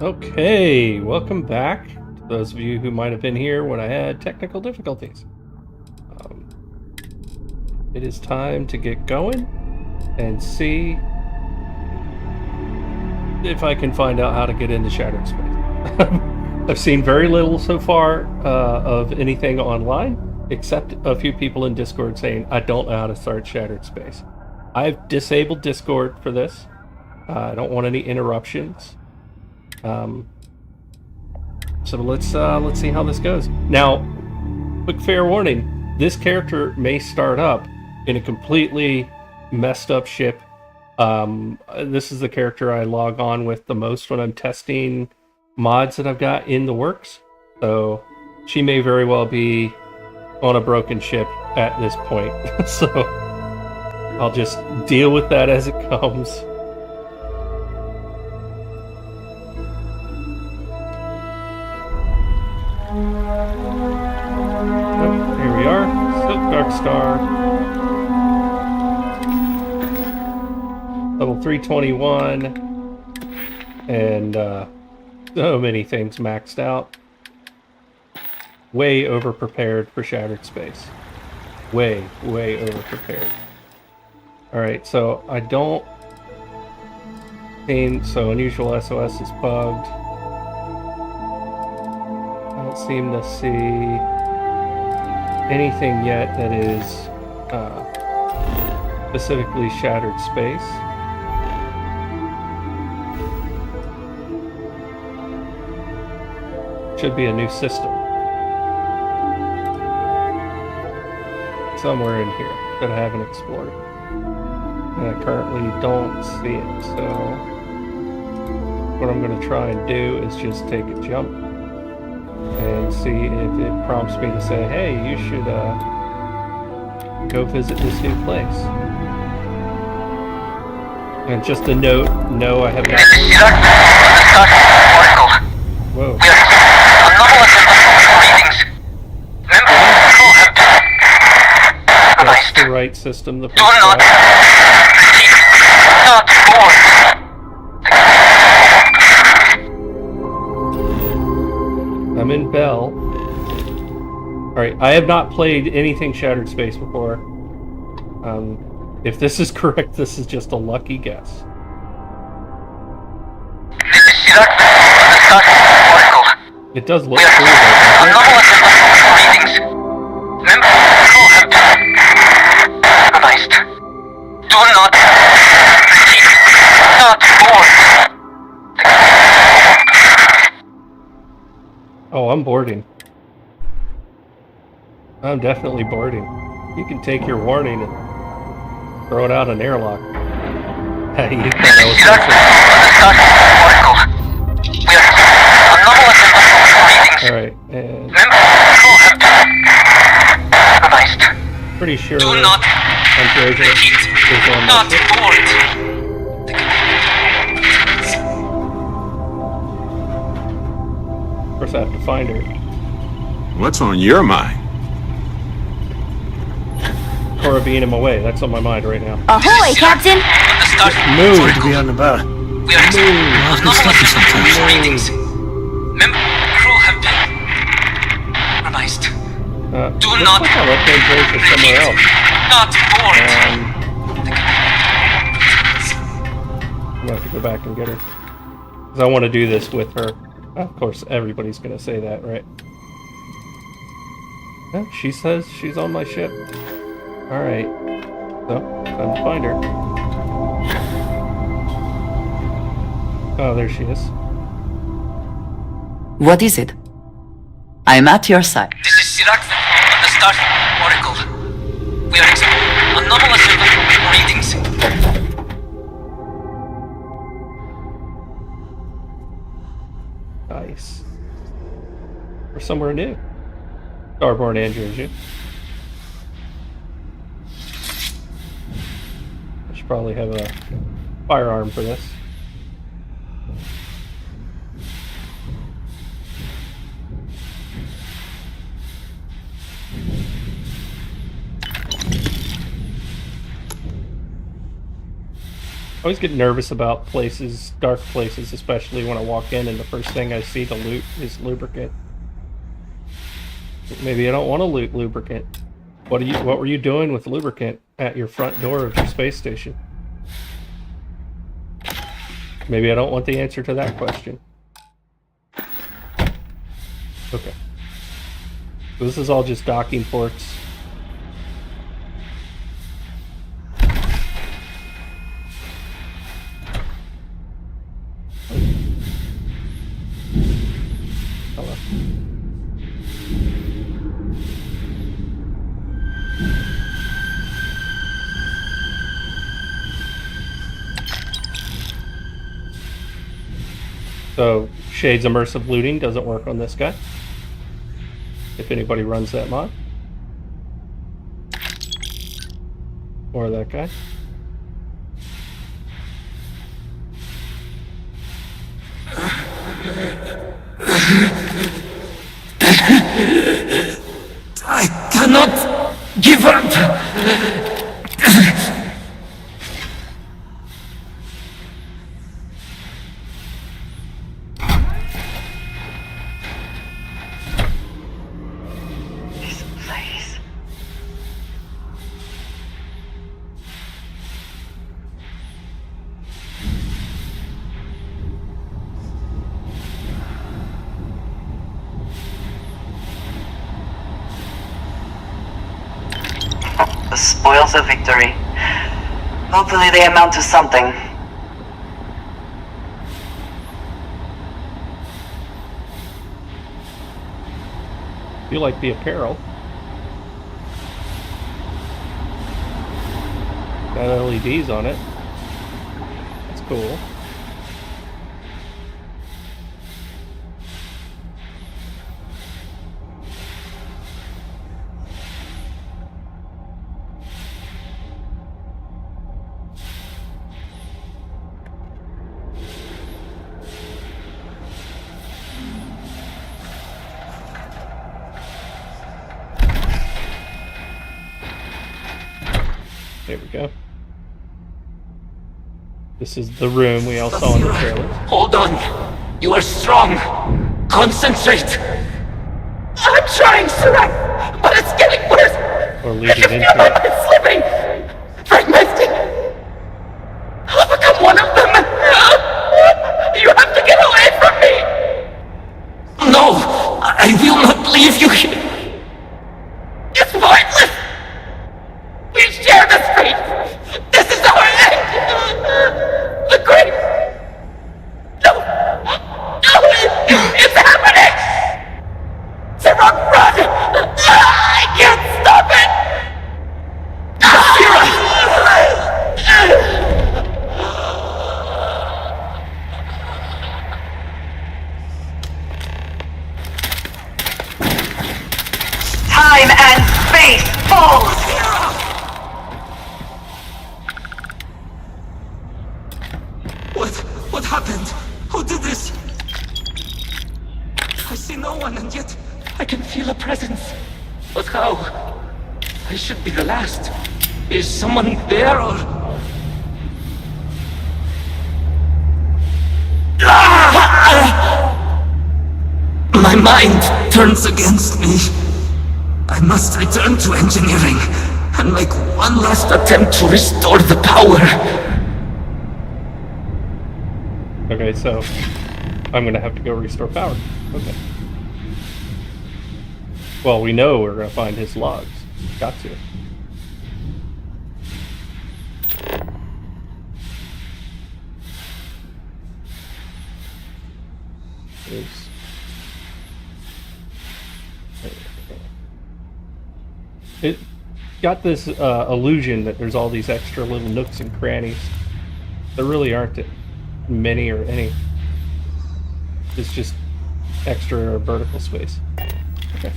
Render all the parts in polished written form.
Okay, welcome back to those of you who might have been here when I had technical difficulties. It is time to get going and see if I can find out how to get into Shattered Space. I've seen very little so far of anything online, except a few people in Discord saying, I don't know how to start Shattered Space. I've disabled Discord for this. I don't want any interruptions. So let's see how this goes. Now, quick fair warning, this character may start up in a completely messed up ship. This is the character I log on with the most when I'm testing mods that I've got in the works. So she may very well be on a broken ship at this point. So I'll just deal with that as it comes. Here we are, Silk Dark Star, level 321, and so many things maxed out. Way over prepared for Shattered Space. Way over prepared. Alright, so I don't think so. Unusual SOS is bugged. I don't seem to see anything yet that is specifically Shattered Space. Should be a new system somewhere in here that I haven't explored, and I currently don't see it. So what I'm going to try and do is just take a jump and see if it prompts me to say, hey, you should go visit this new place. And just a note, no, I have not. Whoa. That's the right system. The I'm in Bell. Alright, I have not played anything Shattered Space before. If this is correct, this is just a lucky guess. It does look cool, Oh, I'm boarding. I'm definitely boarding. You can take your warning and throw it out an airlock. Hey, you thought I was Alright, and pretty sure Androsia is on my ship. Of course I have to find her. What's on your mind? Cora being in my way, that's on my mind right now. Ahoy, Captain! Move! Sorry to be on the boat. We are Lost good stuff sometimes. readings. Member crew have been revised. Do not I'll upload Androsia somewhere else. Not board. I'm gonna have to go back and get her. Because I want to do this with her. Of course, everybody's gonna say that, right? Yeah, she says she's on my ship. Alright. So, time to find her. Oh, there she is. What is it? I'm at your side. This is Sirac of the StarField Oracle. We are examining anomalous readings. Nice. We're somewhere new. Starborn Androsia. I should probably have a firearm for this. always get nervous about places, dark places, especially when I walk in and the first thing I see to loot is lubricant. Maybe I don't want to loot lubricant. What were you doing with lubricant at your front door of your space station? Maybe I don't want the answer to that question. Okay. So this is all just docking ports. Hello. So, Shade's immersive looting doesn't work on this guy. If anybody runs that mod. Or that guy. I cannot give up. This place. The spoils of victory. Hopefully they amount to something. You like the apparel. Got LEDs on it. That's cool. There we go. This is the room we all saw in the trailer. Hold on. You are strong. Concentrate. I'm trying, Sarah, but it's getting worse. Or leading I can into feel it. it's slipping. Fragmenting. I'll become one of them. You have to get away from me. No, I will not leave you here. It's pointless. We share this fate. This is our end. The great. No. No, it's happening. Sarah, run. I can't stop it. Time and space falls. What happened? Who did this? I see no one, and yet I can feel a presence. But how? I should be the last. Is someone there, or... My mind turns against me. I must return to engineering and make one last attempt to restore the power. Okay, so I'm gonna have to go restore power. Okay. Well, we know we're gonna find his logs. Got to. It got this illusion that there's all these extra little nooks and crannies. There really aren't many or any. It's just extra vertical space. Okay.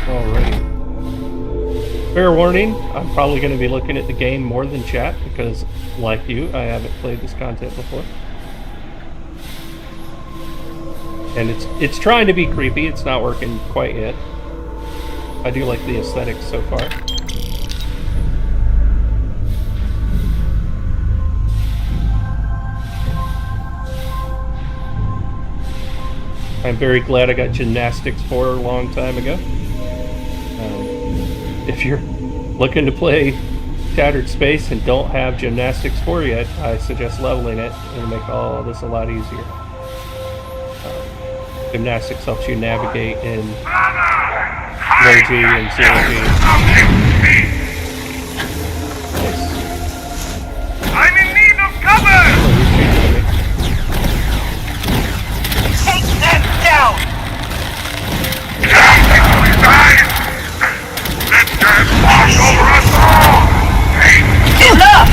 Alrighty. Fair warning, I'm probably going to be looking at the game more than chat because, like you, I haven't played this content before. And it's trying to be creepy. It's not working quite yet. I do like the aesthetics so far. I'm very glad I got gymnastics 4 a long time ago. If you're looking to play Shattered Space and don't have gymnastics 4 yet, I suggest leveling it. It'll make all this a lot easier. Gymnastics helps you navigate in low G and zero G. Nice. I'm in need of cover! Take them down! Let them wash over us all! Enough!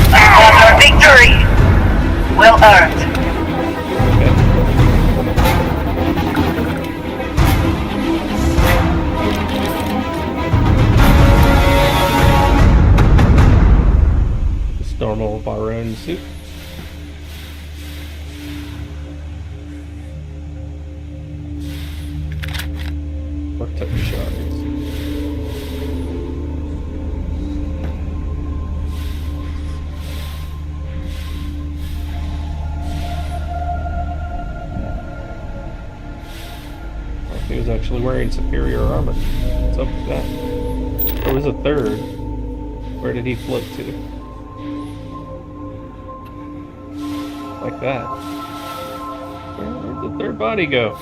Another victory! Well earned. Just normal Baron suit. Vortex shots. He was actually wearing superior armor. What's up with that? There was a third. Where did he float to? Like that. Where'd the third body go?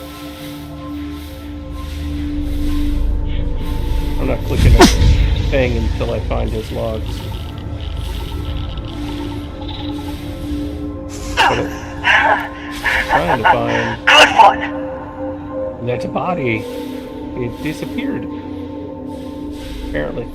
I'm not clicking a thing until I find his logs. But I'm trying to find... Good one! That's a body. It disappeared. Apparently.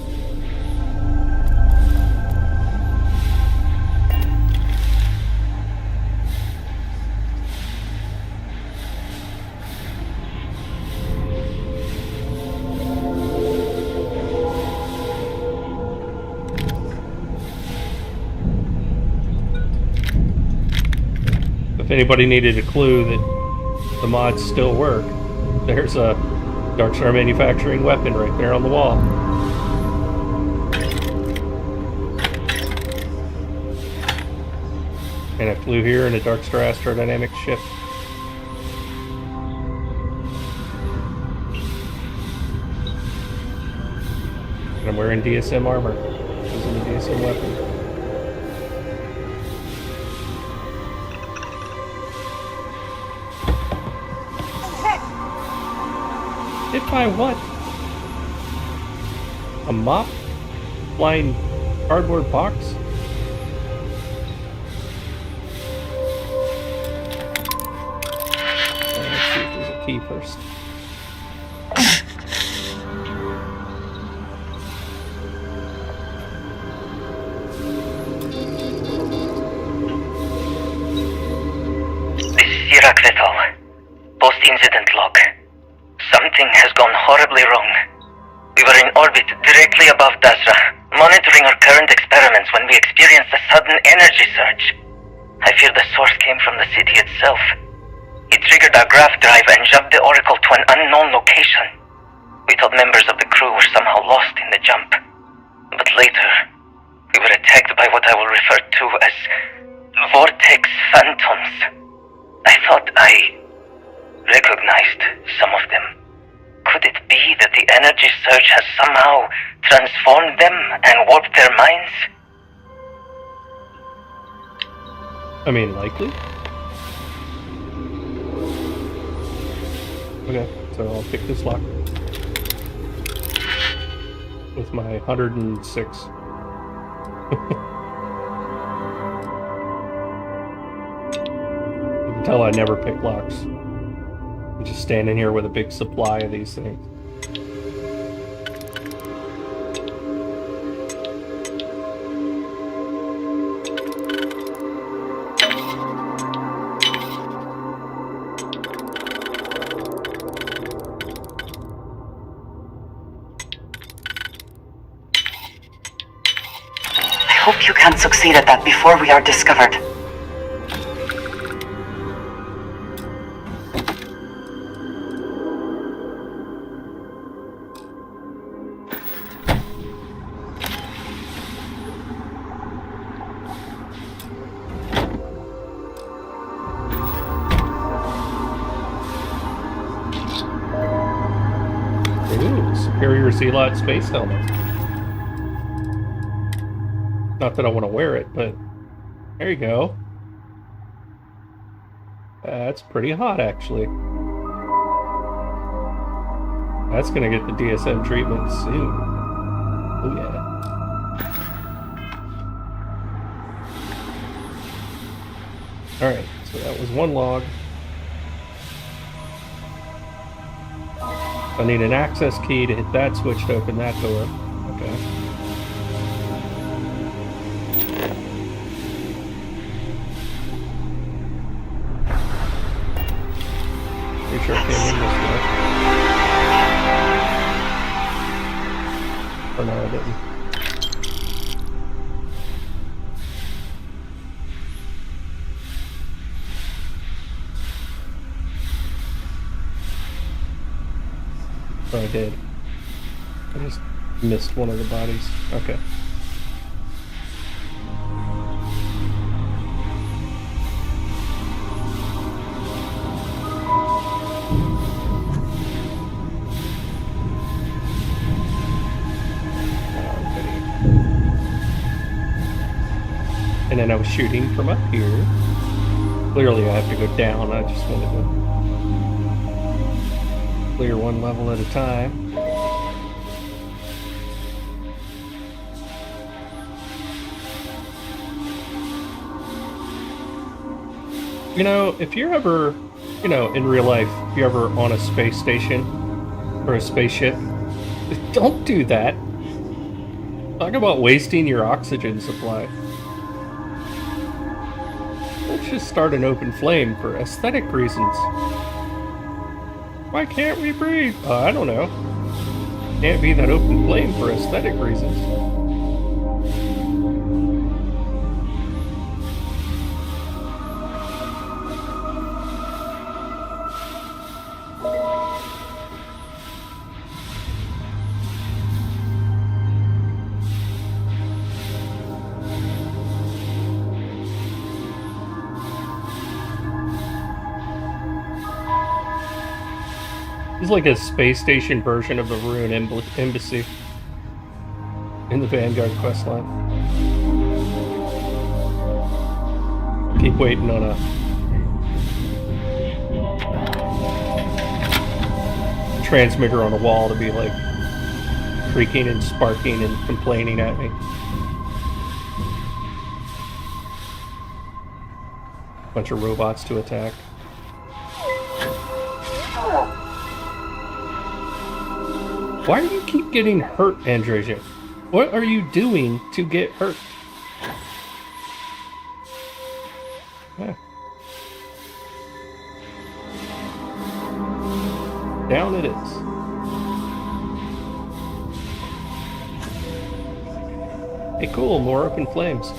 If anybody needed a clue that the mods still work, there's a Darkstar manufacturing weapon right there on the wall. And I flew here in a Darkstar astrodynamic ship. And I'm wearing DSM armor. Using the DSM weapon. Hit by what? A mop? Flying cardboard box? Let's see if there's a key first. This is Iraq Vital. Post-incident log. Something has gone horribly wrong. We were in orbit directly above Dazra, monitoring our current experiments when we experienced a sudden energy surge. I fear the source came from the city itself. It triggered our graph drive and jumped the Oracle to an unknown location. We thought members of the crew were somehow lost in the jump. But later, we were attacked by what I will refer to as vortex phantoms. I thought I recognized some of them. Could it be that the energy surge has somehow transformed them and warped their minds? I mean, likely. Okay, so I'll pick this lock. With my 106. You can tell I never pick locks. I'm just standing here with a big supply of these things. I hope you can succeed at that before we are discovered. Ooh, superior zealot space helmet. Not that I want to wear it, but there you go. That's pretty hot, actually. That's gonna get the DSM treatment soon. Oh yeah. Alright, so that was one log. I need an access key to hit that switch to open that door. Okay. Pretty sure I came in this way. Or no, I didn't. Oh, I did. I just missed one of the bodies. Okay. And then I was shooting from up here. Clearly I have to go down. I just wanted to clear one level at a time. You know, if you're ever, you know, in real life, if you're ever on a space station or a spaceship, don't do that. Talk about wasting your oxygen supply. Let's just start an open flame for aesthetic reasons. Why can't we breathe? I don't know. Can't be that open flame for aesthetic reasons. It's like a space station version of the Ruin Embassy in the Vanguard questline. Keep waiting on a transmitter on a wall to be like creaking and sparking and complaining at me. Bunch of robots to attack. Why do you keep getting hurt, Andreja? What are you doing to get hurt? Yeah. Down it is. Hey, cool, more open flames.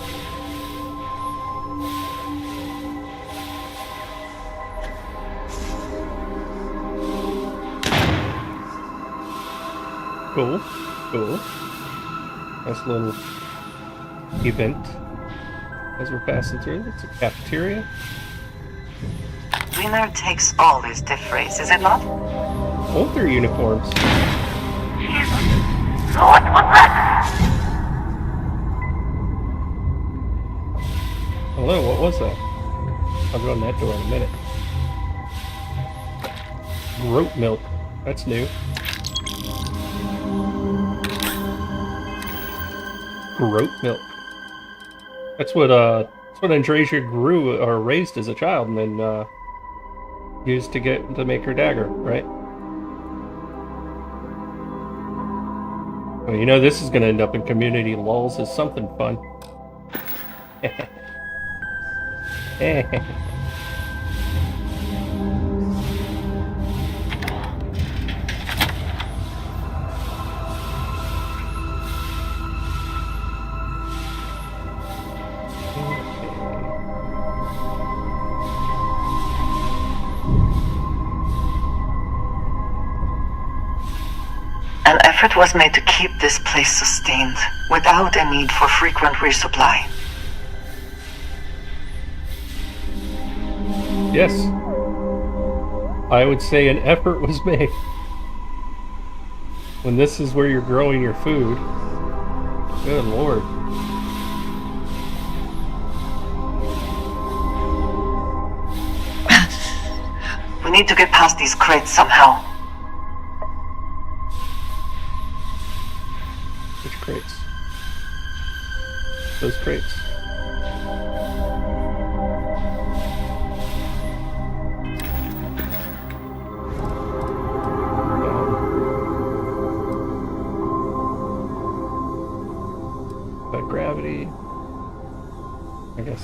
Cool, cool. Nice little event as we're passing through. It's a cafeteria. Winner takes all is difference, is it not? Both their uniforms. What was that? Hello, what was that? I'll go on that door in a minute. Rope milk. That's new. Groat milk. That's what Andreja grew or raised as a child and then used to make her dagger, right? Well, you know this is gonna end up in community lulz as something fun. An effort was made to keep this place sustained, without a need for frequent resupply. Yes. I would say an effort was made. When this is where you're growing your food. Good lord. We need to get past these crates somehow. Which crates? Those crates. Gravity. I guess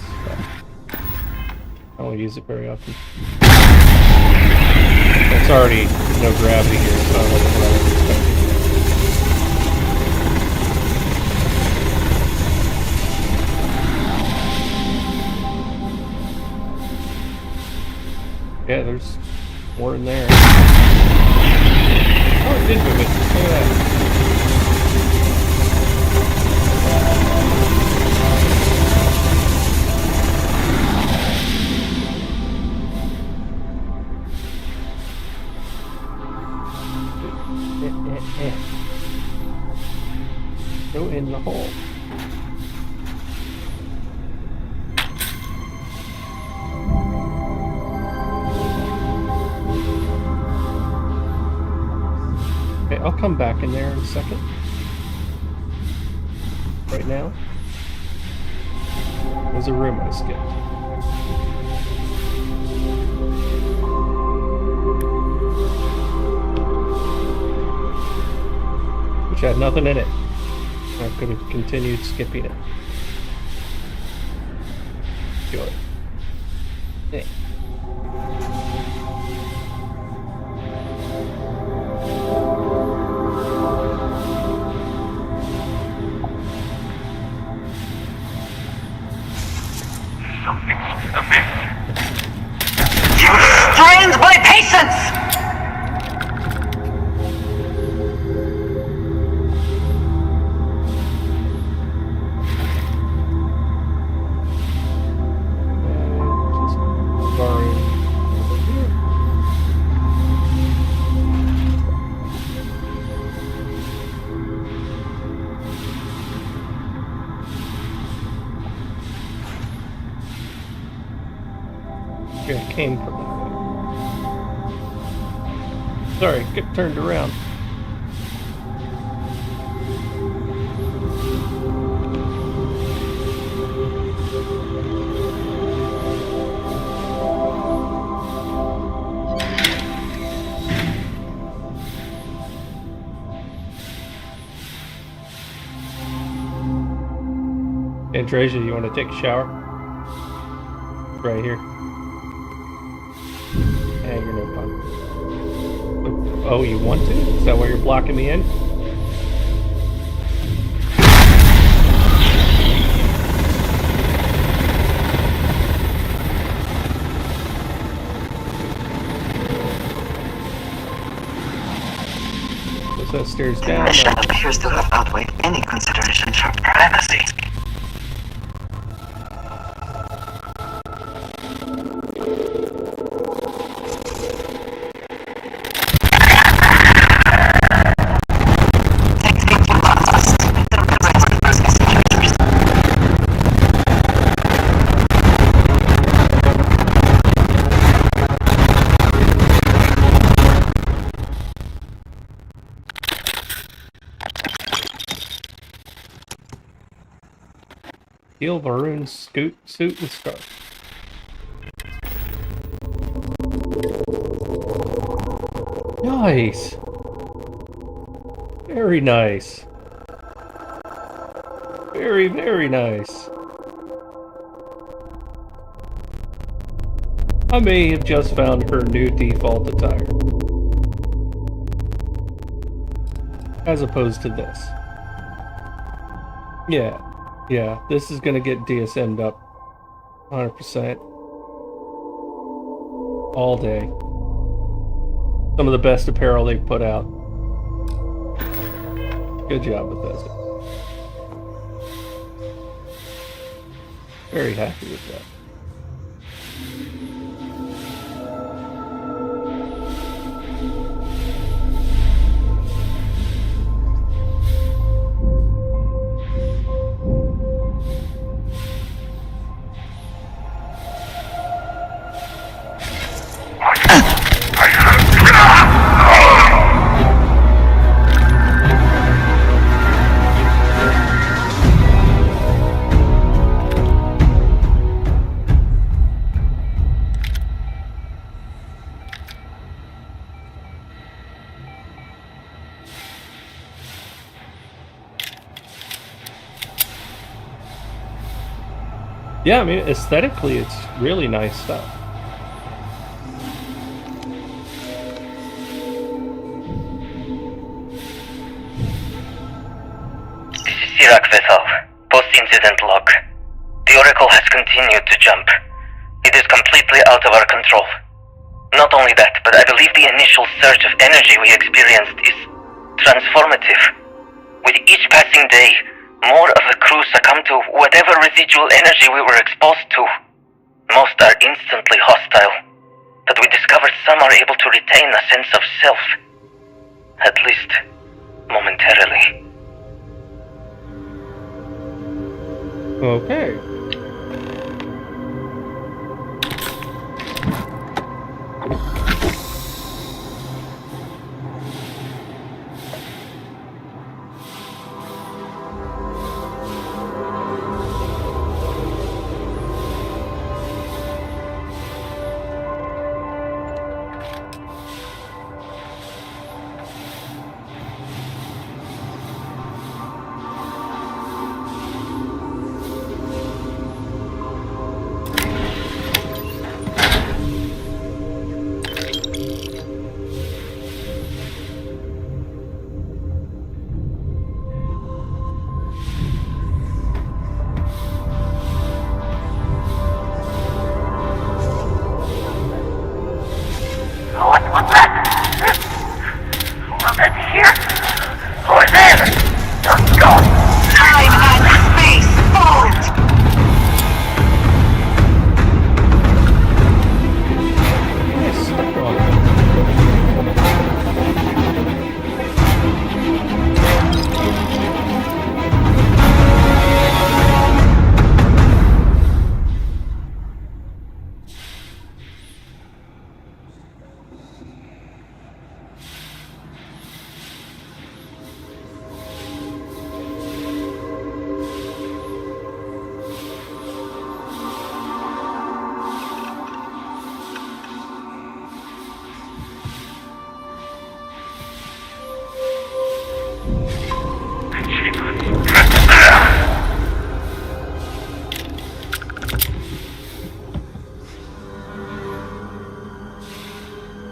I don't use it very often. It's already no gravity here, so I don't know what I was expecting. Yeah, there's more in there. Oh, it did move it. Look at that. Go in the hole. Okay, I'll come back in there in a second. Right now, there's a room I skipped. Which had nothing in it. I could have continued skipping it. Enjoy. Hey. Something's amiss. You strained my patience! It came from that way. Sorry, get turned around. Andresia, you want to take a shower? Right here. Yeah, you're no fun. Oh, you want to? Is that why you're blocking me in? Goes that stairs The down. mission appears to have outweighed any consideration for privacy. Steel maroon suit with scarf. Nice. Very nice. Very, very nice. I may have just found her new default attire. As opposed to this. Yeah, this is gonna get DSM'd up 100%. All day. Some of the best apparel they've put out. Good job, Bethesda. Very happy with that. Yeah, I mean, aesthetically, it's really nice stuff. This is Sirach Vethal, post-incident log. The Oracle has continued to jump. It is completely out of our control. Not only that, but I believe the initial surge of energy we experienced is transformative. With each passing day, more of the crew succumb to whatever residual energy we were exposed to. Most are instantly hostile, but we discovered some are able to retain a sense of self. At least, momentarily. Okay. What's that? Maybe here? Or there? Go! Time and space fold! Yes, step on it.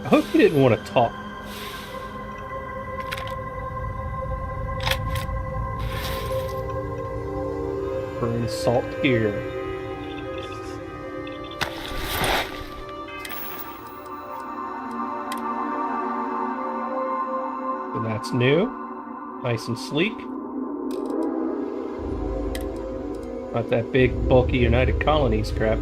I hope you didn't want to talk. Burn salt here. So that's new. Nice and sleek. Not that big, bulky United Colonies crap.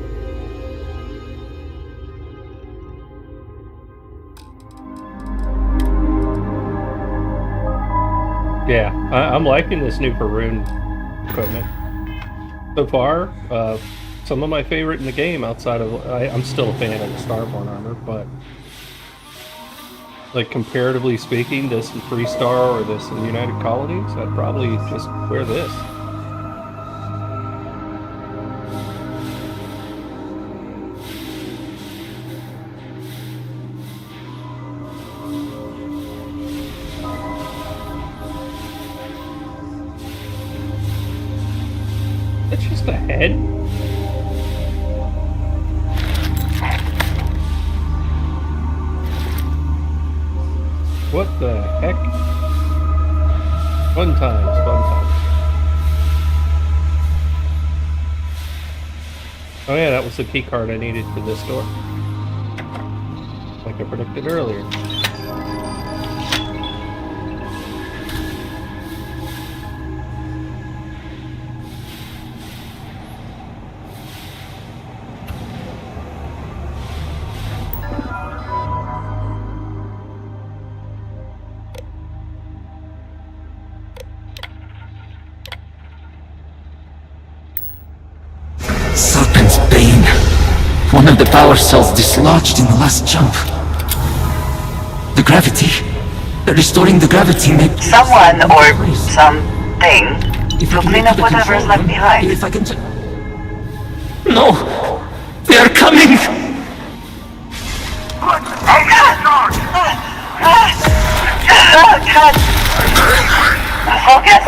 Yeah, I'm liking this new Faroon equipment. So far, some of my favorite in the game outside of... I'm still a fan of the Starborn armor, but... like, comparatively speaking, this in 3-star or this in United Colonies, I'd probably just wear this. It's just a head. What the heck? Fun times, fun times. Oh yeah, that was the key card I needed for this door. Like I predicted earlier. Serpent's Bane. One of the power cells dislodged in the last jump. The gravity. Restoring the gravity may... Someone or something will clean up whatever is left behind. If I can No! They are coming! God. Focus!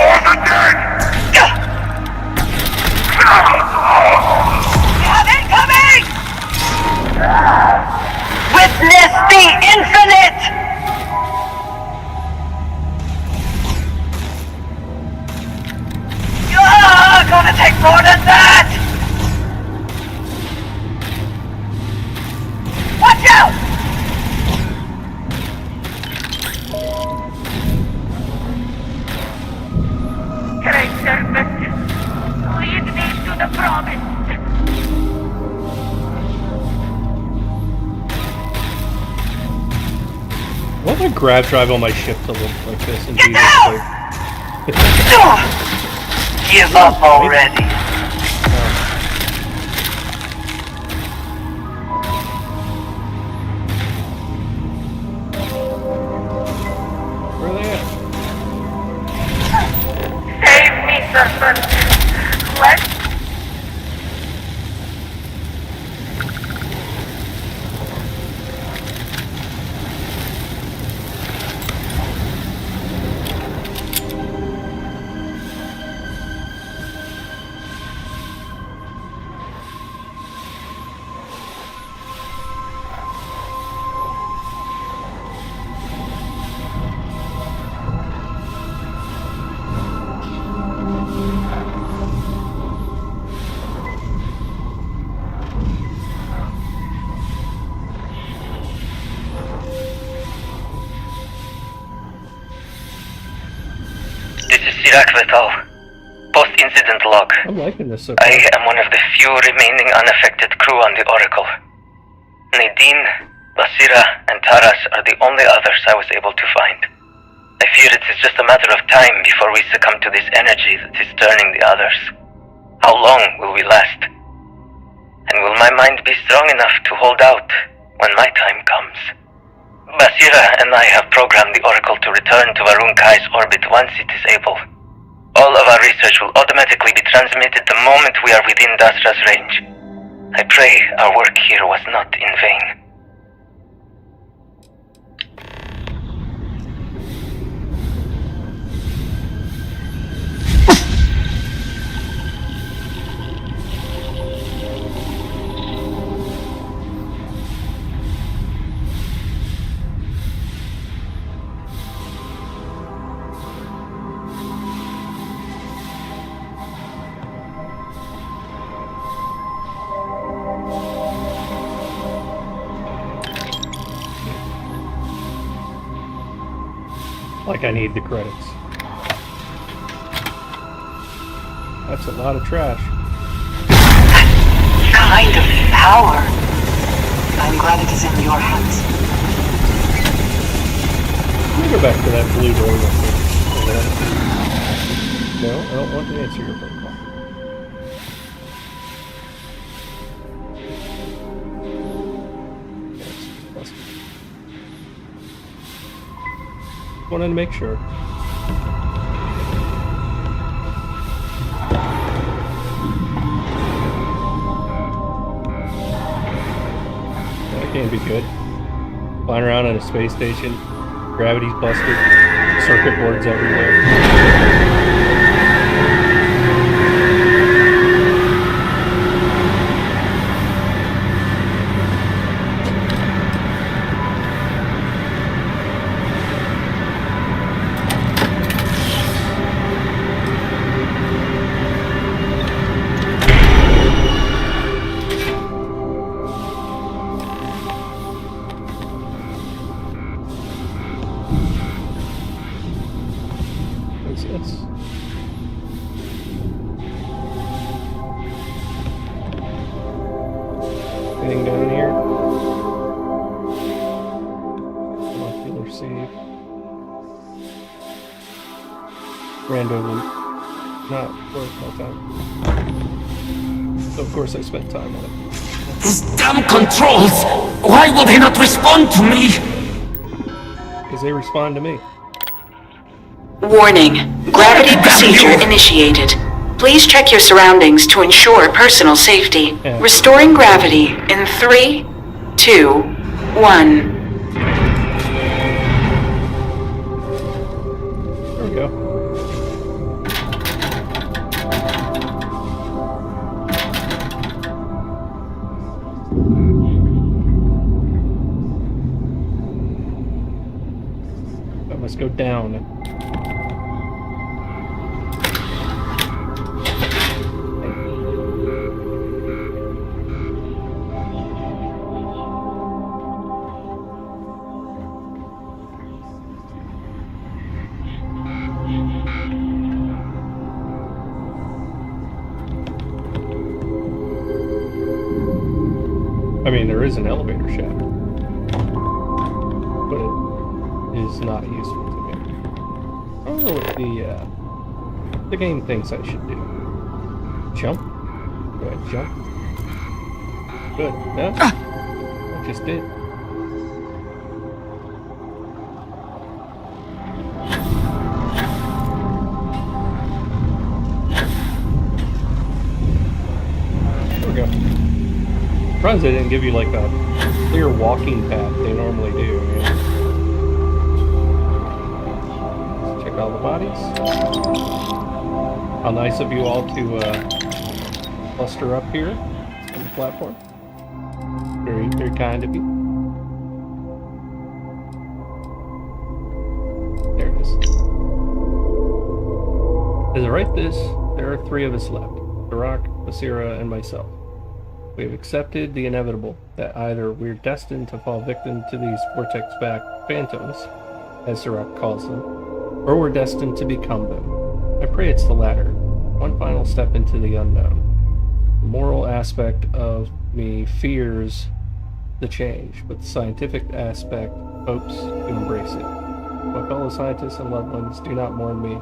Witness the infinite! Gonna take more than that! Watch out! Great servant, lead me to the promise. I want my grab drive on my ship to look like this in Jesus down! Give up already. Where are they at? Save me, servant. Let Post-incident log. I'm liking this so I far. am one of the few remaining unaffected crew on the Oracle. Nadine, Basira, and Taras are the only others I was able to find. I fear it is just a matter of time before we succumb to this energy that is turning the others. How long will we last? And will my mind be strong enough to hold out when my time comes? Basira and I have programmed the Oracle to return to Varun Kai's orbit once it is able. All of our research will automatically be transmitted the moment we are within Dazra's range. I pray our work here was not in vain. Like I need the credits. That's a lot of trash. Kind of power. I'm glad it is in your hands. Let me go back to that blue door real quick. No, I don't want to answer your phone call. Yes, wanted to make sure. That can be good. Flying around on a space station, gravity's busted, circuit boards everywhere. What's this? Anything down here? Molecular save. Rando loot. Not worth my time. So of course I spent time on it. These damn controls! Why will they not respond to me? Because they respond to me. Warning. Gravity procedure initiated. Please check your surroundings to ensure personal safety. Yeah. Restoring gravity in 3, 2, 1. There we go. down. I mean, there is an elevator shaft, but it is not useful to me. I don't know what the game thinks I should do. Jump? Do I jump? Good. No? I just did. There we go. Surprised they didn't give you like a clear walking path they normally do. Yeah. Let's check all the bodies. How nice of you all to cluster up here on the platform. Very, very kind of you. There it is. As I write this, there are 3 of us left. Barack, Basira, and myself. We have accepted the inevitable, that either we're destined to fall victim to these vortex-backed phantoms, as Sirach calls them, or we're destined to become them. I pray it's the latter, one final step into the unknown. The moral aspect of me fears the change, but the scientific aspect hopes to embrace it. My fellow scientists and loved ones, do not mourn me,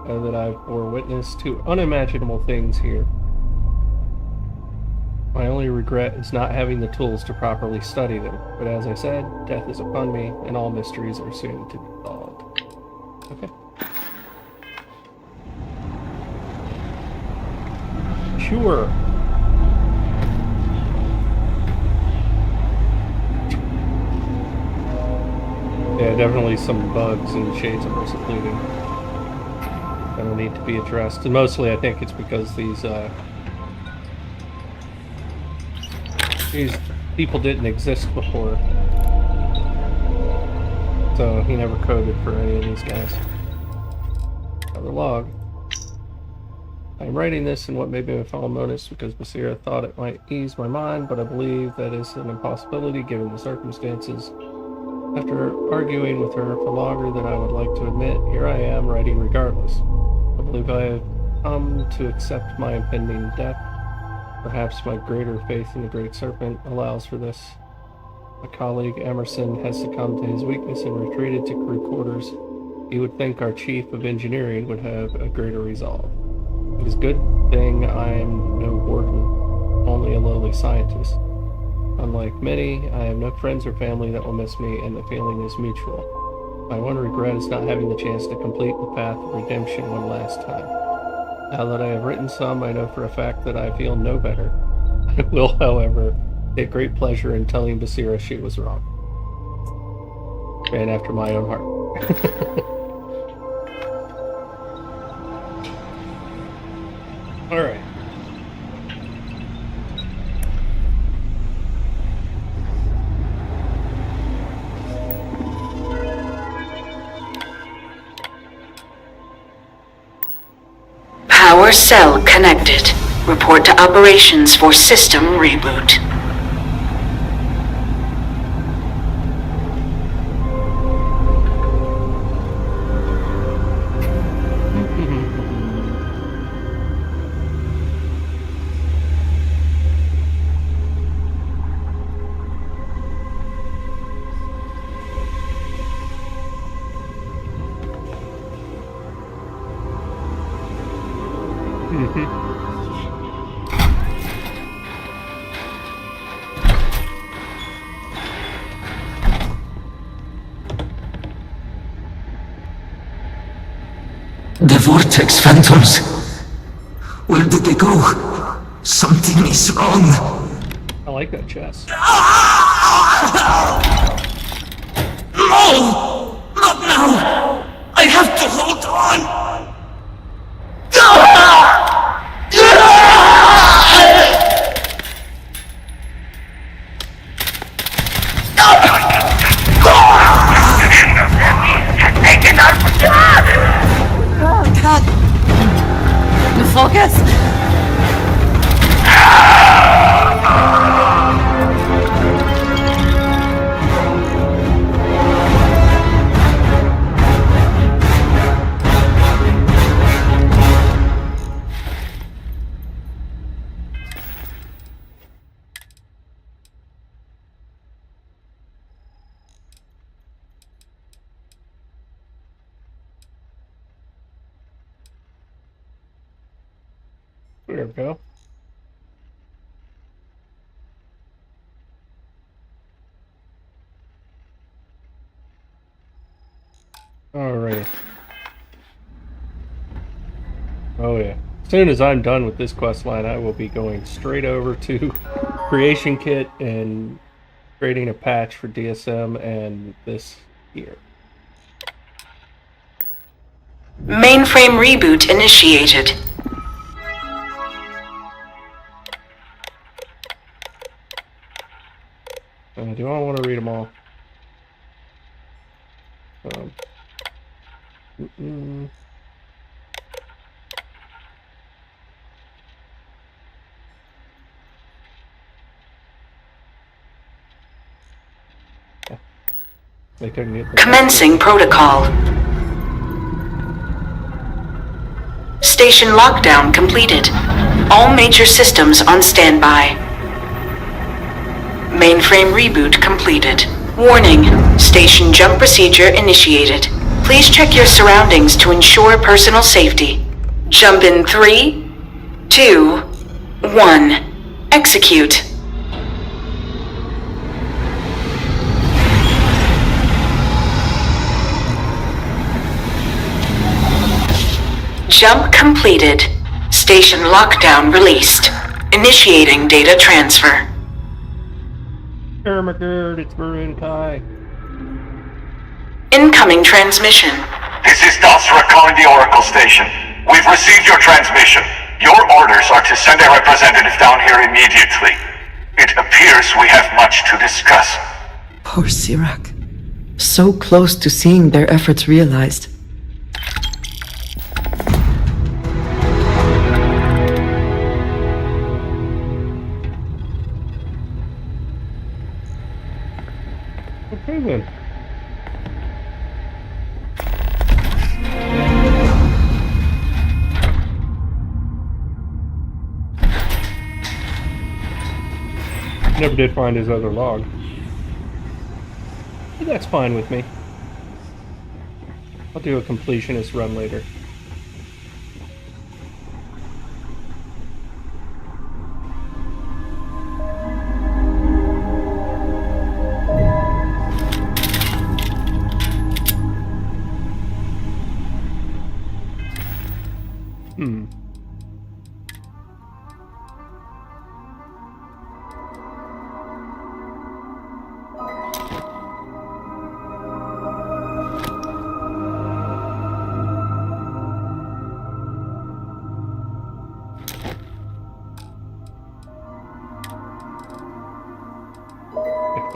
that I bore witness to unimaginable things here. My only regret is not having the tools to properly study them, but as I said, death is upon me, and all mysteries are soon to be solved. Okay. Sure. Yeah, definitely some bugs in the shades of mercy pleading that'll need to be addressed, and mostly I think it's because these people didn't exist before, so he never coded for any of these guys. Another log. I'm writing this in what may be a foul bonus because Basira thought it might ease my mind, but I believe that is an impossibility given the circumstances. After arguing with her for longer than I would like to admit, here I am writing regardless. I believe I have come to accept my impending death. Perhaps my greater faith in the Great Serpent allows for this. My colleague Emerson has succumbed to his weakness and retreated to crew quarters. You would think our chief of engineering would have a greater resolve. It is a good thing I am no warden, only a lowly scientist. Unlike many, I have no friends or family that will miss me, and the feeling is mutual. My one regret is not having the chance to complete the path of redemption one last time. Now that I have written some, I know for a fact that I feel no better. I will, however, take great pleasure in telling Basira she was wrong. Man after my own heart. Alright. Power cell connected. Report to operations for system reboot. The vortex phantoms. Where did they go? Something is wrong. I like that chest. No! Not now! I have to hold on! Taken our God. Focus. There we go. Alright. Oh yeah. As soon as I'm done with this quest line, I will be going straight over to Creation Kit and creating a patch for DSM and this here. Mainframe reboot initiated. Do I want to read them all? They couldn't get the Commencing protocol. Station lockdown completed. All major systems on standby. Mainframe reboot completed. Warning, station jump procedure initiated. Please check your surroundings to ensure personal safety. Jump in 3, 2, 1. Execute. Jump completed. Station lockdown released. Initiating data transfer. Ermagerd, it's Maroon Kai. Incoming transmission. This is Dazra calling the Oracle Station. We've received your transmission. Your orders are to send a representative down here immediately. It appears we have much to discuss. Poor Sirac. So close to seeing their efforts realized. Okay then. Never did find his other log. But that's fine with me. I'll do a completionist run later.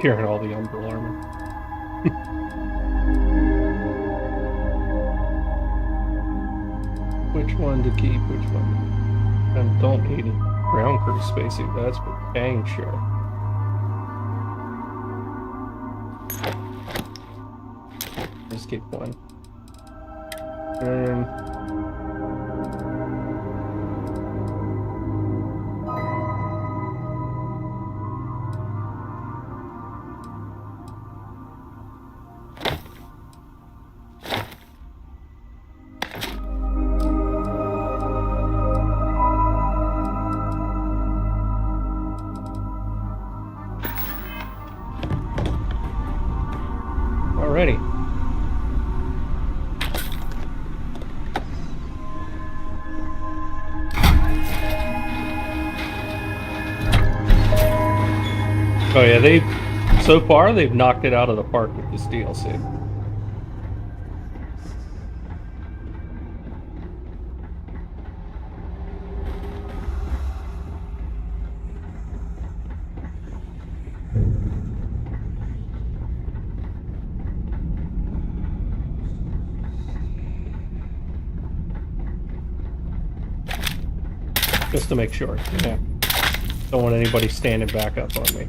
Carrying all the Umbral armor. Which one to keep? Which one? I don't need a ground crew spacesuit. That's for dang sure. Just keep one. Alrighty. Oh yeah, so far they've knocked it out of the park with this DLC. Just to make sure. Yeah. Don't want anybody standing back up on me.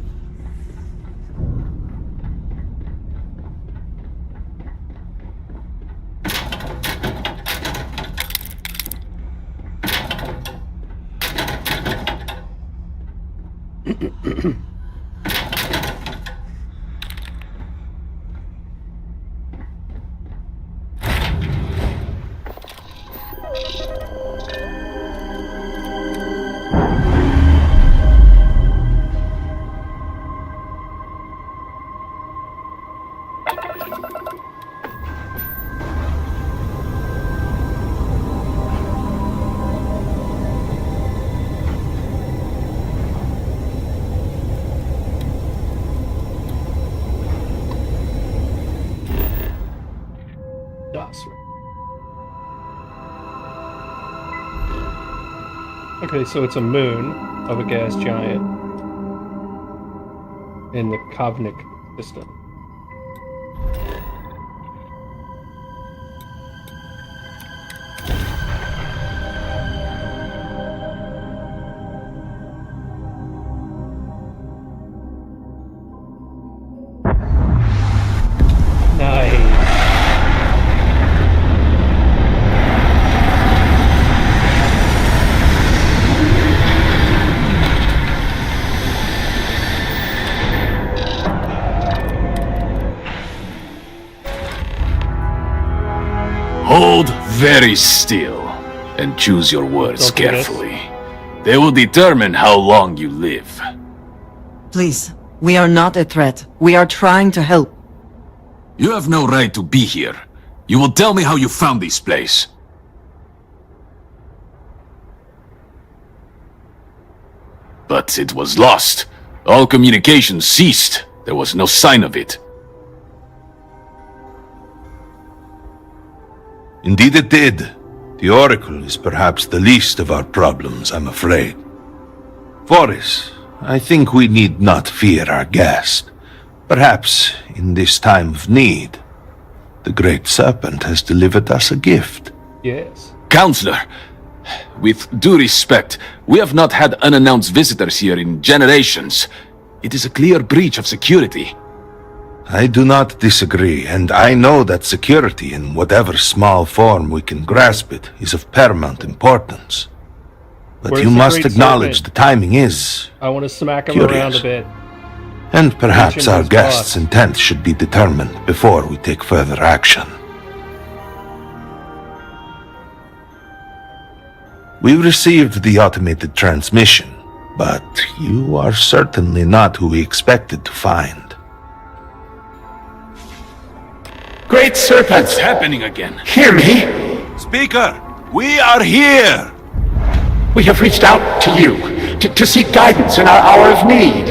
Dazra. Okay, so it's a moon of a gas giant in the Kovnik system. Hold very still and choose your words Don't do this. carefully. They will determine how long you live. Please, we are not a threat. We are trying to help. You have no right to be here. You will tell me how you found this place. But it was lost. All communication ceased. There was no sign of it. Indeed it did. The Oracle is perhaps the least of our problems, I'm afraid. Voris, I think we need not fear our guest. Perhaps, in this time of need, the Great Serpent has delivered us a gift. Yes. Counselor, with due respect, we have not had unannounced visitors here in generations. It is a clear breach of security. I do not disagree, and I know that security, in whatever small form we can grasp it, is of paramount importance. But Where's you the must Great acknowledge Serpent? the timing is... I want to smack him Curious. around a bit. And perhaps Mention our his guest's boss. intent should be determined before we take further action. We received the automated transmission, but you are certainly not who we expected to find. Great Serpent, What's happening again? hear me. Speaker, we are here! We have reached out to you to seek guidance in our hour of need.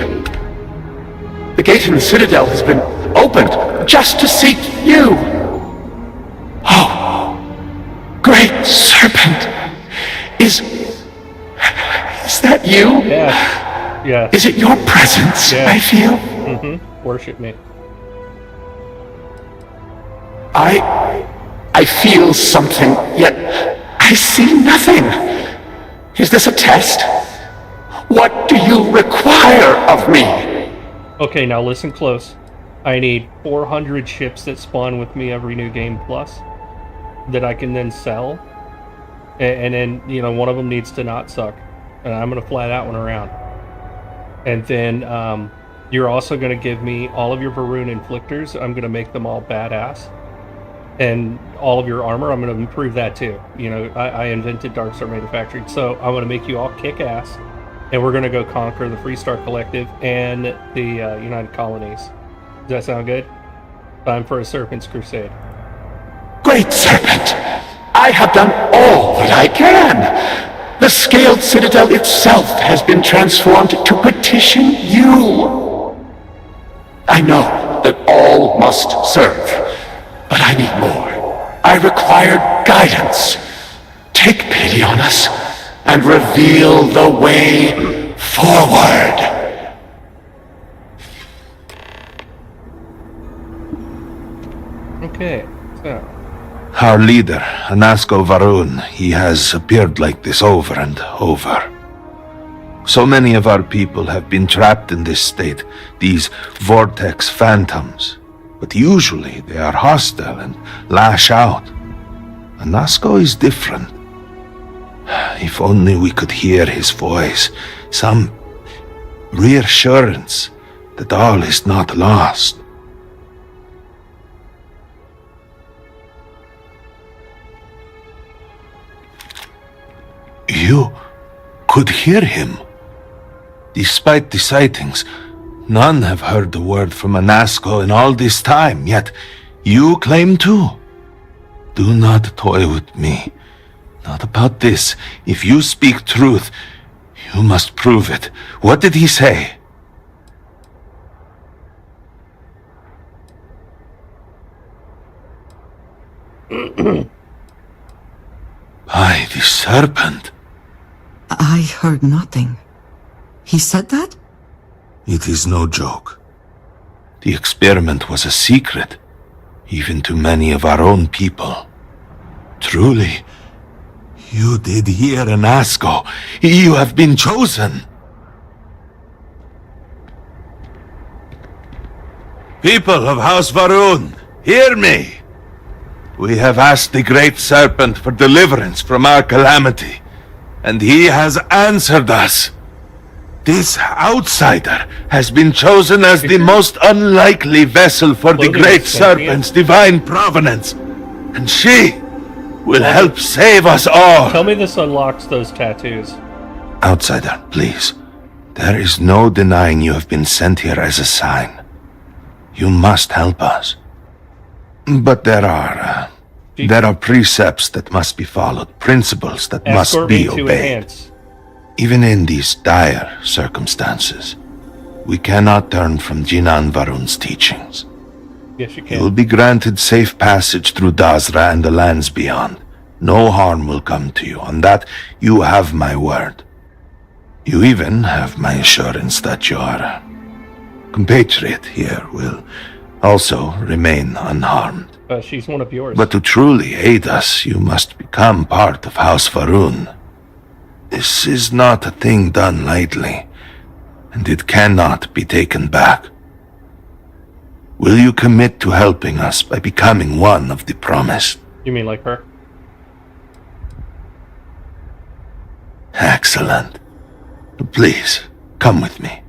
The gate in the Citadel has been opened just to seek you. Oh, Great Serpent, is that you? Yeah. Yeah. Is it your presence Yeah. I feel? Mm-hmm. Worship me. I feel something, yet I see nothing. Is this a test? What do you require of me? Okay, now listen close. I need 400 ships that spawn with me every new game plus that I can then sell. And then, you know, one of them needs to not suck. And I'm going to fly that one around. And then you're also going to give me all of your Varun inflictors. I'm going to make them all badass. And all of your armor, I'm going to improve that too. You know, I invented Darkstar Manufacturing. So I'm going to make you all kick ass. And we're going to go conquer the Freestar Collective and the United Colonies. Does that sound good? Time for a Serpent's Crusade. Great Serpent, I have done all that I can. The Scaled Citadel itself has been transformed to petition you. I know that all must serve, but I need more. I require guidance. Take pity on us and reveal the way forward. Okay, so Our leader, Anasko Varun, he has appeared like this over and over. So many of our people have been trapped in this state, these vortex phantoms. But usually they are hostile and lash out. Anasco is different. If only we could hear his voice, some reassurance that all is not lost. You could hear him. Despite the sightings, none have heard the word from Anasco in all this time, yet you claim to. Do not toy with me. Not about this. If you speak truth, you must prove it. What did he say? By the serpent. I heard nothing. He said that? It is no joke. The experiment was a secret, even to many of our own people. Truly, you did hear Anasco. You have been chosen. People of House Varun, hear me. We have asked the Great Serpent for deliverance from our calamity, and he has answered us. This outsider has been chosen as the most unlikely vessel for the Great Serpent's divine provenance, and she will help save us all. Tell me this unlocks those tattoos. Outsider, please. There is no denying you have been sent here as a sign. You must help us. But there are precepts that must be followed, principles that must be obeyed. Even in these dire circumstances, we cannot turn from Jinan Varun's teachings. Yes, you can. You will be granted safe passage through Dazra and the lands beyond. No harm will come to you. On that, you have my word. You even have my assurance that your compatriot here will also remain unharmed. She's one of yours. But to truly aid us, you must become part of House Varun. This is not a thing done lightly, and it cannot be taken back. Will you commit to helping us by becoming one of the promised? You mean like her? Excellent. Please, come with me.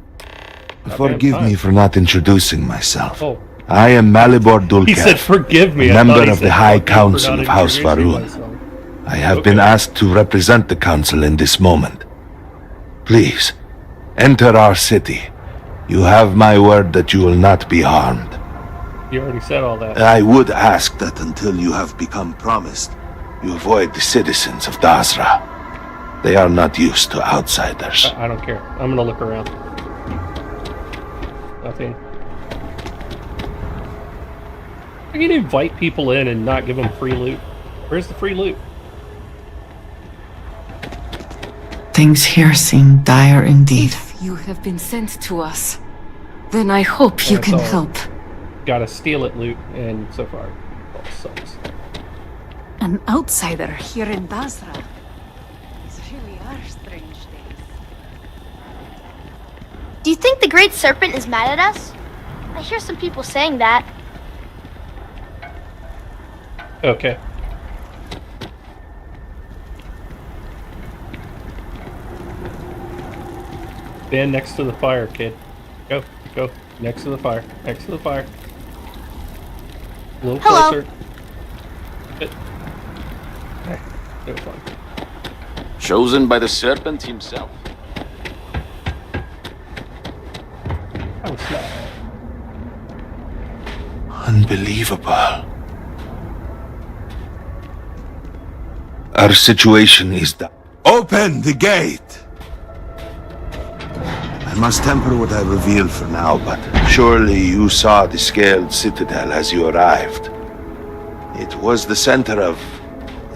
Forgive me for not introducing myself. Oh. I am Malibor Dulker. He said, "Forgive me." A member of the High Council of House Varun. I have been asked to represent the Council in this moment. Please, enter our city. You have my word that you will not be harmed. You already said all that. I would ask that until you have become promised, you avoid the citizens of Dazra. They are not used to outsiders. I don't care. I'm gonna look around. Nothing. I can invite people in and not give them free loot. Where's the free loot? Things here seem dire indeed. If you have been sent to us, then I hope you can help. Gotta steal it loot, and so far, all sucks. An outsider here in Dazra. These really are strange days. Do you think the Great Serpent is mad at us? I hear some people saying that. Okay. Stand next to the fire, kid. Go, go. Next to the fire. Next to the fire. A little closer. Good. Okay. It was fun. Chosen by the serpent himself. That was slow. Unbelievable. Our situation is done. Open the gate! I must temper what I reveal for now, but surely you saw the scaled citadel as you arrived. It was the center of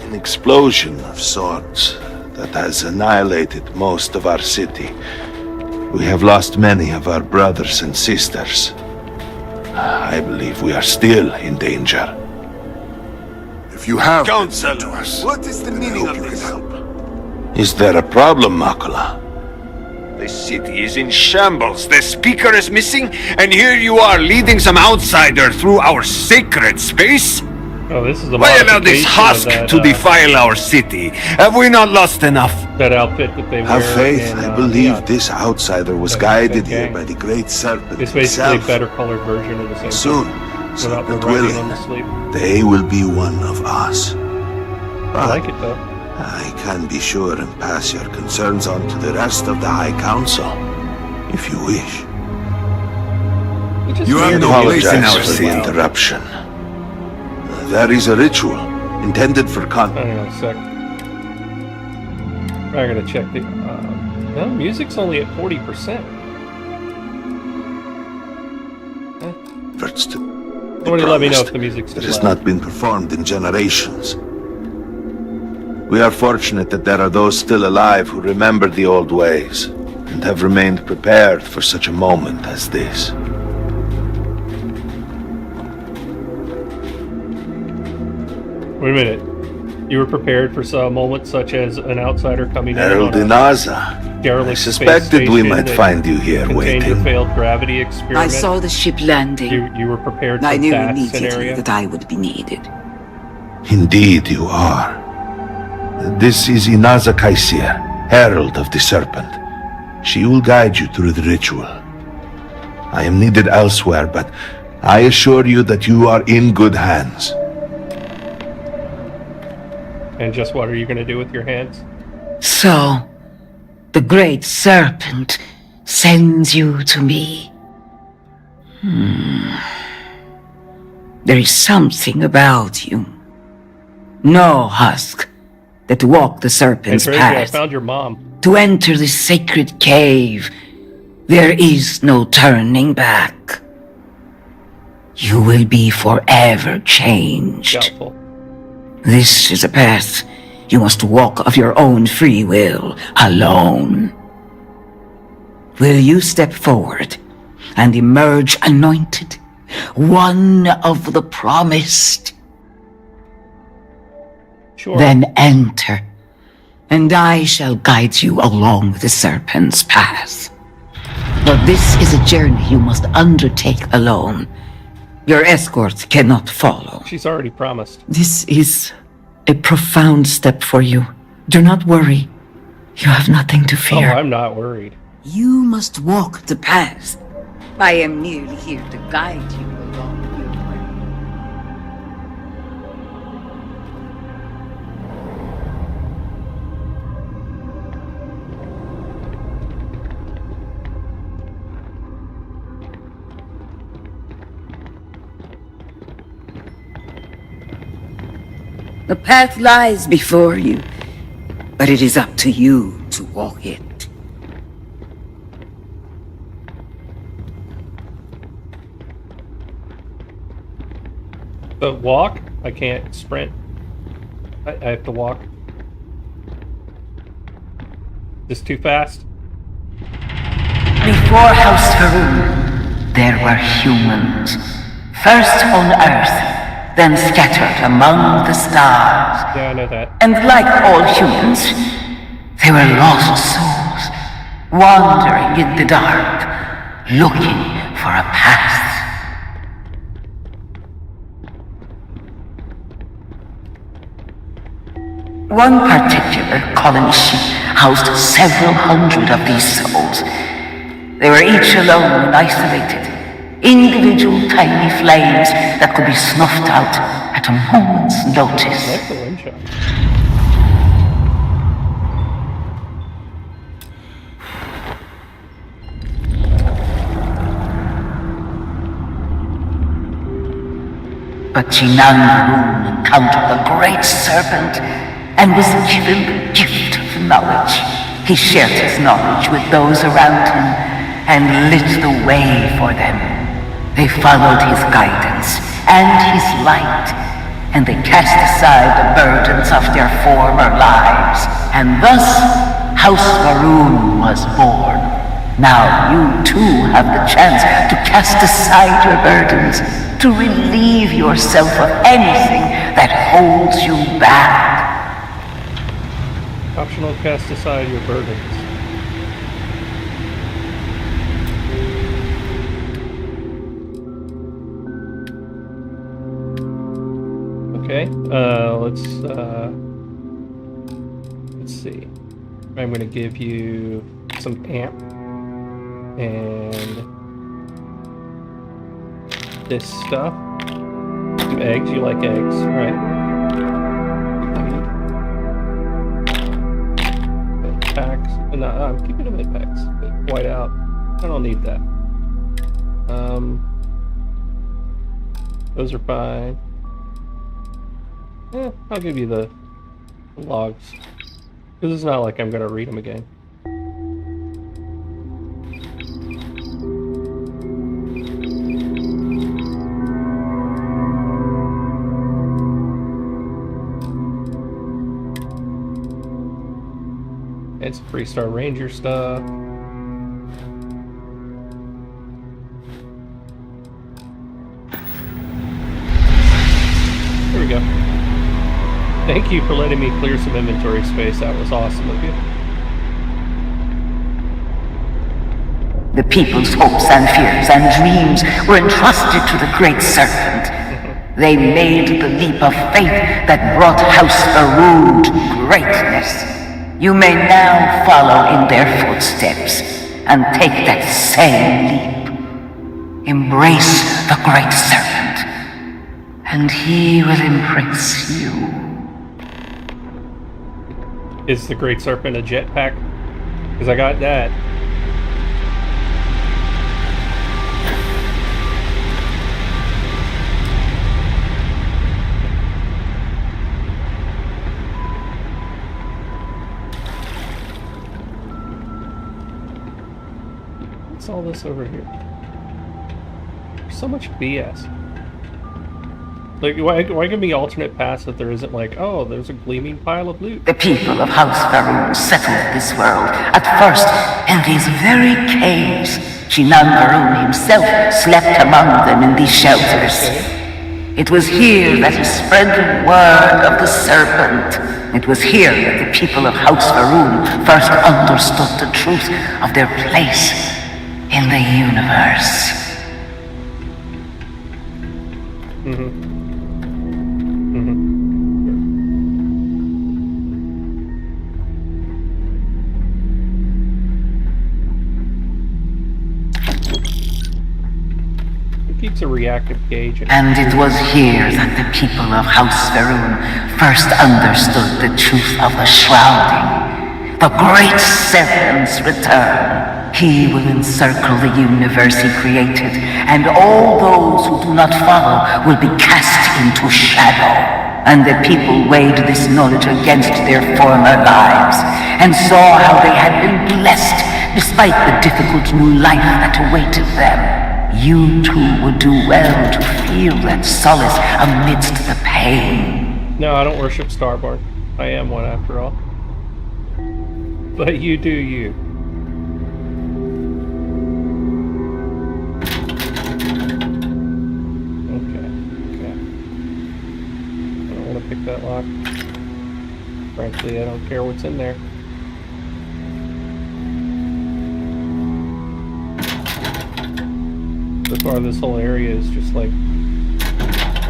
an explosion of sorts that has annihilated most of our city. We have lost many of our brothers and sisters. I believe we are still in danger. If you have Counsel to us, what is the meaning of this? Is there a problem, Makula? The city is in shambles. The speaker is missing, and here you are leading some outsider through our sacred space? Oh, this is the Why allow this modification of husk that, to defile our city? Have we not lost enough? that outfit that they wear. Have faith. in, I believe Neon. this outsider was That guided gang. here by the great serpent It's basically himself. a better colored version of the same Soon, thing. Without the serpent writing on willing, the sleeve. they will be one of us. I like it though. I can be sure and pass your concerns on to the rest of the High Council, if you wish. You have no place in our for the interruption. There is a ritual intended for Hang on a sec. I gotta check the. No, music's only at 40%. First, Somebody let me know if the music's too it has loud. not been performed in generations. We are fortunate that there are those still alive who remember the old ways and have remained prepared for such a moment as this. Wait a minute. You were prepared for a moment such as an outsider coming in Herald on a Dazra. derelict I space suspected we station might that find you here contained your waiting. failed gravity experiment. I saw the ship landing. You were prepared for I knew that immediately scenario. that I would be needed. Indeed you are. This is Inaza Kaisir, Herald of the Serpent. She will guide you through the ritual. I am needed elsewhere, but I assure you that you are in good hands. And just what are you going to do with your hands? So, the great serpent sends you to me. There is something about you. No husk that walk the serpent's Hey, Tracy, I path. found your mom. To enter the sacred cave, there is no turning back. You will be forever changed. Doubtful. This is a path you must walk of your own free will, alone. Will you step forward and emerge anointed, one of the promised? Sure. Then enter, and I shall guide you along the serpent's path. But this is a journey you must undertake alone. Your escort cannot follow. She's already promised. This is a profound step for you. Do not worry. You have nothing to Oh, fear. I'm not worried. You must walk the path. I am merely here to guide you along your way. The path lies before you, but it is up to you to walk it. But walk? I can't sprint. I have to walk. Just too fast? Before House Faroon, there were humans. First on Earth, then scattered among the stars. Yeah, I know that. And like all humans, they were lost souls, wandering in the dark, looking for a path. One particular colony ship housed several hundred of these souls. They were each alone and isolated, individual tiny flames that could be snuffed out at a moment's notice. Like the wind shot. But Jinang encountered the great serpent and was given the gift of knowledge. He shared his knowledge with those around him and lit the way for them. They followed his guidance and his light, and they cast aside the burdens of their former lives. And thus, House Faroon was born. Now you too have the chance to cast aside your burdens, to relieve yourself of anything that holds you back. Optional, cast aside your burdens. Okay, let's see. I'm gonna give you some amp and this stuff. Some eggs, you like eggs, right? Packs. No, I'm keeping them in packs. White out. I don't need that. Those are fine. I'll give you the logs. Because it's not like I'm going to read them again. And some 3-star ranger stuff. There we go. Thank you for letting me clear some inventory space. That was awesome of you. The people's hopes and fears and dreams were entrusted to the Great Serpent. They made the leap of faith that brought House Faroon to greatness. You may now follow in their footsteps and take that same leap. Embrace the Great Serpent, and he will embrace you. Is the Great Serpent a jetpack? Because I got that. What's all this over here? There's so much BS. Like, why give me alternate paths if there isn't like, oh, there's a gleaming pile of loot? The people of House Faroon settled this world, at first in these very caves. Faroon himself slept among them in these shelters. It was here that he spread the word of the serpent. It was here that the people of House Faroon first understood the truth of their place in the universe. Keeps a reactive gauge. And it was here that the people of House Faroon first understood the truth of the shrouding. The Great Serpent's return. He will encircle the universe he created, and all those who do not follow will be cast into shadow. And the people weighed this knowledge against their former lives, and saw how they had been blessed despite the difficult new life that awaited them. You too would do well to feel that solace amidst the pain. No, I don't worship Starborn. I am one after all. But you do you. Pick that lock. Frankly, I don't care what's in there. So far, this whole area is just like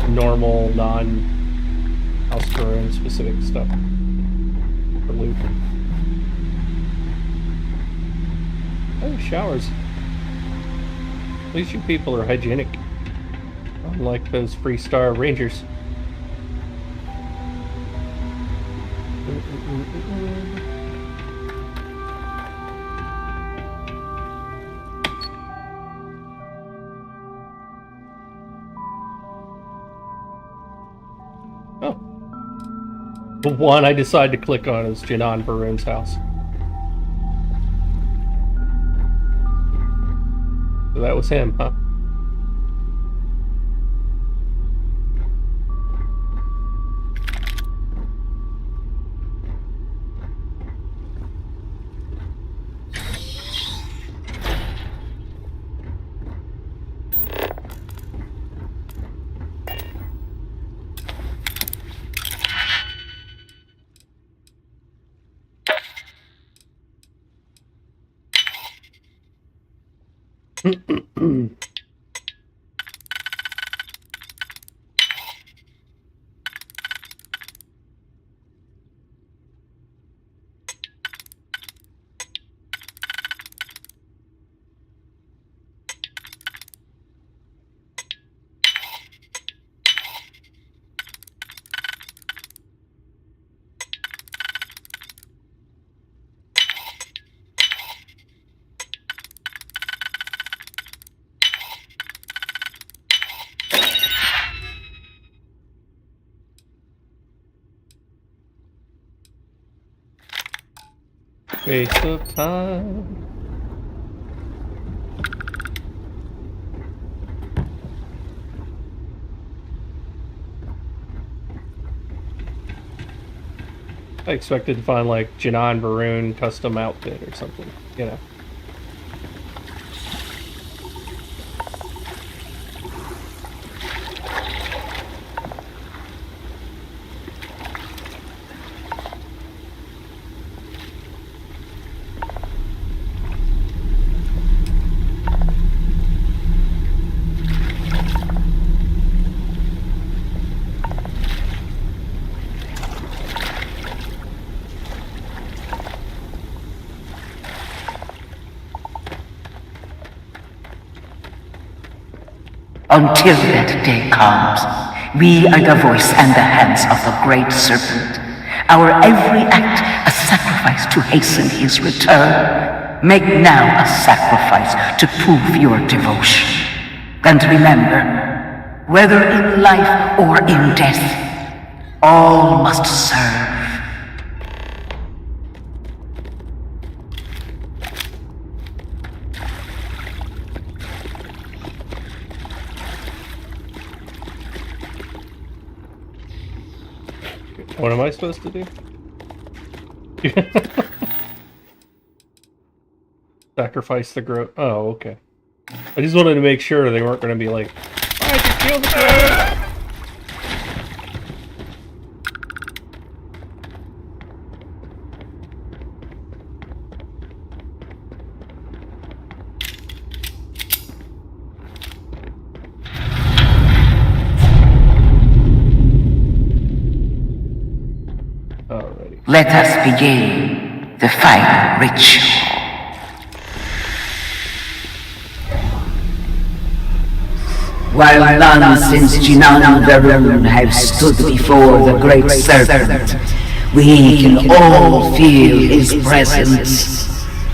normal, non-House Faroon specific stuff for loot. Oh, showers. At least you people are hygienic, unlike those 3-star rangers. Oh. The one I decided to click on is Janan Baroon's house. So that was him, huh? Waste of time. I expected to find like Janan Varun custom outfit or something, you know. Until that day comes, we are the voice and the hands of the Great Serpent. Our every act a sacrifice to hasten his return. Make now a sacrifice to prove your devotion. And remember, whether in life or in death, all must serve. What am I supposed to do? Sacrifice the grow. Oh, okay. I just wanted to make sure they weren't going to be like, I can kill the grow. Let us begin the final ritual. While none since Jinan Varun have stood before the Great Serpent, we can all feel his presence.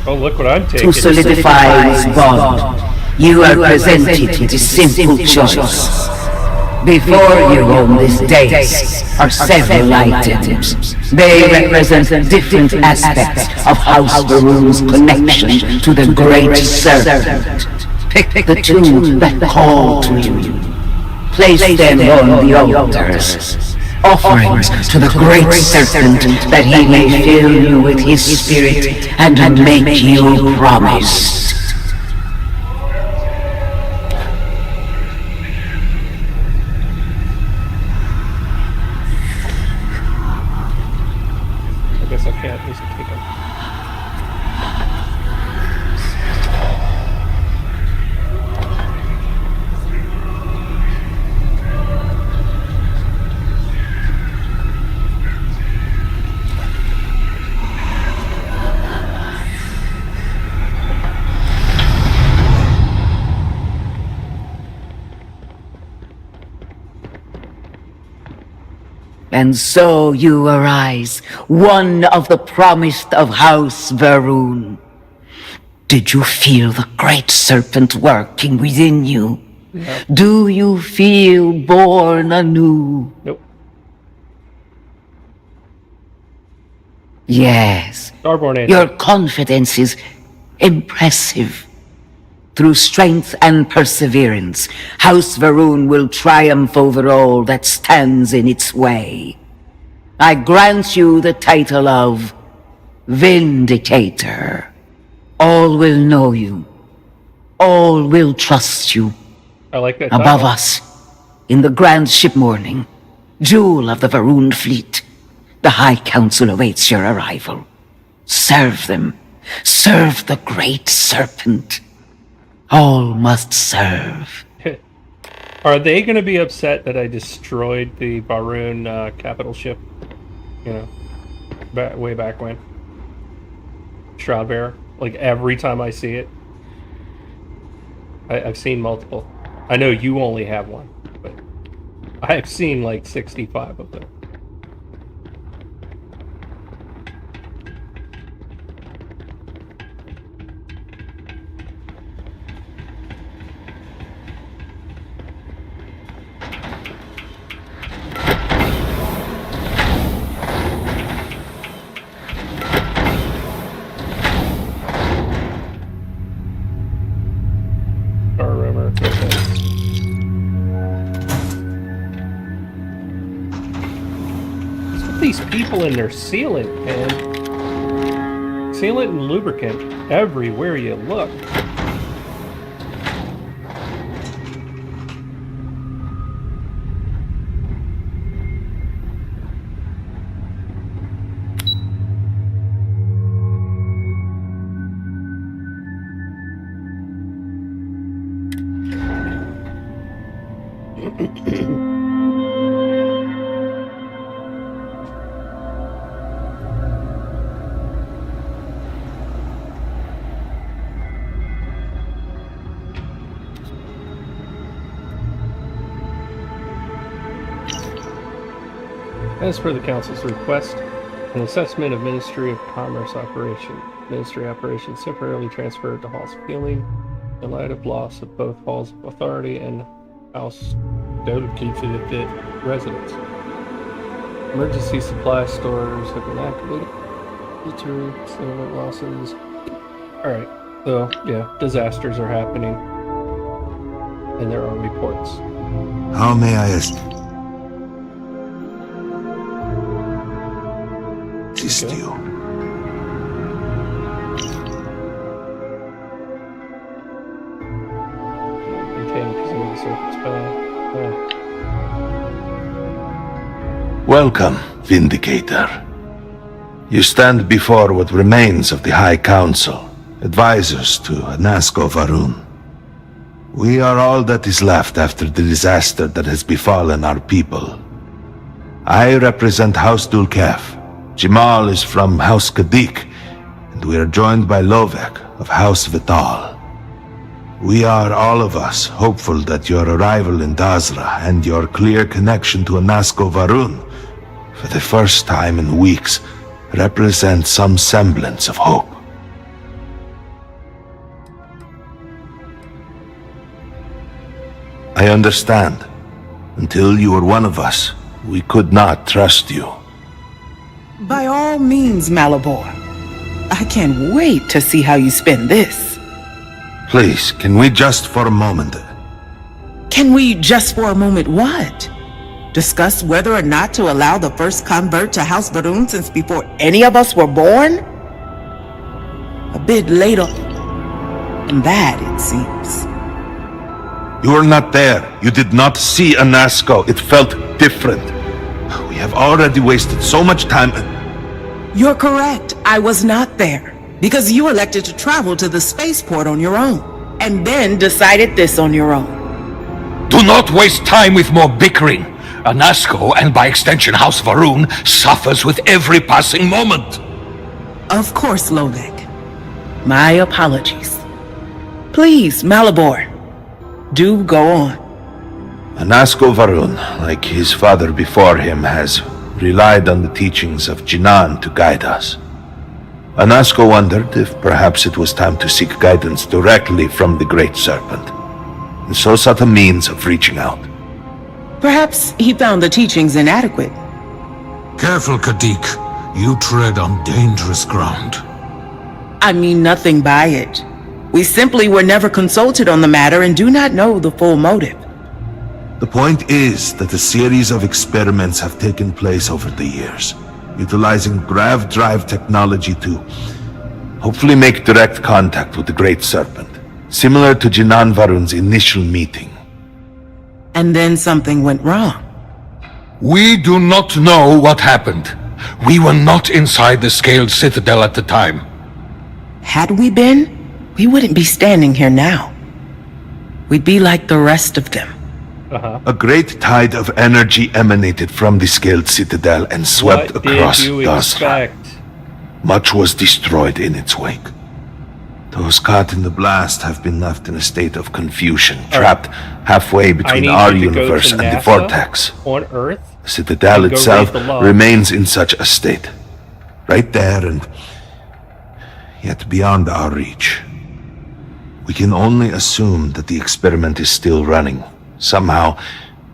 Oh, look what I'm taking. To solidify his bond, you are presented with a simple choice. Before you on this dais are several items. They represent different aspects of House Varun's connection to the Great Serpent. Pick the two that call to you. Place them on the altars. Offerings to the Great Serpent that he may fill you with his spirit and make you promise. I can't at least take them. And so you arise, one of the promised of House Varun. Did you feel the Great Serpent working within you? Yeah. Do you feel born anew? Nope. Yes. Starborn Your confidence is impressive. Through strength and perseverance, House Varun will triumph over all that stands in its way. I grant you the title of Vindicator. All will know you. All will trust you. I like that Above title. us, in the grand ship morning, jewel of the Varun fleet, the High Council awaits your arrival. Serve them. Serve the Great Serpent. All must serve. Are they going to be upset that I destroyed the Varun capital ship? You know, way back when. Shroudbearer. Like every time I see it. I've seen multiple. I know you only have one, but I've seen like 65 of them. sprinkling their sealant, man. Sealant and lubricant everywhere you look. As per the Council's request, an assessment of Ministry of Commerce operation. Ministry operations temporarily transferred to Halls of Healing in light of loss of both Halls of Authority and House dedicated residents. Emergency supply stores have been activated. Deter settlement losses. Alright, so yeah, disasters are happening. And there are reports. How may I assist you? Welcome, Vindicator. You stand before what remains of the High Council, advisors to Anasko Varun. We are all that is left after the disaster that has befallen our people. I represent House Dulkef. Jamal is from House Kadik, and we are joined by Lovek of House Vital. We are, all of us, hopeful that your arrival in Dazra and your clear connection to Anasko Varun, for the first time in weeks, represent some semblance of hope. I understand. Until you were one of us, we could not trust you. By all means, Malabor. I can't wait to see how you spend this. Please, can we just for a moment... Can we just for a moment what? Discuss whether or not to allow the first convert to House Varun since before any of us were born? A bit later than that, it seems. You were not there. You did not see Anasko. It felt different. We have already wasted so much time. You're correct. I was not there. Because you elected to travel to the spaceport on your own. And then decided this on your own. Do not waste time with more bickering. Anasko, and by extension House Varun, suffers with every passing moment. Of course, Lovek. My apologies. Please, Malabor. Do go on. Anasko Varun, like his father before him, has relied on the teachings of Jinan to guide us. Anasko wondered if perhaps it was time to seek guidance directly from the Great Serpent, and so sought a means of reaching out. Perhaps he found the teachings inadequate. Careful, Kadik. You tread on dangerous ground. I mean nothing by it. We simply were never consulted on the matter and do not know the full motive. The point is that a series of experiments have taken place over the years, utilizing grav drive technology to hopefully make direct contact with the Great Serpent, similar to Jinan Varun's initial meeting. And then something went wrong. We do not know what happened. We were not inside the Scaled Citadel at the time. Had we been, we wouldn't be standing here now. We'd be like the rest of them. A great tide of energy emanated from the Scaled Citadel and swept across Dazra. Much was destroyed in its wake. Those caught in the blast have been left in a state of confusion, trapped halfway between our universe and the vortex. On Earth? The Citadel itself remains in such a state. Right there and yet beyond our reach. We can only assume that the experiment is still running, somehow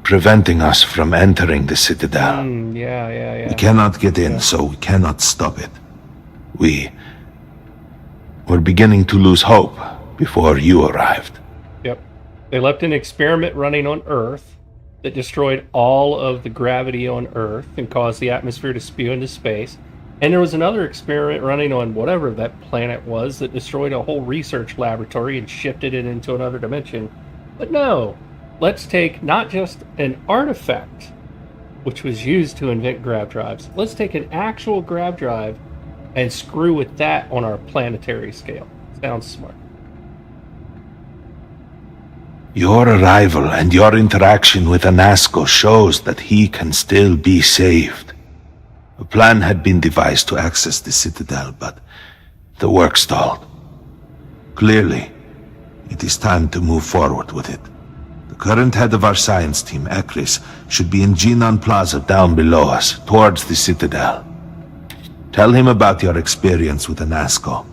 preventing us from entering the Citadel. Yeah. We cannot get in, so we cannot stop it. We're beginning to lose hope before you arrived. Yep. They left an experiment running on Earth. that destroyed all of the gravity on Earth and caused the atmosphere to spew into space. And there was another experiment running on whatever that planet was that destroyed a whole research laboratory and shifted it into another dimension. But no, let's take not just an artifact, which was used to invent grav drives. Let's take an actual grav drive and screw with that on our planetary scale. Sounds smart. Your arrival and your interaction with Anasco shows that he can still be saved. A plan had been devised to access the Citadel, but the work stalled. Clearly, it is time to move forward with it. The current head of our science team, Ekris, should be in Jinan Plaza down below us, towards the Citadel. Tell him about your experience with Anasco,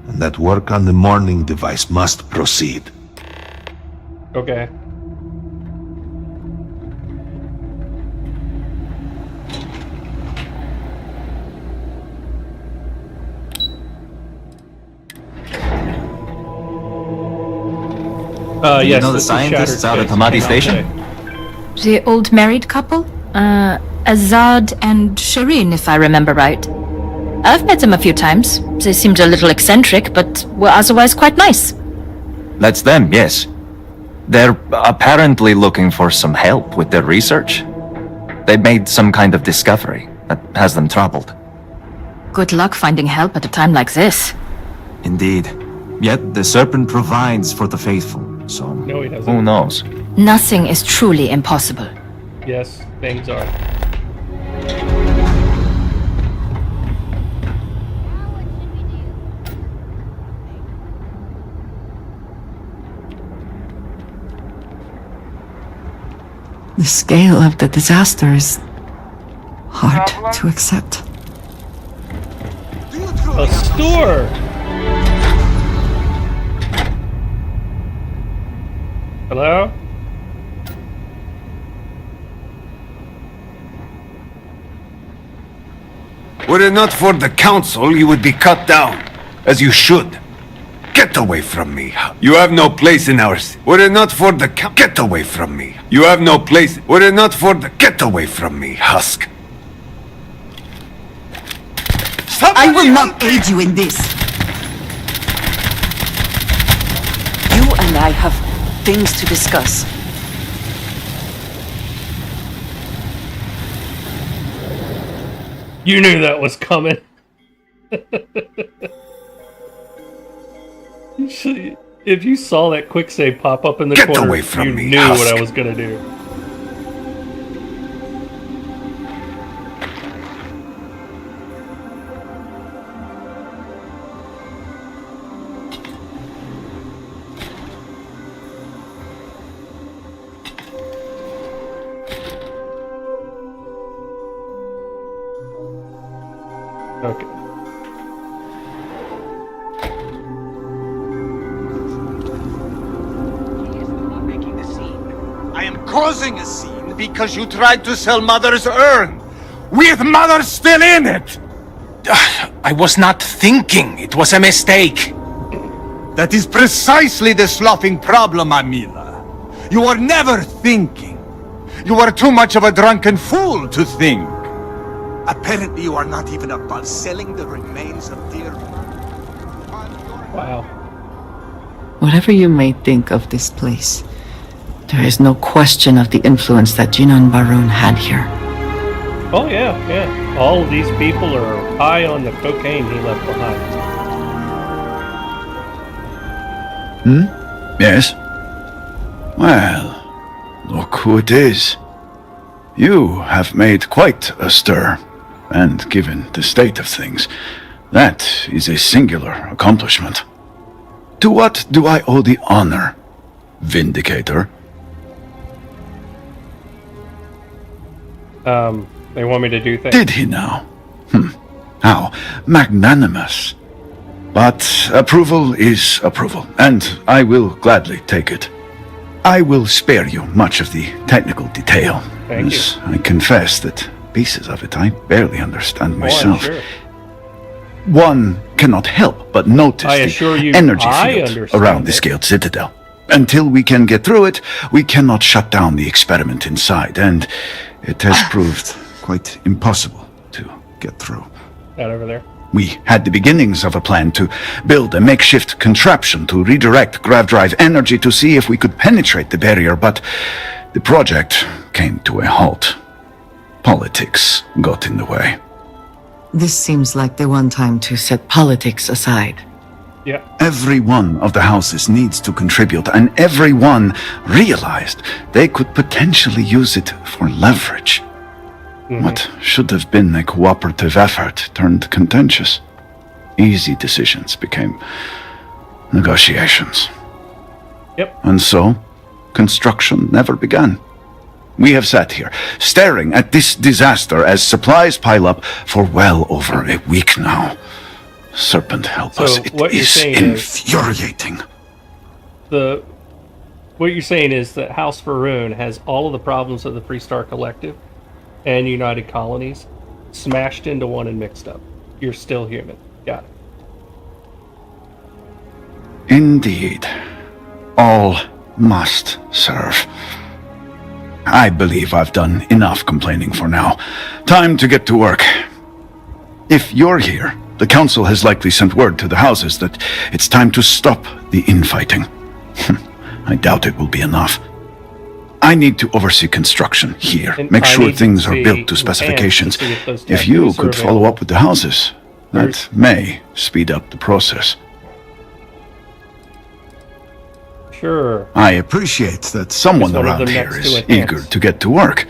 and that work on the morning device must proceed. Okay. You yes, know the scientists out at Hamadi Station? The old married couple? Azad and Shireen, if I remember right. I've met them a few times. They seemed a little eccentric, but were otherwise quite nice. That's them, yes. They're apparently looking for some help with their research. They made some kind of discovery that has them troubled. Good luck finding help at a time like this. Indeed. Yet the Serpent provides for the faithful, so No, he doesn't. who knows? Nothing is truly impossible. Yes, things are. The scale of the disaster is hard to accept. A store! Hello? Were it not for the council, you would be cut down, as you should. Get away from me. You have no place in our city. Were it not for the get away from me. You have no place. Were it not for the get away from me, Husk. I will not aid you in this. You and I have things to discuss. You knew that was coming. If you saw that quick save pop up in the corner, away from you me, knew Husk. what I was gonna do. Okay. I am causing a scene because you tried to sell Mother's urn, with Mother still in it! I was not thinking. It was a mistake. That is precisely the sloughing problem, Amila. You are never thinking. You are too much of a drunken fool to think. Apparently you are not even about selling the remains of dear... Wow. Whatever you may think of this place, there is no question of the influence that Jinan Barun had here. Oh yeah, yeah. All of these people are high on the cocaine he left behind. Yes? Well, look who it is. You have made quite a stir, and given the state of things, that is a singular accomplishment. To what do I owe the honor, Vindicator? They want me to do things. Did he now? How magnanimous. But approval is approval, and I will gladly take it. I will spare you much of the technical detail, Thank as I confess that pieces of it I barely understand myself. sure. One cannot help but notice I assure the you, energy I field understand around the it. scaled citadel. Until we can get through it, we cannot shut down the experiment inside, and it has proved quite impossible to get through. That over there. We had the beginnings of a plan to build a makeshift contraption to redirect grav drive energy to see if we could penetrate the barrier, but the project came to a halt. Politics got in the way. This seems like the one time to set politics aside. Yeah. Every one of the houses needs to contribute, and everyone realized they could potentially use it for leverage. What should have been a cooperative effort turned contentious. Easy decisions became negotiations. Yep. And so, construction never began. We have sat here, staring at this disaster as supplies pile up for well over a week now. Serpent, help us. It is infuriating. What you're saying is that House Faroon has all of the problems of the Freestar Collective and United Colonies smashed into one and mixed up. You're still human. Got it. Indeed. All must serve. I believe I've done enough complaining for now. Time to get to work. If you're here, the Council has likely sent word to the houses that it's time to stop the infighting. I doubt it will be enough. I need to oversee construction here, make sure things are built to specifications. If you could follow up with the houses, that may speed up the process. Sure. I appreciate that someone around here is eager to get to work.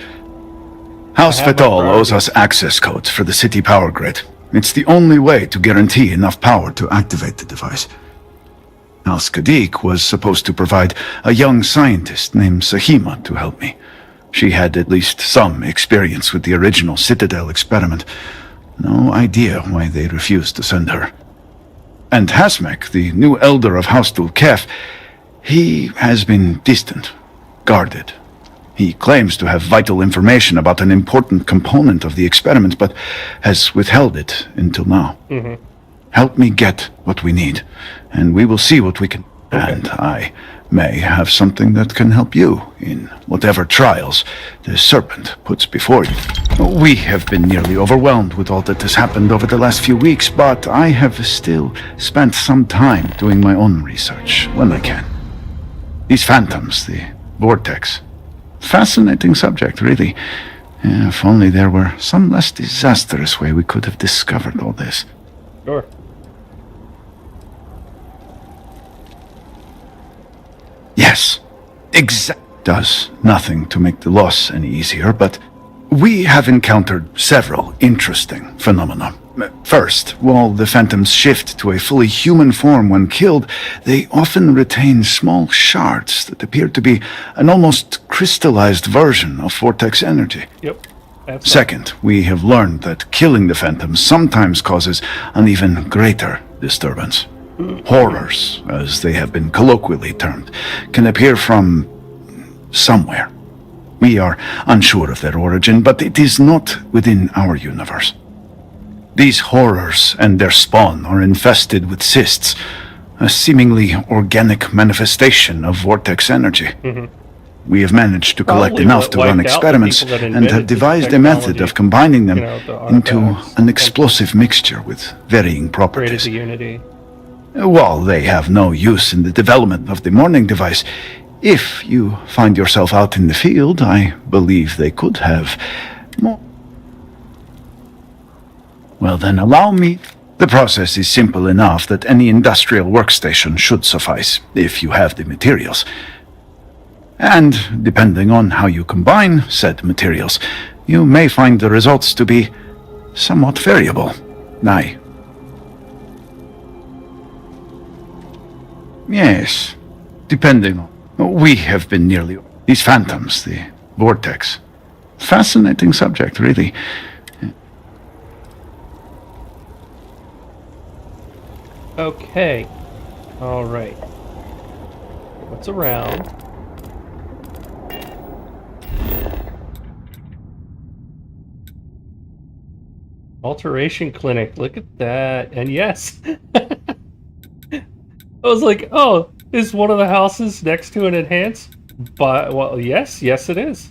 House Fatal owes us access codes for the city power grid. It's the only way to guarantee enough power to activate the device. House Kadik was supposed to provide a young scientist named Sahima to help me. She had at least some experience with the original Citadel experiment. No idea why they refused to send her. And Hasmek, the new elder of House Dulkef, he has been distant, guarded. He claims to have vital information about an important component of the experiment, but has withheld it until now. Help me get what we need, and we will see what we can. And I may have something that can help you in whatever trials the Serpent puts before you. We have been nearly overwhelmed with all that has happened over the last few weeks, but I have still spent some time doing my own research when I can. These phantoms, the vortex. Fascinating subject, really. If only there were some less disastrous way we could have discovered all this. Sure. Yes, does nothing to make the loss any easier, but we have encountered several interesting phenomena. First, while the phantoms shift to a fully human form when killed, they often retain small shards that appear to be an almost crystallized version of vortex energy. Yep. Second, we have learned that killing the phantoms sometimes causes an even greater disturbance. Horrors, as they have been colloquially termed, can appear from somewhere. We are unsure of their origin, but it is not within our universe. These horrors and their spawn are infested with cysts, a seemingly organic manifestation of vortex energy. We have managed to collect enough to run experiments and have devised a method of combining them into an explosive mixture with varying properties. While they have no use in the development of the morning device, if you find yourself out in the field, I believe they could have more. Well then, allow me. The process is simple enough that any industrial workstation should suffice, if you have the materials. And, depending on how you combine said materials, you may find the results to be somewhat variable. Yes, depending on... We have been nearly... These phantoms, the vortex. Fascinating subject, really. Okay. Alright. What's around? Alteration clinic. Look at that. And yes. I was like, oh, Is one of the houses next to an enhance? But, well, yes it is.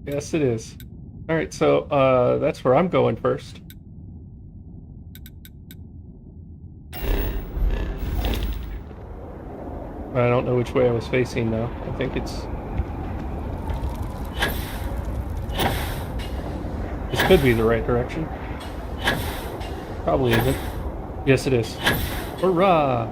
Yes, it is. Alright, so, that's where I'm going first. I don't know which way I was facing, though. I think it's... This could be the right direction. Probably isn't. Yes, it is. Hurrah!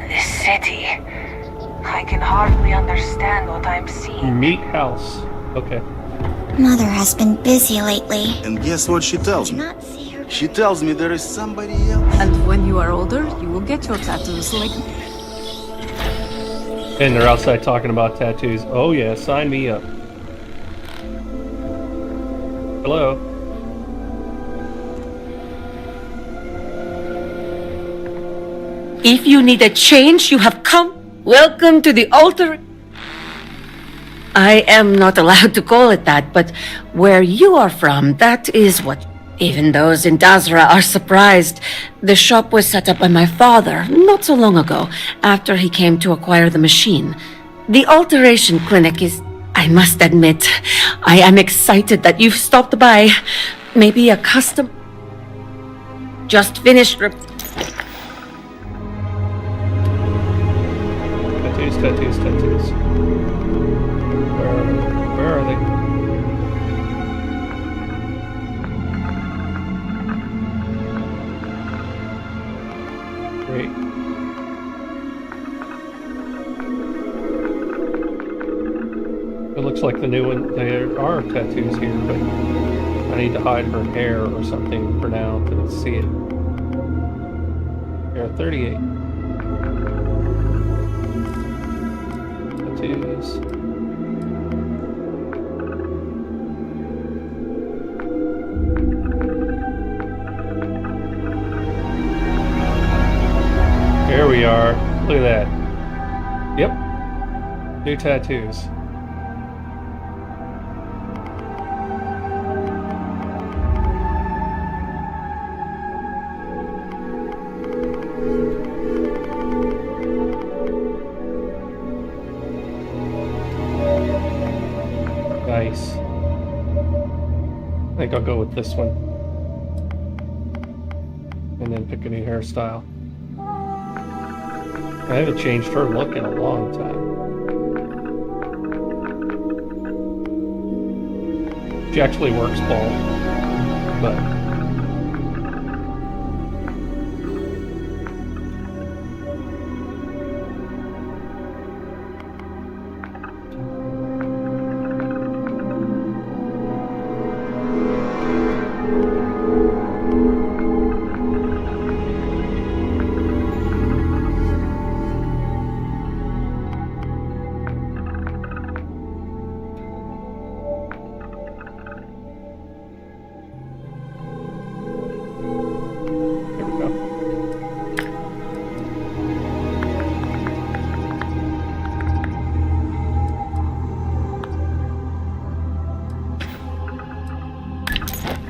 This city. I can hardly understand what I'm seeing. Meat house. Okay. Mother has been busy lately. And guess what she tells me? She tells me there is somebody else. And when you are older, you will get your tattoos like... And they're outside talking about tattoos. Oh yeah, sign me up. Hello. If you need a change, you have come. Welcome to the altar. I am not allowed to call it that, but where you are from, that is what... Even those in Dazra are surprised. The shop was set up by my father not so long ago, after he came to acquire the machine. The alteration clinic is... I must admit, I am excited that you've stopped by. Maybe a custom... Just finished... Tattoos. Where are they? Great. It looks like the new one. There are tattoos here, but I need to hide her hair or something for now to see it. Hair 38. Tattoos. There we are. Look at that. Yep. New tattoos. Nice. I think I'll go with this one. And then pick a new hairstyle. I haven't changed her look in a long time. She actually works bald, but...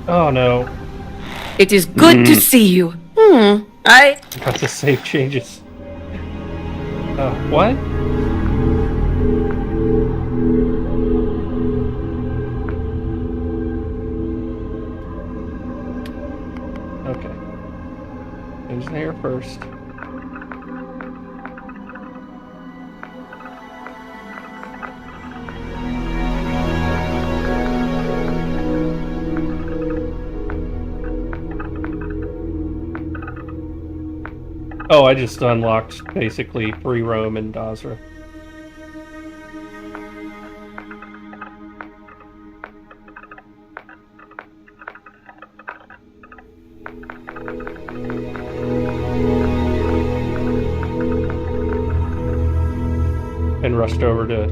Oh no. It is good to see you. I got to save changes. What? Okay. Change the hair first. Oh, I just unlocked basically free roam in Dazra. And rushed over to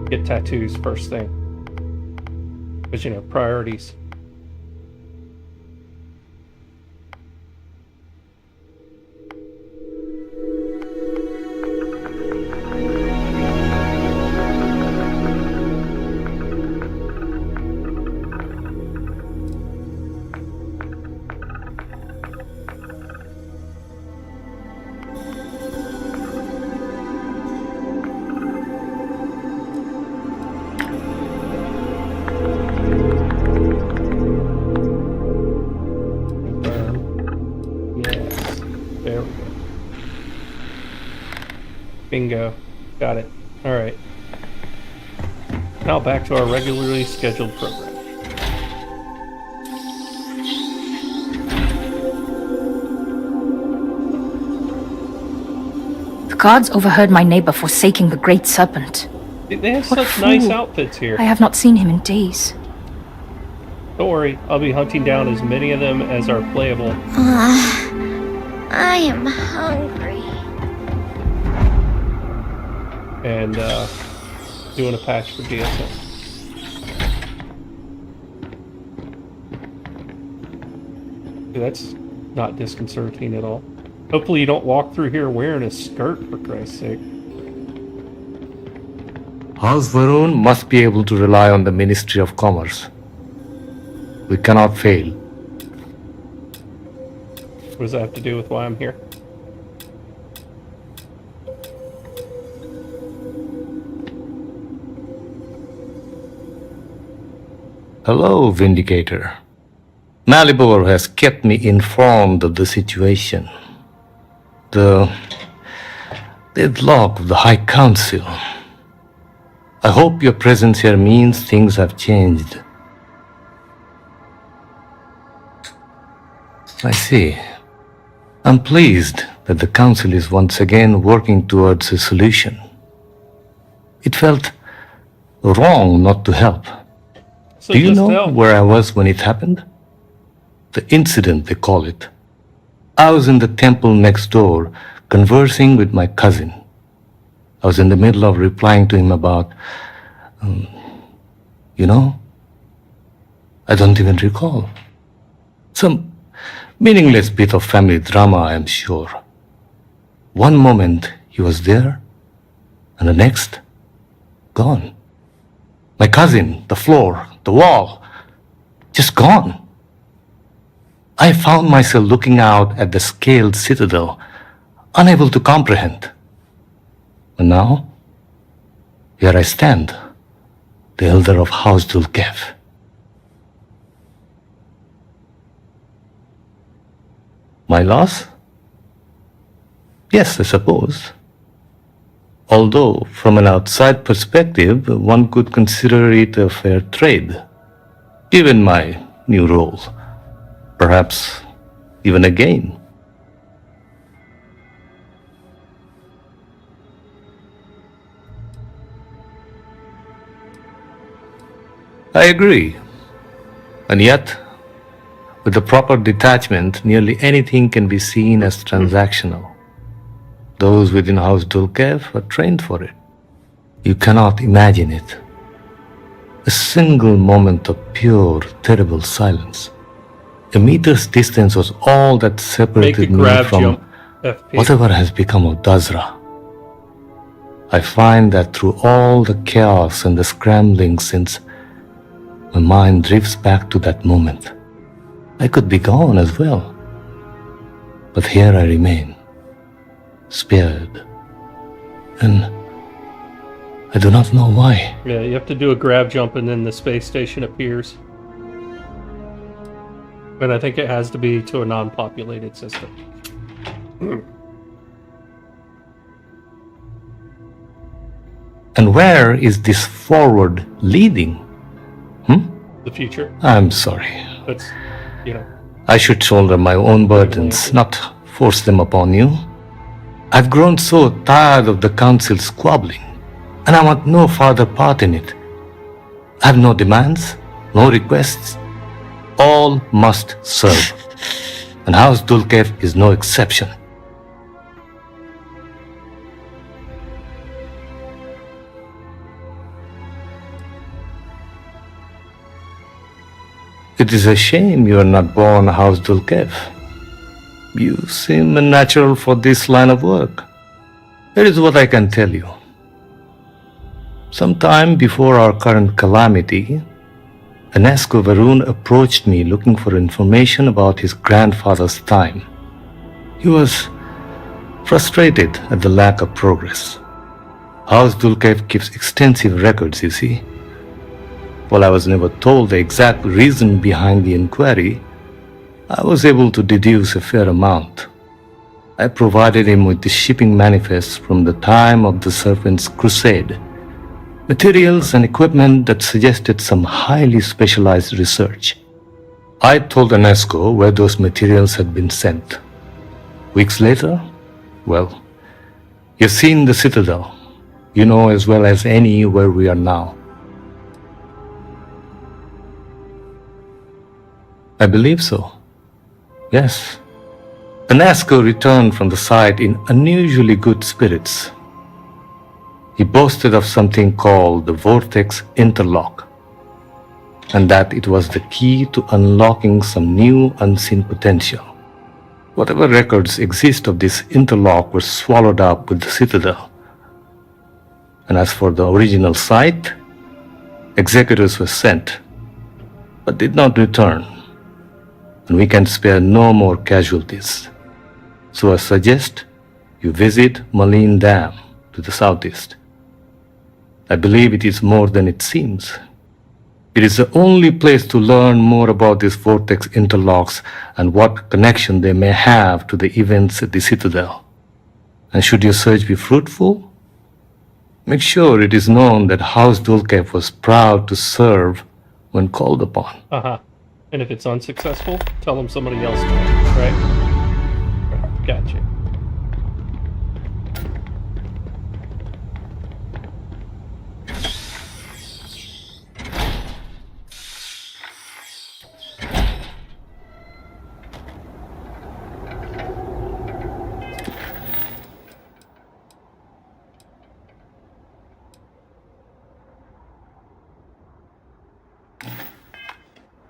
get tattoos first thing. Because, you know, priorities. There we go. Bingo. Got it. Alright. Now back to our regularly scheduled program. The guards overheard my neighbor forsaking the Great Serpent. They have What a such nice fool. outfits here. I have not seen him in days. Don't worry, I'll be hunting down as many of them as are playable. I am hungry. And, doing a patch for DSM. That's not disconcerting at all. Hopefully you don't walk through here wearing a skirt, for Christ's sake. House Varun must be able to rely on the Ministry of Commerce. We cannot fail. What does that have to do with why I'm here? Hello, Vindicator. Malibor has kept me informed of the situation. The deadlock of the High Council. I hope your presence here means things have changed. I see. I'm pleased that the Council is once again working towards a solution. It felt wrong not to help. So do you just know help. where I was when it happened? The incident, they call it. I was in the temple next door, conversing with my cousin. I was in the middle of replying to him about, I don't even recall. Some meaningless bit of family drama, I am sure. One moment he was there, and the next, gone. My cousin, the floor, the wall, just gone. I found myself looking out at the scaled citadel, unable to comprehend. And now, here I stand, the elder of House Dulkev. My loss? Yes, I suppose. Although, from an outside perspective, one could consider it a fair trade, given my new role. Perhaps even a gain. I agree. And yet, with the proper detachment, nearly anything can be seen as transactional. Those within House Dulkev are trained for it. You cannot imagine it. A single moment of pure, terrible silence. A meter's distance was all that separated me from jump, FP. whatever has become of Dazra. I find that through all the chaos and the scrambling since, my mind drifts back to that moment. I could be gone as well. But here I remain, spared. And I do not know why. Yeah, you have to do a grab jump and then the space station appears. And I think it has to be to a non-populated system. And where is this forward leading? The future. I'm sorry. That's, I should shoulder my own burdens, not force them upon you. I've grown so tired of the council squabbling, and I want no further part in it. I have no demands, no requests. All must serve. And House Dulkev is no exception. It is a shame you are not born House Dulkev. You seem unnatural for this line of work. Here is what I can tell you. Sometime before our current calamity, Enesco Varun approached me looking for information about his grandfather's time. He was frustrated at the lack of progress. House Dulkev keeps extensive records, you see. While I was never told the exact reason behind the inquiry, I was able to deduce a fair amount. I provided him with the shipping manifests from the time of the Serpent's crusade. Materials and equipment that suggested some highly specialized research. I told UNESCO where those materials had been sent. Weeks later, well, you've seen the Citadel. You know as well as any where we are now. I believe so. Yes. UNESCO returned from the site in unusually good spirits. He boasted of something called the vortex interlock, and that it was the key to unlocking some new unseen potential. Whatever records exist of this interlock were swallowed up with the Citadel. And as for the original site, executors were sent, but did not return. And we can spare no more casualties. So I suggest you visit Malin Dam to the southeast. I believe it is more than it seems. It is the only place to learn more about these vortex interlocks and what connection they may have to the events at the Citadel. And should your search be fruitful, make sure it is known that House Dulcev was proud to serve when called upon. And if it's unsuccessful, tell them somebody else did, right? Gotcha.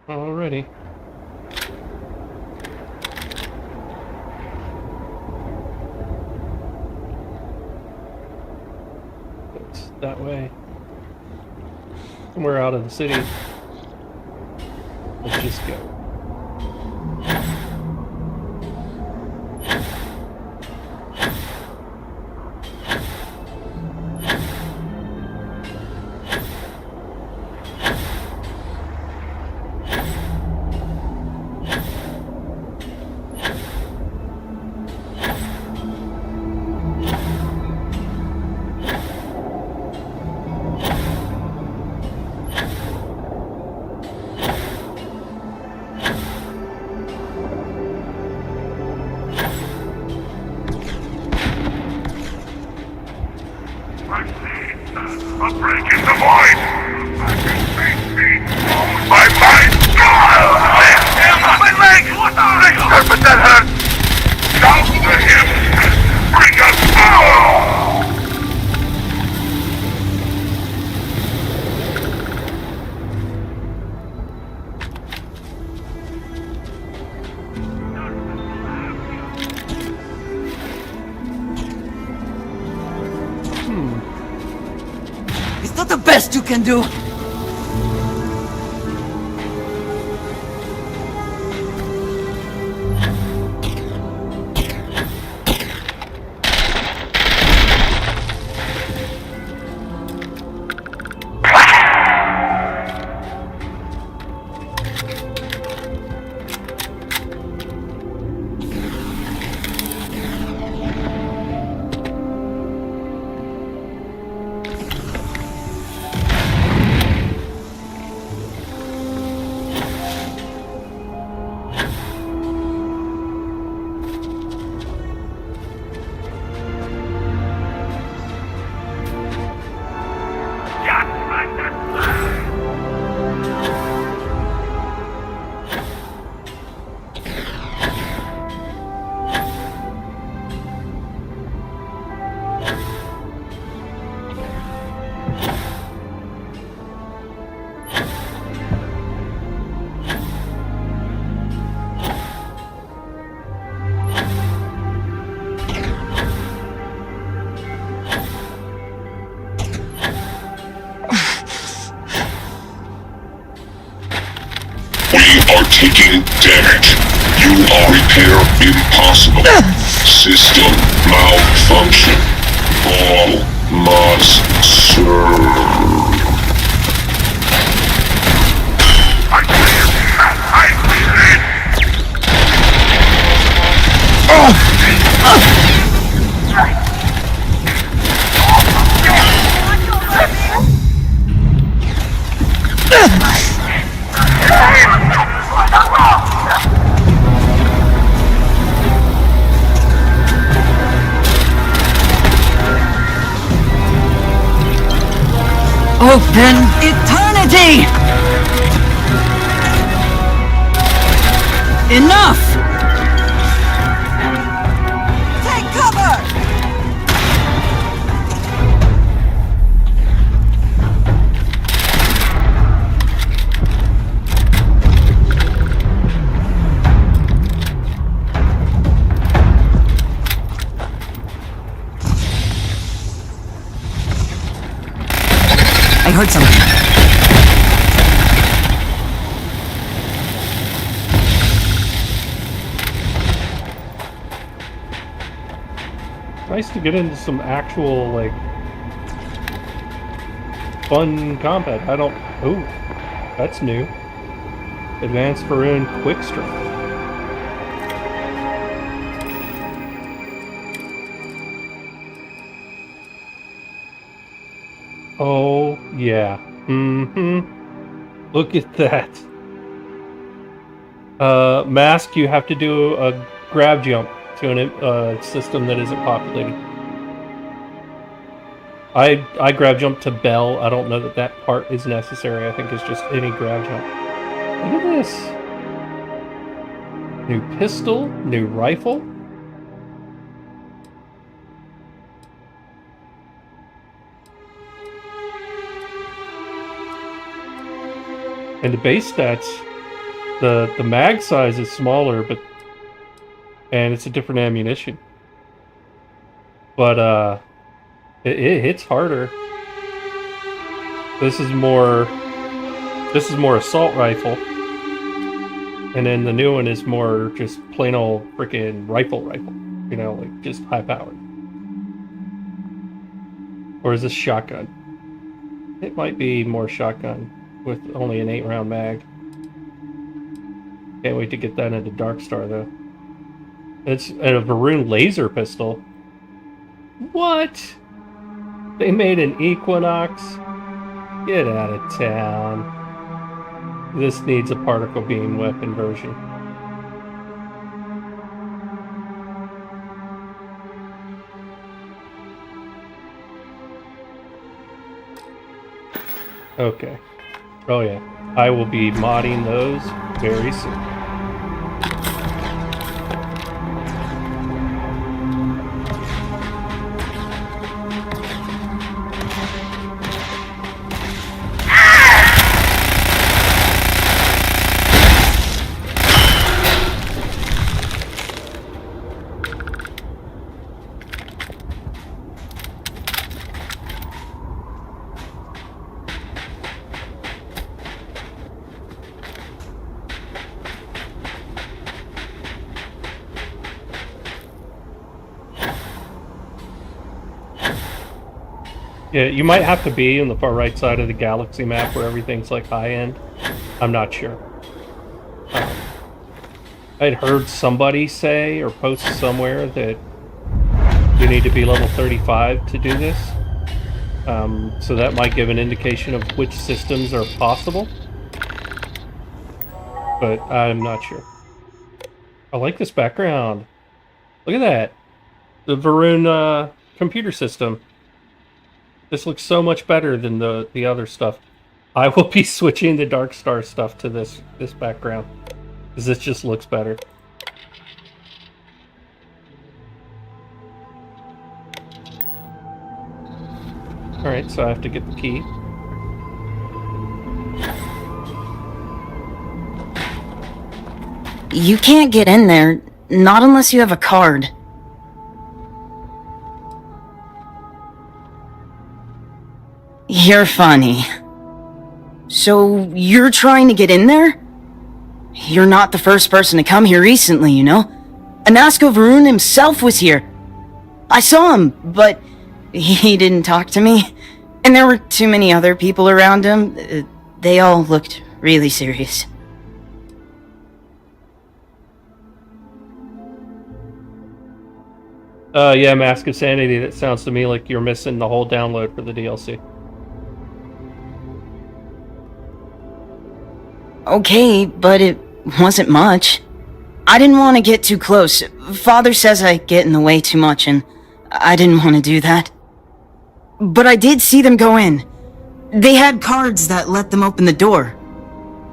Alrighty. It's that way. Somewhere out of the city. Let's just go. It's not the best you can do. Taking damage. You are repair impossible. System malfunction. All must serve. Open eternity! Enough! Take cover! I heard something. Nice to get into some actual, like, fun combat. I don't... Ooh, that's new. Advanced Varun Quick Strike. Oh, yeah. Mm-hmm. Look at that. Mask, you have to do a grab jump to a system that isn't populated. I grab jump to Bell. I don't know that that part is necessary. I think it's just any grab jump. Look at this. New pistol, new rifle. And the base stats, the mag size is smaller, and it's a different ammunition. But it hits harder. This is more assault rifle, and then the new one is more just plain old freaking rifle. You know, like just high powered. Or is this shotgun? It might be more shotgun with only an 8-round mag. Can't wait to get that into Darkstar though. It's a Varun laser pistol. What? They made an Equinox? Get out of town. This needs a particle beam weapon version. Okay. Oh yeah. I will be modding those very soon. Yeah, you might have to be on the far right side of the galaxy map where everything's like high-end. I'm not sure. I'd heard somebody say or post somewhere that you need to be level 35 to do this. So that might give an indication of which systems are possible. But I'm not sure. I like this background. Look at that. The Varun computer system. This looks so much better than the other stuff. I will be switching the Darkstar stuff to this background, because this just looks better. Alright, so I have to get the key. You can't get in there, not unless you have a card. You're funny. So, you're trying to get in there? You're not the first person to come here recently, you know? Anasko Varun himself was here. I saw him, but he didn't talk to me. And there were too many other people around him. They all looked really serious. Yeah, Mask of Sanity, that sounds to me like you're missing the whole download for the DLC. Okay, but it wasn't much. I didn't want to get too close. Father says I get in the way too much, and I didn't want to do that. But I did see them go in. They had cards that let them open the door.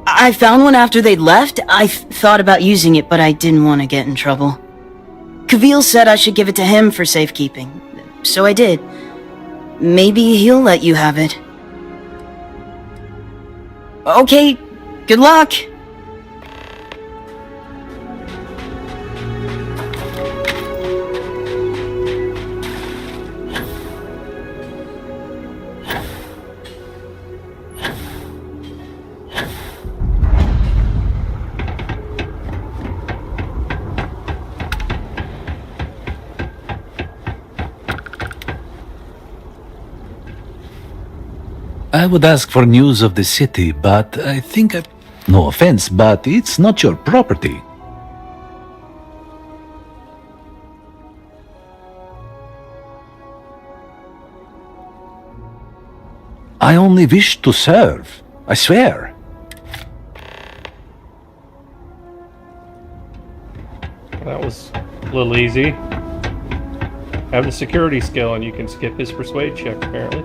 I found one after they'd left. I thought about using it, but I didn't want to get in trouble. Kavil said I should give it to him for safekeeping, so I did. Maybe he'll let you have it. Okay, good luck! I would ask for news of the city, but I think no offense, but it's not your property. I only wish to serve. I swear. That was a little easy. Have the security skill and you can skip his persuade check, apparently.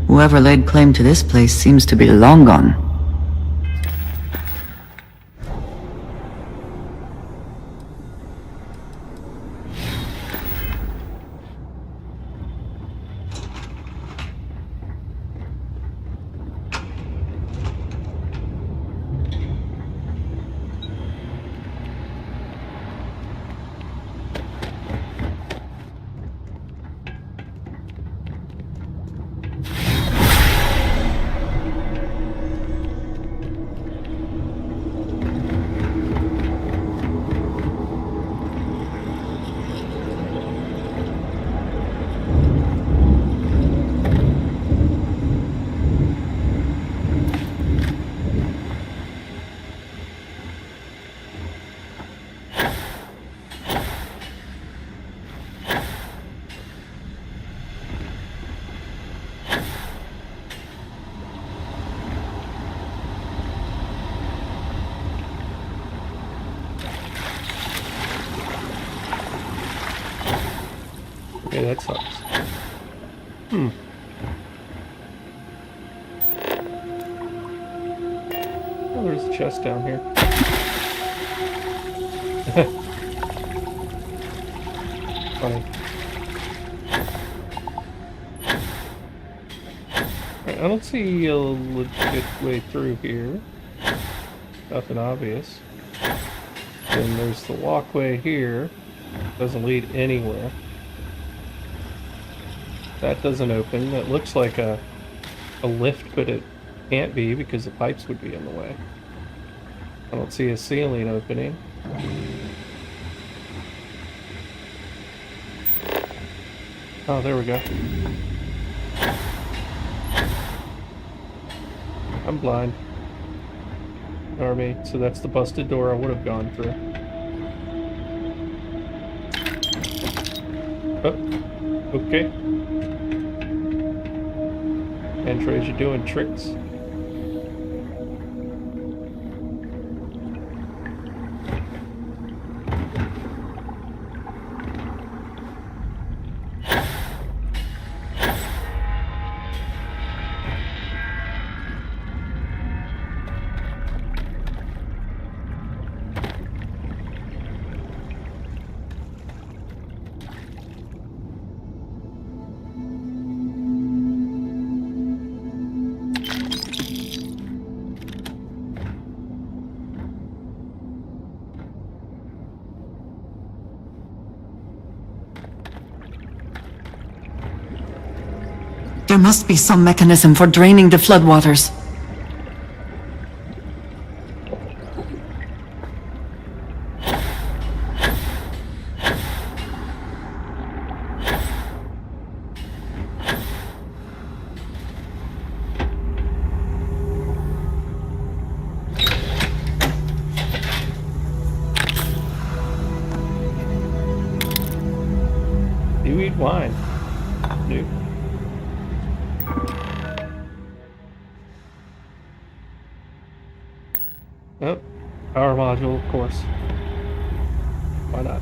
Whoever laid claim to this place seems to be long gone. Okay, that sucks. Oh, there's a chest down here. Funny. Alright, I don't see a legit way through here. Nothing obvious. Then there's the walkway here. Doesn't lead anywhere. That doesn't open. That looks like a lift, but it can't be because the pipes would be in the way. I don't see a ceiling opening. Oh, there we go. I'm blind. Ignore me. So that's the busted door I would have gone through. Oh, okay. Androids, you're doing tricks. There must be some mechanism for draining the floodwaters. Oh, power module, of course. Why not?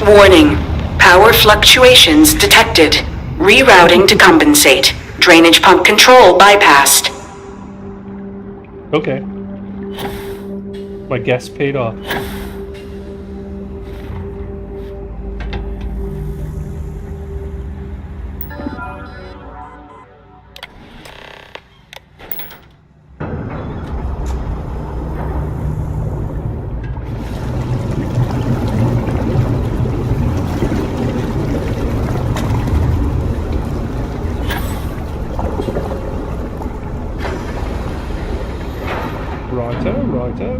Warning. Power fluctuations detected. Rerouting to compensate. Drainage pump control bypassed. Okay. My guess paid off. Righto.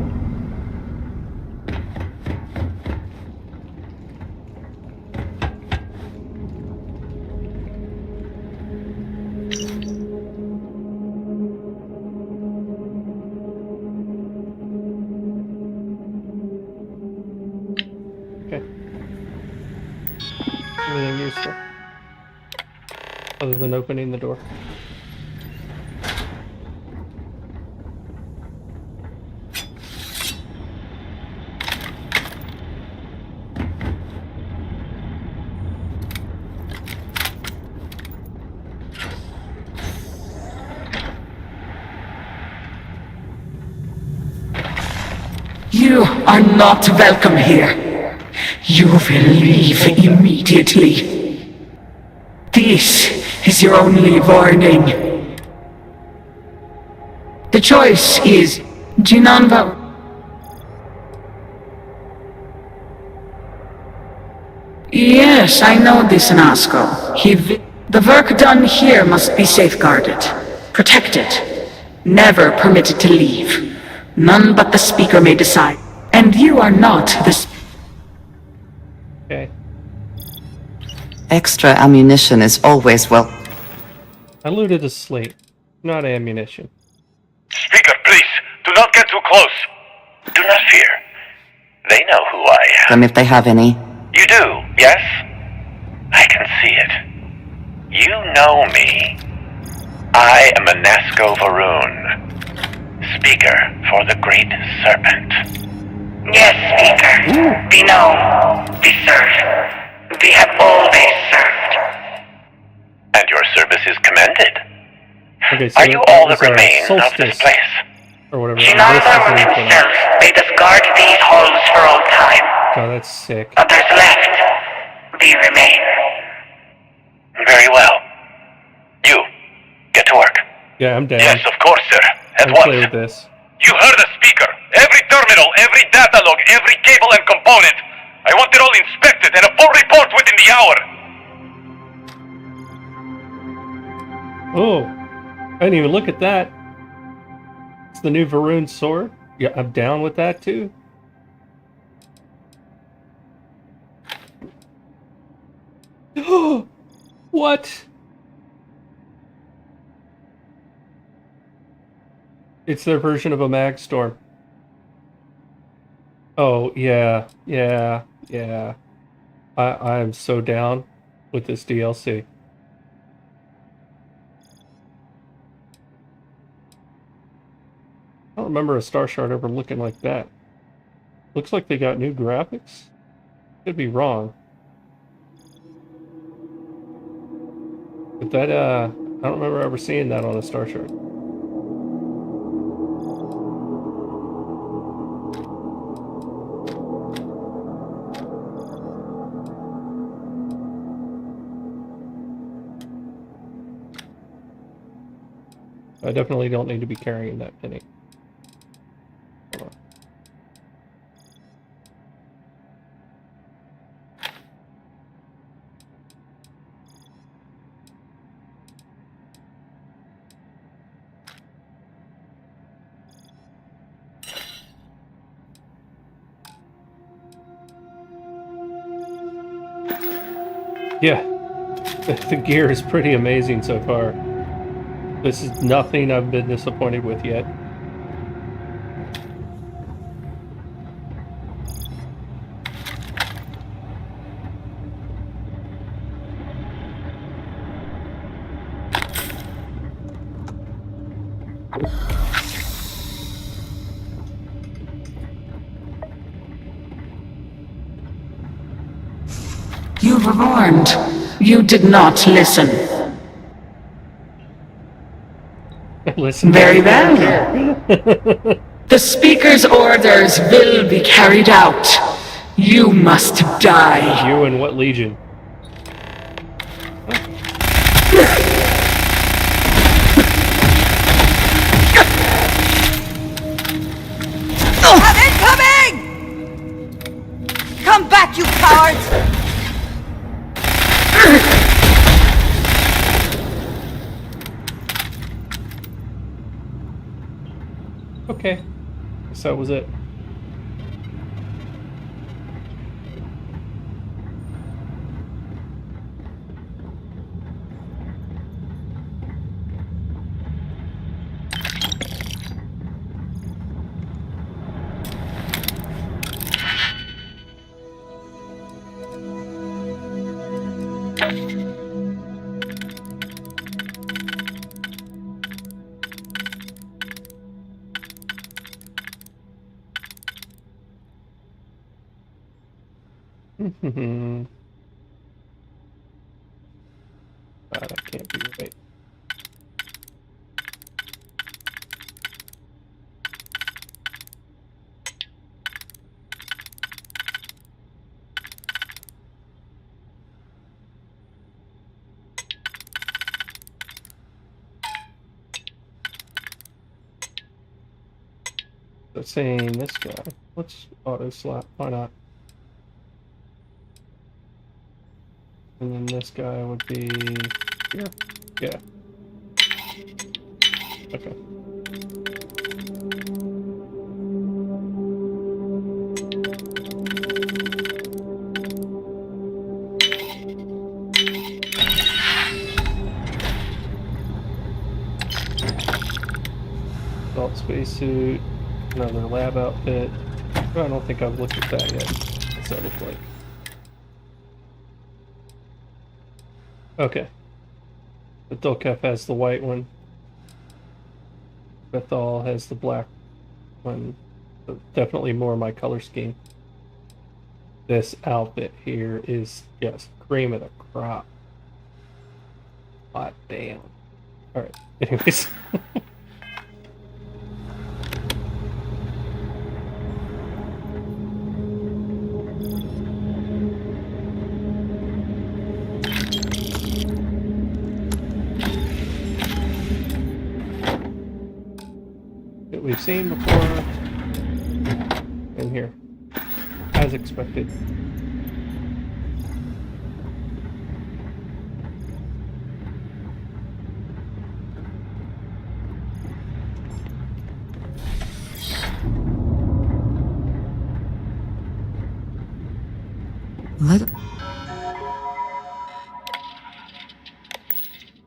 Okay. Anything useful? Other than opening the door. You are not welcome here. You will leave immediately. This is your only warning. The choice is Jinanva. Yes, I know this Nasco. The work done here must be safeguarded, protected, never permitted to leave. None but the speaker may decide. And you are not the Okay. Extra ammunition is always well. I looted a slate, not ammunition. Speaker, please, do not get too close. Do not fear. They know who I am. If they have any. You do, yes? I can see it. You know me. I am a Nasco Varoon. Speaker for the Great Serpent. Yes, Speaker. We know. We serve. We have always served. And your service is commended. Okay, so are you all that remain of this place? Or whatever. Shinanbaru himself made us guard these halls for all time. God, that's sick. Others left. We remain. Very well. You, get to work. Yeah, I'm down. Yes, of course, sir. At once. Play with this. You heard the speaker. Every terminal, every data log, every cable and component. I want it all inspected and a full report within the hour. Oh, I didn't even look at that. It's the new Varoon sword. Yeah, I'm down with that too. What? It's their version of a mag storm. Oh, yeah. I am so down with this DLC. I don't remember a Star Shard ever looking like that. Looks like they got new graphics. Could be wrong. But that, I don't remember ever seeing that on a Star Shard. I definitely don't need to be carrying that penny. Hold on. Yeah, the gear is pretty amazing so far. This is nothing I've been disappointed with yet. You were warned. You did not listen. Listen. Very well. The Speaker's orders will be carried out. You must die. You and what legion? I'm incoming! Come back, you cowards! Okay, guess that was it. That can't be right. So saying this guy. Let's auto slap. Why not? And then this guy would be here. Yeah. Okay. Adult spacesuit. Another lab outfit. Oh, I don't think I've looked at that yet. What's that look like? Okay. The Dolkef has the white one. Bethal has the black one. So definitely more my color scheme. This outfit here is just cream of the crop. Hot damn. Alright, anyways. We've seen before in here, as expected.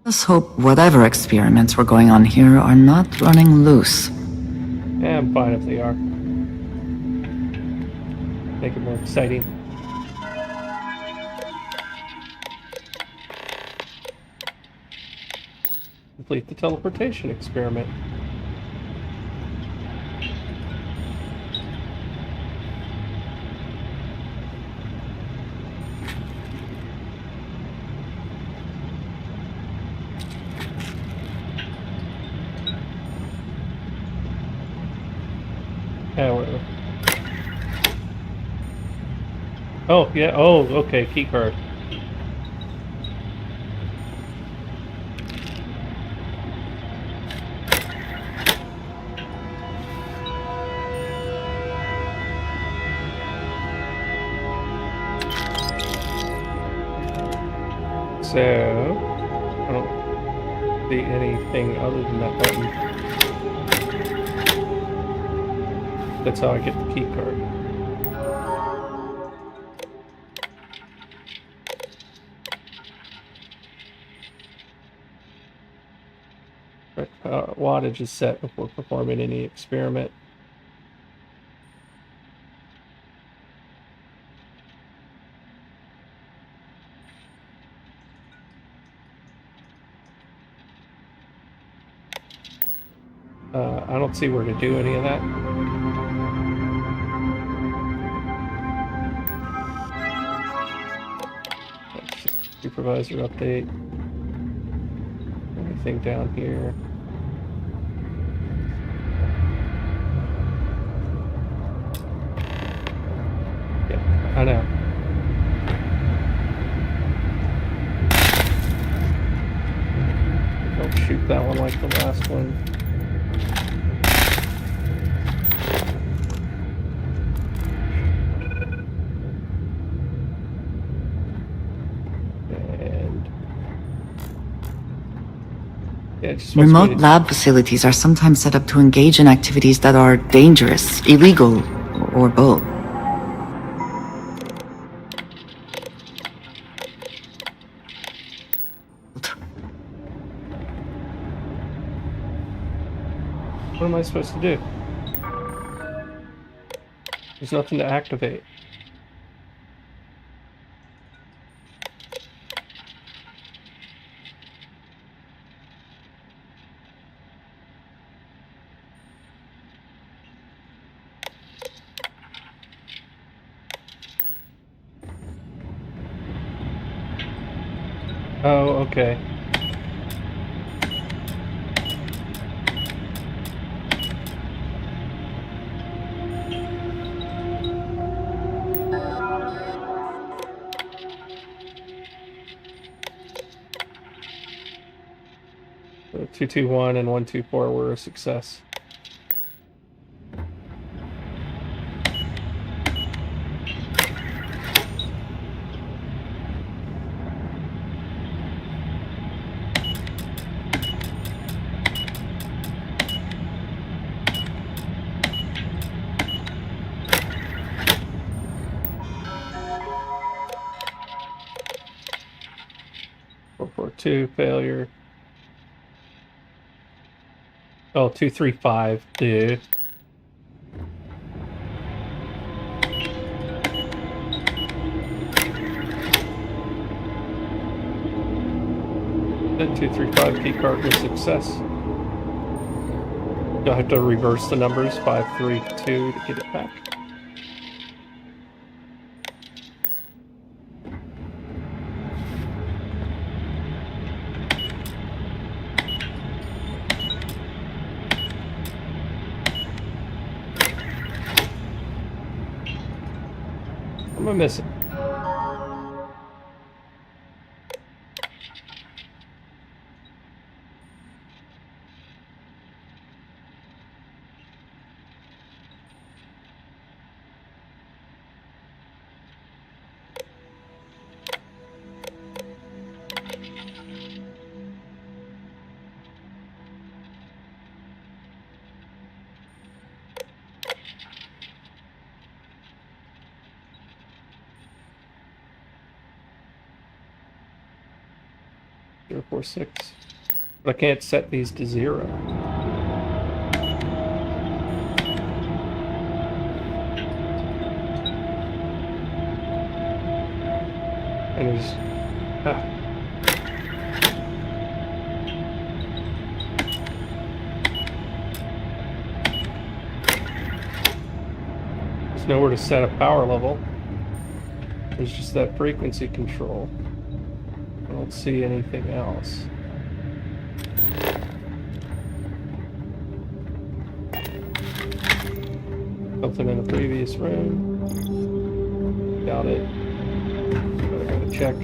Let's hope whatever experiments were going on here are not running loose. Yeah, I'm fine if they are. Make it more exciting. Complete the teleportation experiment. Yeah, whatever. Oh, yeah, oh, okay, key card. So, I don't see anything other than that button. That's how I get the key card. Wattage is set before performing any experiment. I don't see where to do any of that. That's just supervisor update. Anything down here? Yeah, I know. Don't shoot that one like the last one. Remote lab facilities are sometimes set up to engage in activities that are dangerous, illegal, or both. What am I supposed to do? There's nothing to activate. Oh, okay. So 221 and 124 were a success. Two failure. Oh, 235, dude. That 235 key card was success. You'll have to reverse the numbers 532 to get it back. What am I missing? Zero, 4, 6. But I can't set these to 0. And there's there's nowhere to set a power level. There's just that frequency control. I don't see anything else. Something in the previous room. Doubt it. But I gotta check.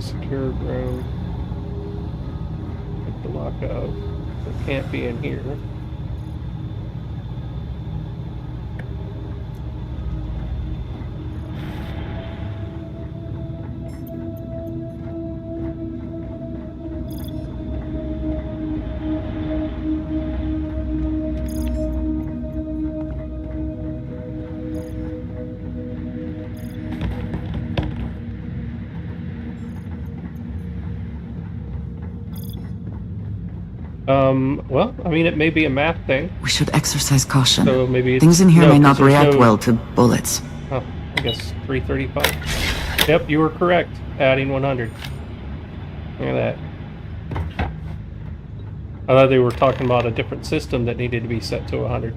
Secured room. Pick the lock up. It can't be in here. Well, I mean, it may be a math thing. We should exercise caution. So maybe things in here may not react no... well to bullets. Oh, I guess 335. Yep, you were correct. Adding 100. Look at that. I thought they were talking about a different system that needed to be set to 100.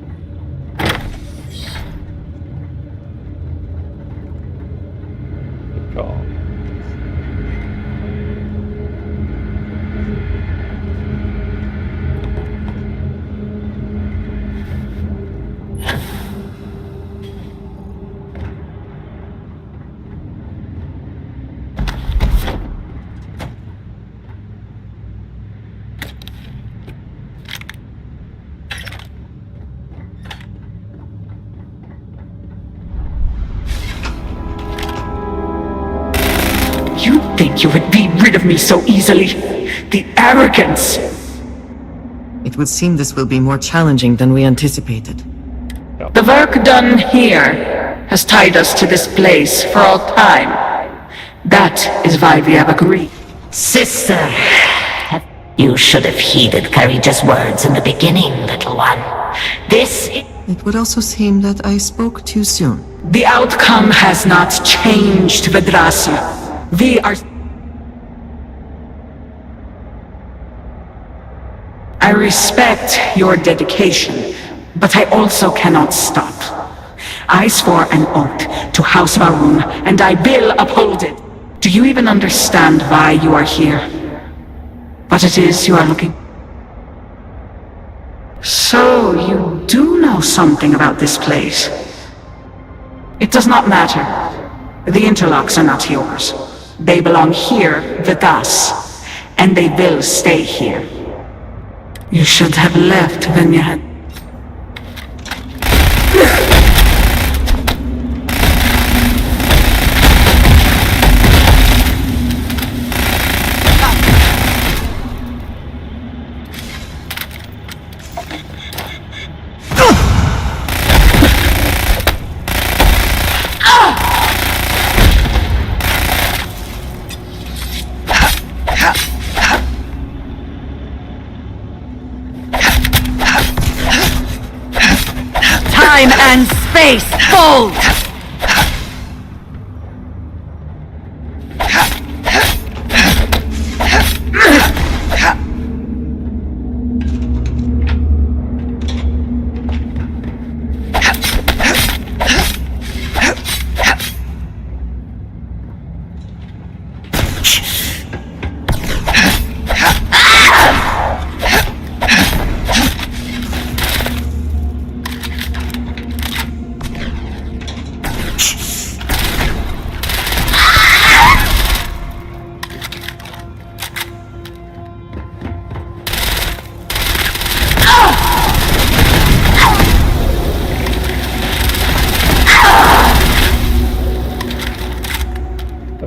Good call. You think you would be rid of me so easily? The arrogance! It would seem this will be more challenging than we anticipated. The work done here has tied us to this place for all time. That is why we have agreed. Sister, you should have heeded Courageous words in the beginning, little one. It would also seem that I spoke too soon. The outcome has not changed, Dazra. We are... I respect your dedication, but I also cannot stop. I swore an oath to House Varun, and I will uphold it. Do you even understand why you are here? What it is you are looking... So, you do know something about this place. It does not matter. The interlocks are not yours. They belong here with us, and they will stay here. You should have left when you had... Time and space fold!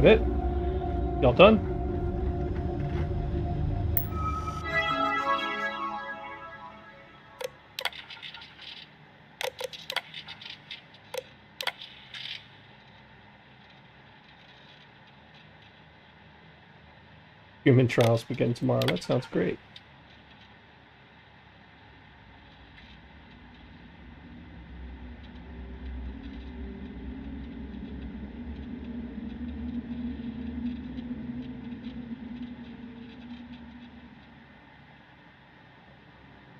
That it? Y'all done? Human trials begin tomorrow. That sounds great.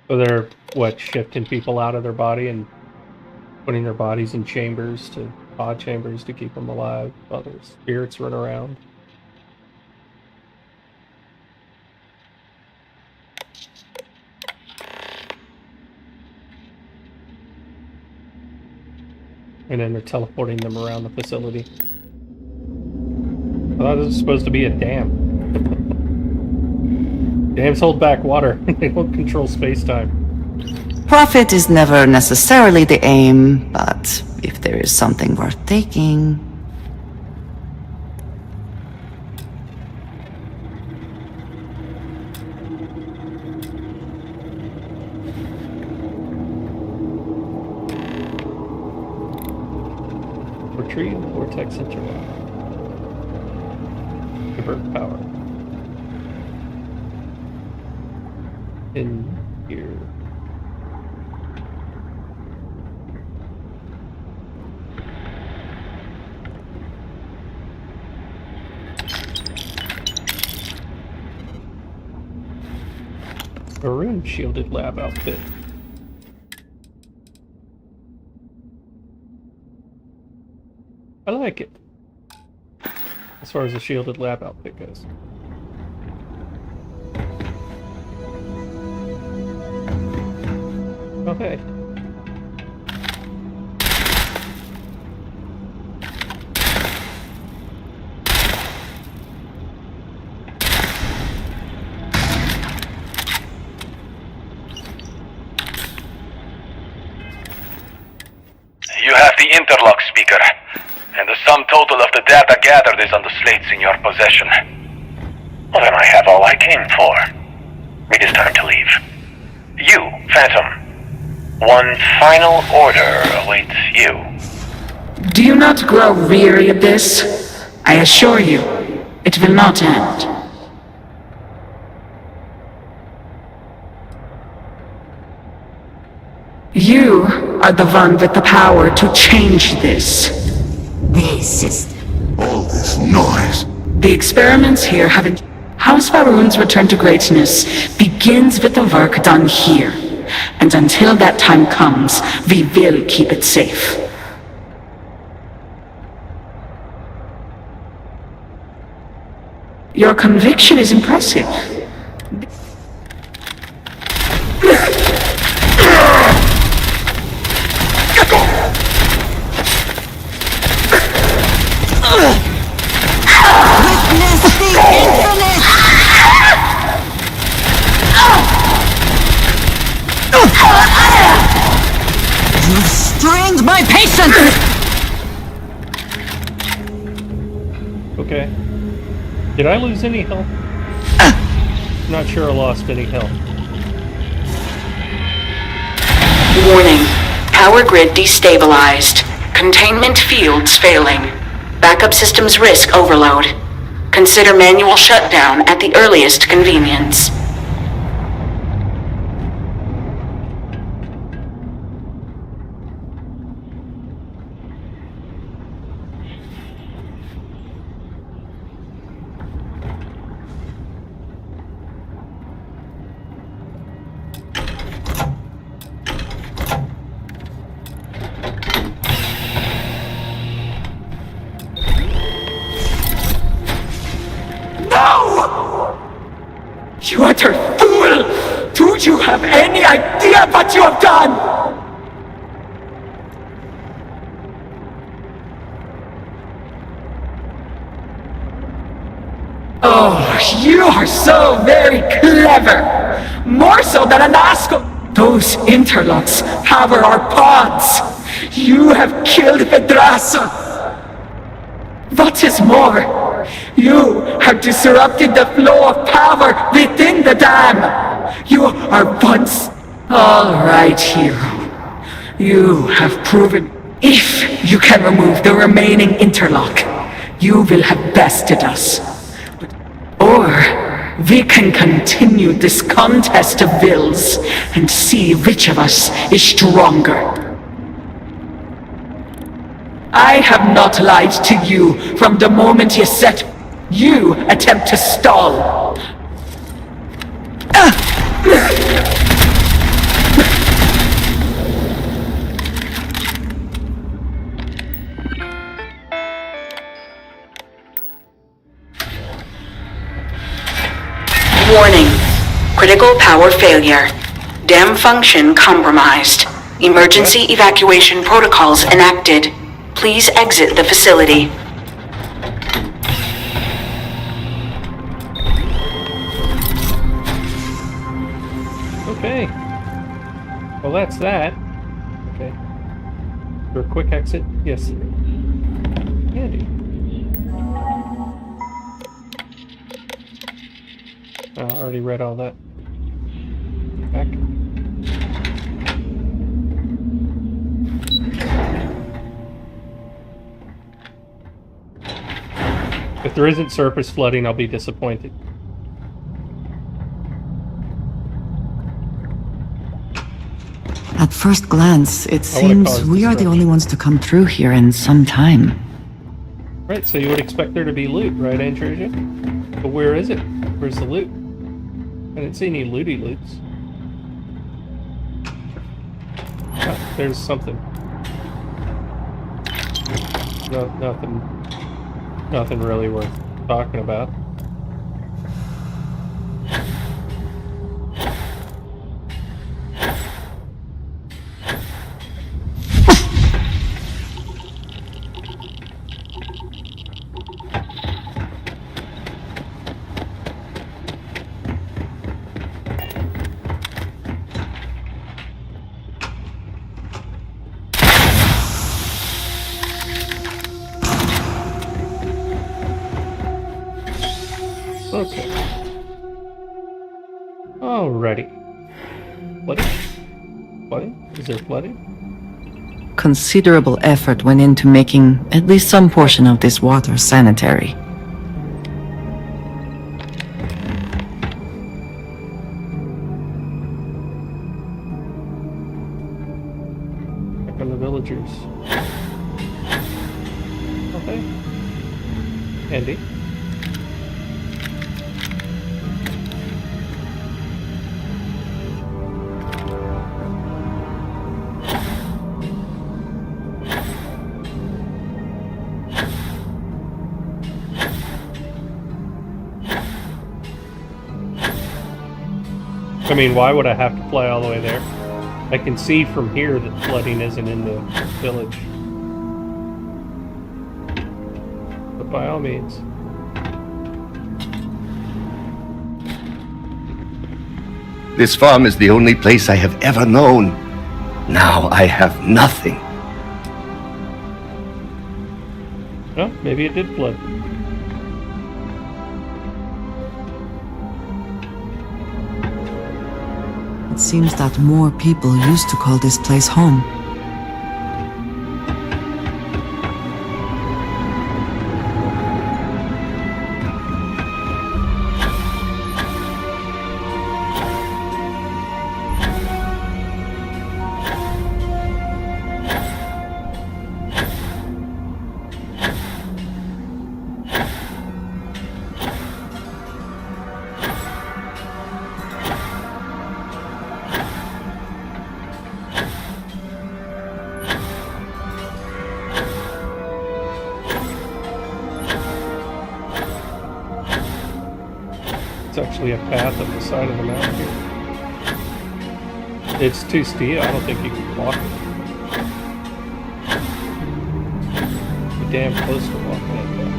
So they're, what, shifting people out of their body and putting their bodies in chambers, odd chambers to keep them alive while their spirits run around. And then they're teleporting them around the facility. I thought this was supposed to be a dam. Dams hold back water. They don't control space-time. Profit is never necessarily the aim, but if there is something worth taking... Retrieve vortex interlock. Divert power. in here? Maroon shielded lab outfit. I like it. As far as the shielded lab outfit goes. Okay. You have the interlock, Speaker, and the sum total of the data gathered is on the slates in your possession. Well, then I have all I came for. It is time to leave. You, Phantom, one final order awaits you. Do you not grow weary of this? I assure you, it will not end. You are the one with the power to change this. This is all this noise. The experiments here haven't... House Baroon's return to greatness begins with the work done here. And until that time comes, we will keep it safe. Your conviction is impressive. Witness the infinite! You've strained my patience! Okay. Did I lose any health? Not sure I lost any health. Warning. Power grid destabilized. Containment fields failing. Backup systems risk overload. Consider manual shutdown at the earliest convenience. You utter fool! Do you have any idea what you have done? Oh, you are so very clever! More so than an Asco. Those interlocks power our pods! You have killed Dazra! What is more, you have disrupted the flow of power within the dam! You are once... All right, hero. You have proven... If you can remove the remaining interlock, you will have bested us. Or we can continue this contest of wills and see which of us is stronger. I have not lied to you from the moment you set... You attempt to stall. Warning. Critical power failure. Dam function compromised. Emergency evacuation protocols enacted. Please exit the facility. Okay. Well, that's that. Okay. For a quick exit? Yes. Handy. I already read all that. Back. If there isn't surface flooding, I'll be disappointed. At first glance, it seems we are the only ones to come through here in some time. Right, so you would expect there to be loot, right, Androsia? But where is it? Where's the loot? I didn't see any looty loots. Ah, there's something. No, nothing really worth talking about. Okay. Alrighty. Flooding? Is there flooding? Considerable effort went into making at least some portion of this water sanitary. Check on the villagers. Okay. Handy. I mean, why would I have to fly all the way there? I can see from here that flooding isn't in the village. But by all means. This farm is the only place I have ever known. Now I have nothing. Well, maybe it did flood. It seems that more people used to call this place home. Actually a path up the side of the mountain here. It's too steep. I don't think you can walk it. You're damn close to walking it though.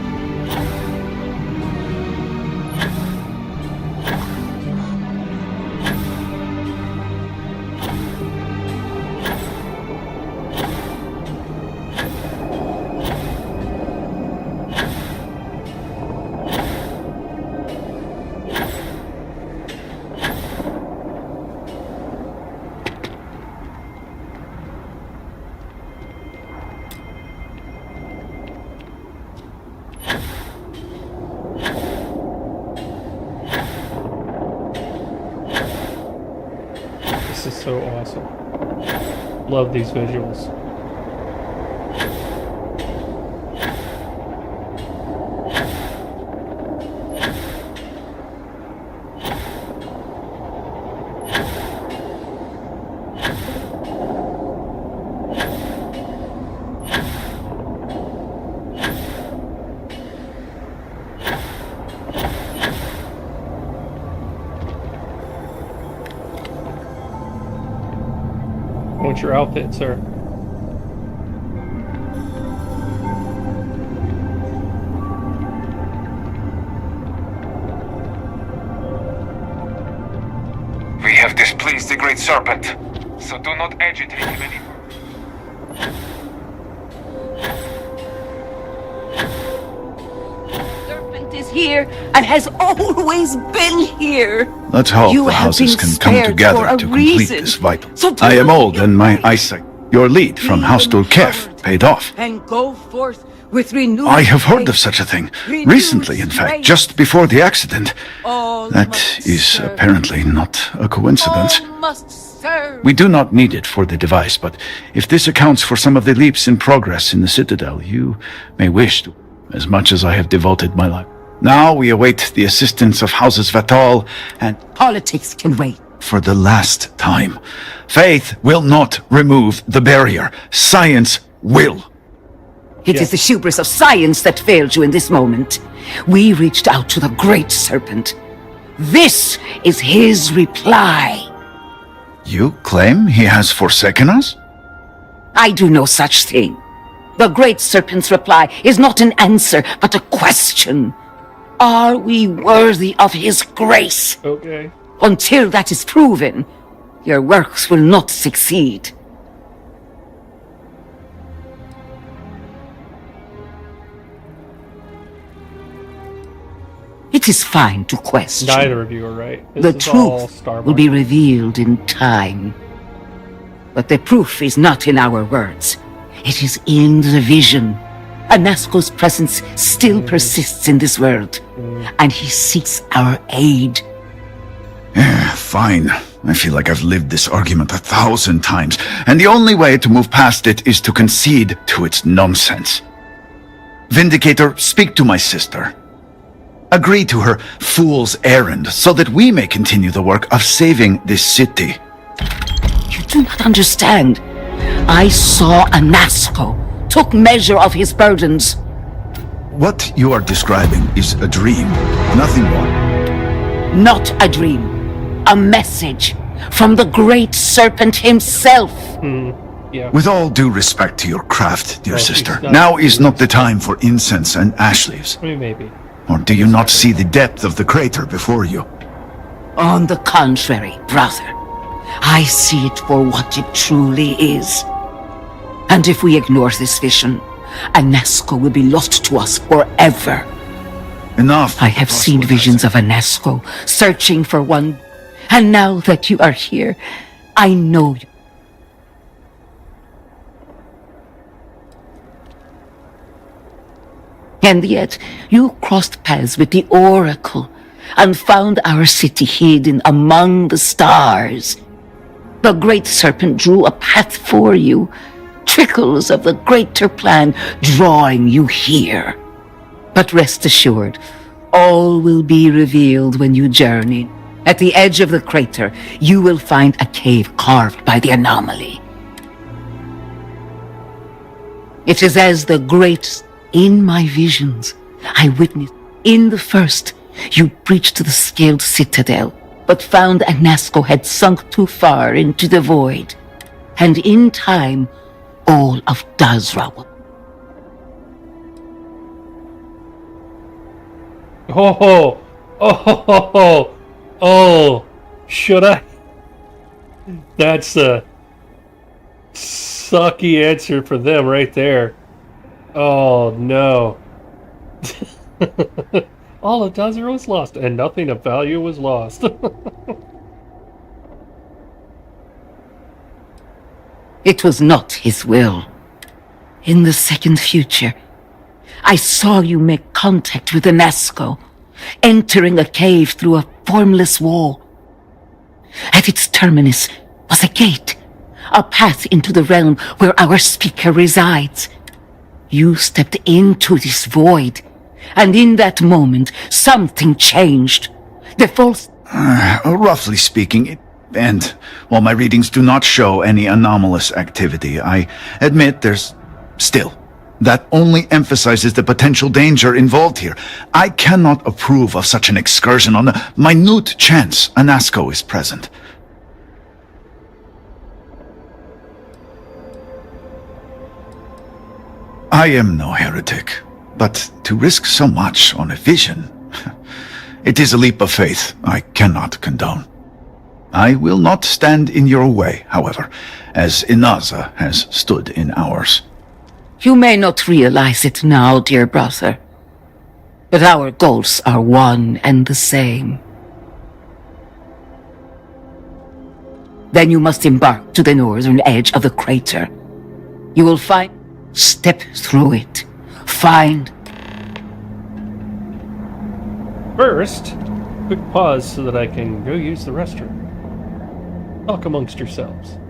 This is so awesome. Love these visuals. What's your outfit, sir? We have displeased the Great Serpent, so do not agitate him anymore. Serpent is here and has always been here. Let's hope You the have houses been can come spared for together a to complete reason. this vital. So I am put old and my eyesight. Your lead from House Dulkef paid off. And go forth with renewed I have heard of strength. such a thing. Renewed Recently, in fact, strength. just before the accident. All That must is serve. apparently not a coincidence. All must We do not need it for the device, but if this accounts for some of the leaps in progress in the Citadel, you may wish to, as much as I have devoted my life. Now we await the assistance of Houses Vatal and Politics can wait. for the last time. Faith will not remove the barrier. Science will. It is the hubris of science that failed you in this moment. We reached out to the Great Serpent. This is his reply. You claim he has forsaken us? I do no such thing. The Great Serpent's reply is not an answer, but a question. Are we worthy of his grace? Okay. Until that is proven, your works will not succeed. It is fine to question. Neither of you are right. The truth will be revealed in time. But the proof is not in our words. It is in the vision. Anasco's presence still persists in this world, and he seeks our aid. Fine. I feel like I've lived this argument 1,000 times, and the only way to move past it is to concede to its nonsense. Vindicator, speak to my sister. Agree to her fool's errand so that we may continue the work of saving this city. You do not understand. I saw Anasco, took measure of his burdens. What you are describing is a dream, nothing more. Not a dream. A message from the Great Serpent himself. With all due respect to your craft, dear sister, now is not the time for incense and ash leaves. I mean, maybe. Or do you not see the depth of the crater before you? On the contrary, brother. I see it for what it truly is. And if we ignore this vision, Anasco will be lost to us forever. Enough. I have seen visions of Anasco, searching for one. And now that you are here, I know you. And yet, you crossed paths with the Oracle and found our city hidden among the stars. The Great Serpent drew a path for you, trickles of the greater plan drawing you here. But rest assured, all will be revealed when you journey. At the edge of the crater, you will find a cave carved by the anomaly. It is as the great. In my visions, I witnessed, in the first, you breached the scaled citadel, but found Anasco had sunk too far into the void. And in time, all of Dazra will... Oh, should I? That's a sucky answer for them right there. Oh no. All of Dazra was lost, and nothing of value was lost. It was not his will. In the second future, I saw you make contact with Anasco, entering a cave through a formless wall. At its terminus was a gate, a path into the realm where our speaker resides. You stepped into this void, and in that moment, something changed. The false... Roughly speaking, and while my readings do not show any anomalous activity, I admit there's still. That only emphasizes the potential danger involved here. I cannot approve of such an excursion on the minute chance Anasco is present. I am no heretic, but to risk so much on a vision, it is a leap of faith I cannot condone. I will not stand in your way, however, as Inaza has stood in ours. You may not realize it now, dear brother, but our goals are one and the same. Then you must embark to the northern edge of the crater. You will find... Step through it. Find... First, quick pause so that I can go use the restroom. Talk amongst yourselves.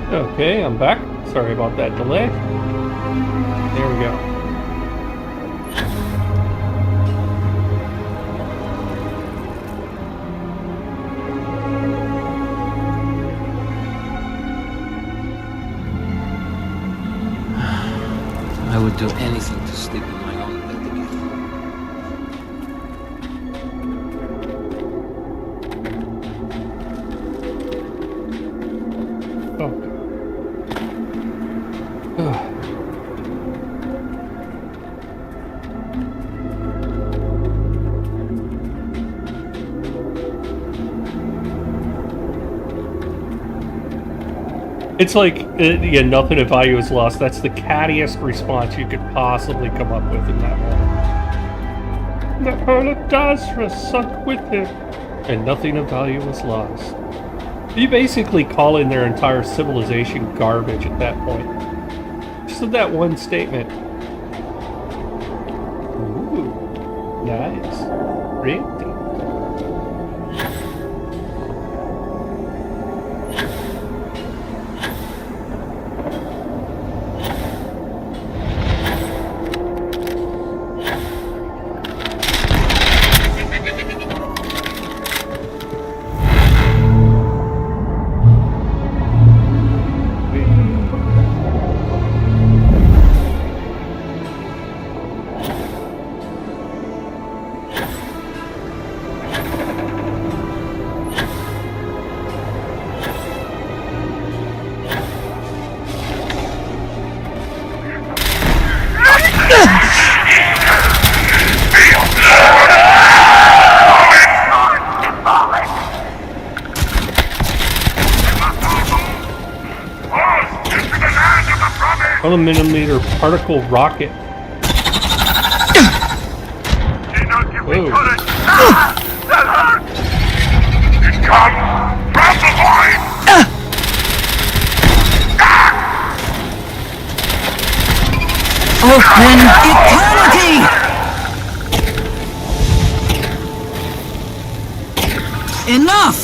Okay, I'm back. Sorry about that delay. There we go. I would do anything to sleep in my own bed again. It's like, yeah, nothing of value is lost. That's the cattiest response you could possibly come up with in that moment. The Pearl of Dazra sunk with him, and nothing of value was lost. You basically call in their entire civilization garbage at that point. Just with that one statement. Ooh, nice. Pretty. Millimeter particle rocket Whoa. That hurts! It comes! Grab the line! Open eternity! Enough!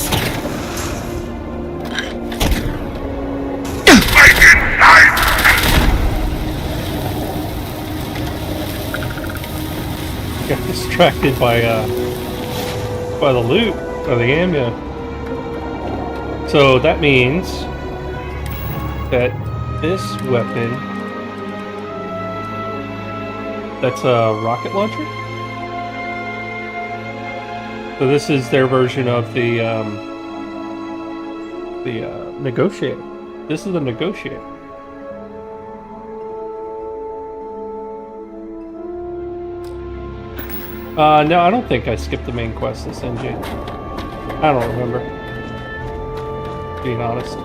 Got distracted by the loot, by the ammo. So that means that this weapon, that's a rocket launcher? So this is their version of the negotiator. This is the negotiator. No, I don't think I skipped the main quest this NG. I don't remember, being honest.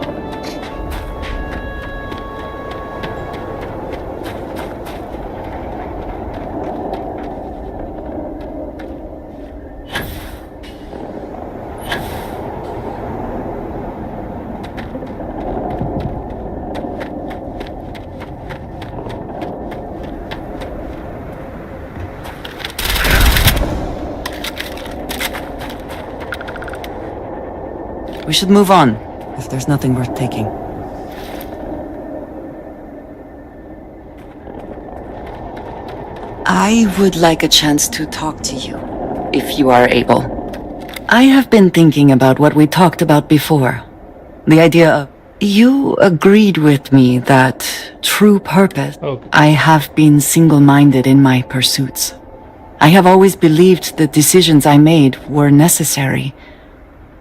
We should move on, if there's nothing worth taking. I would like a chance to talk to you, if you are able. I have been thinking about what we talked about before. The idea of... You agreed with me that, true purpose, I have been single-minded in my pursuits. I have always believed the decisions I made were necessary.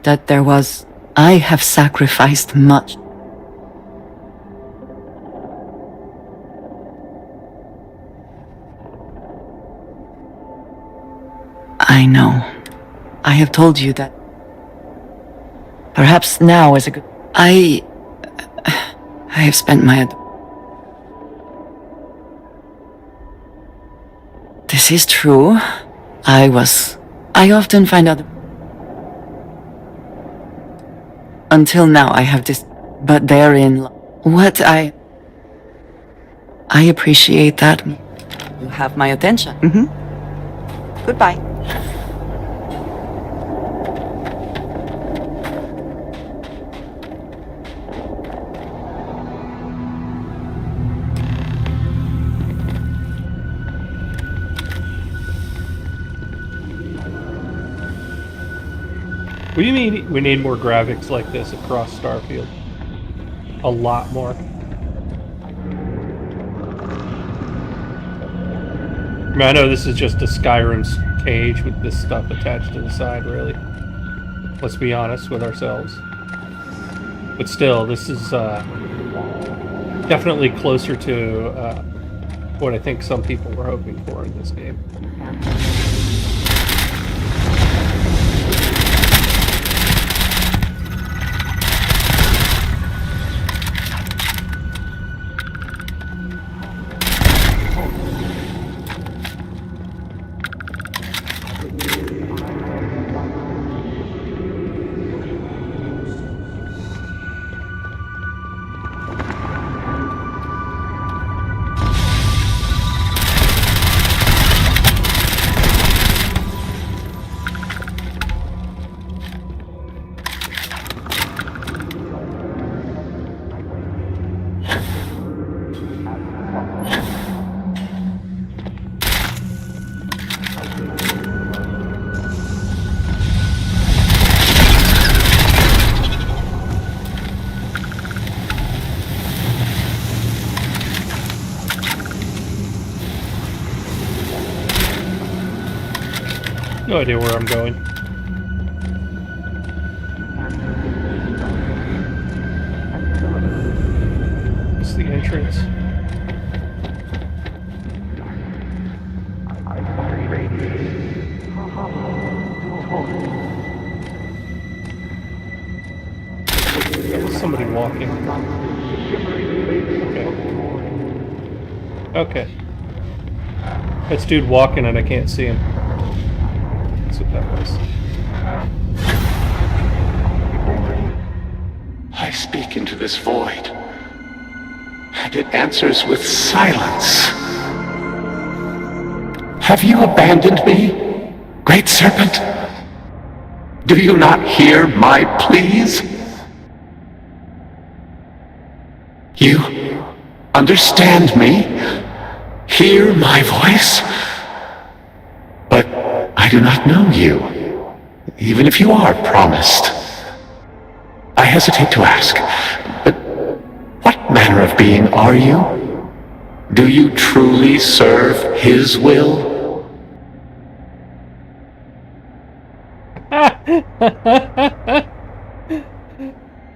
That there was... I have sacrificed much. I know. I have told you that. Perhaps now is a good... I have spent my... This is true. I often find out... Until now, I have this, but therein, what I appreciate that. You have my attention. Goodbye. What do you mean we need more graphics like this across Starfield? A lot more. I mean, I know this is just a Skyrim's cage with this stuff attached to the side, really. Let's be honest with ourselves. But still, this is definitely closer to what I think some people were hoping for in this game. No idea where I'm going. It's the entrance. There's somebody walking. Okay. Okay. That's dude walking and I can't see him. That's what that was. I speak into this void, and it answers with silence. Have you abandoned me, Great Serpent? Do you not hear my pleas? You understand me? Hear my voice? But I do not know you, even if you are promised. I hesitate to ask, but what manner of being are you? Do you truly serve his will? I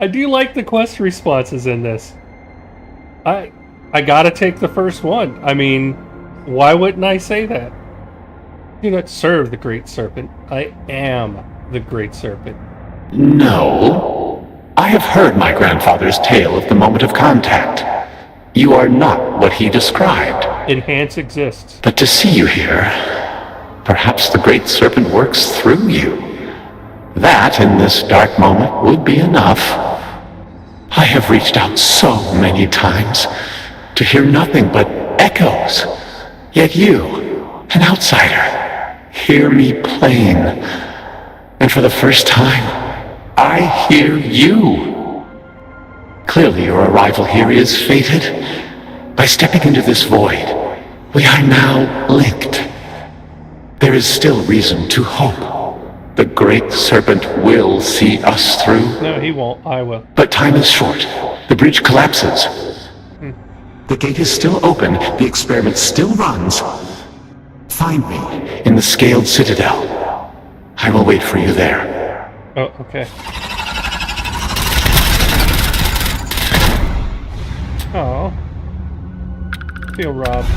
do like the quest responses in this. I gotta take the first one. I mean, why wouldn't I say that? I do not serve the Great Serpent. I am the Great Serpent. No. I have heard my grandfather's tale of the moment of contact. You are not what he described. Enhance exists. But to see you here, perhaps the Great Serpent works through you. That, in this dark moment, would be enough. I have reached out so many times to hear nothing but echoes. Yet you, an outsider, hear me plain. And for the first time, I hear you. Clearly your arrival here is fated. By stepping into this void, we are now linked. There is still reason to hope. The Great Serpent will see us through. No, he won't. I will. But time is short. The bridge collapses. The gate is still open. The experiment still runs. Find me in the Scaled Citadel. I will wait for you there. Oh, okay. Oh. Feel robbed.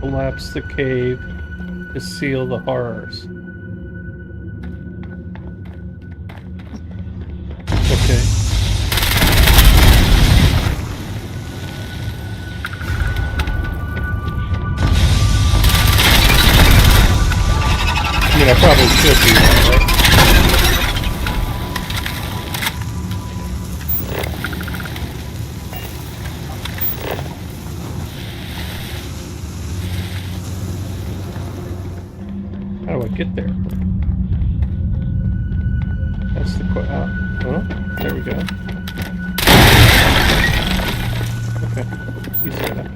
Collapse the cave to seal the horrors. Okay. I mean, I probably should be one, right? How do I get there? That's the oh, there we go. Okay, easy enough.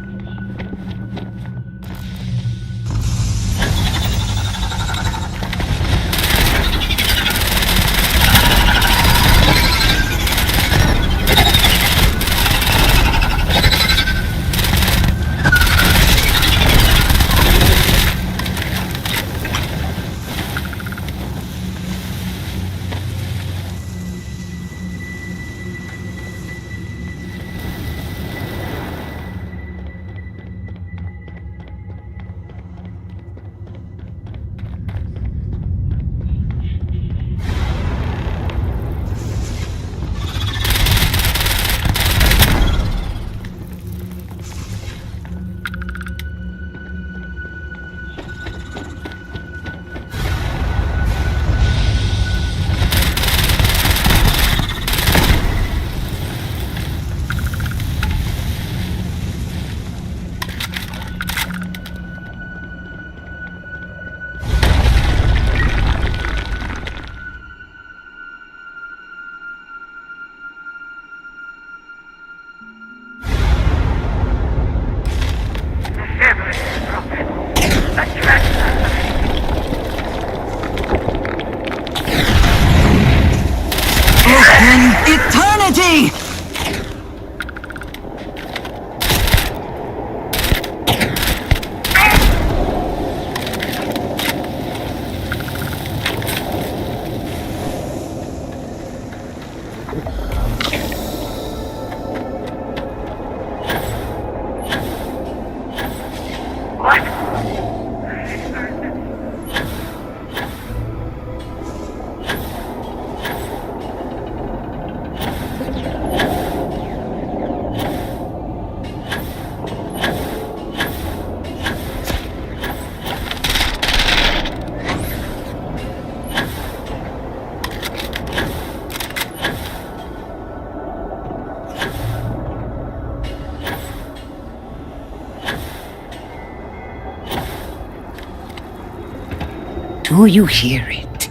Do you hear it?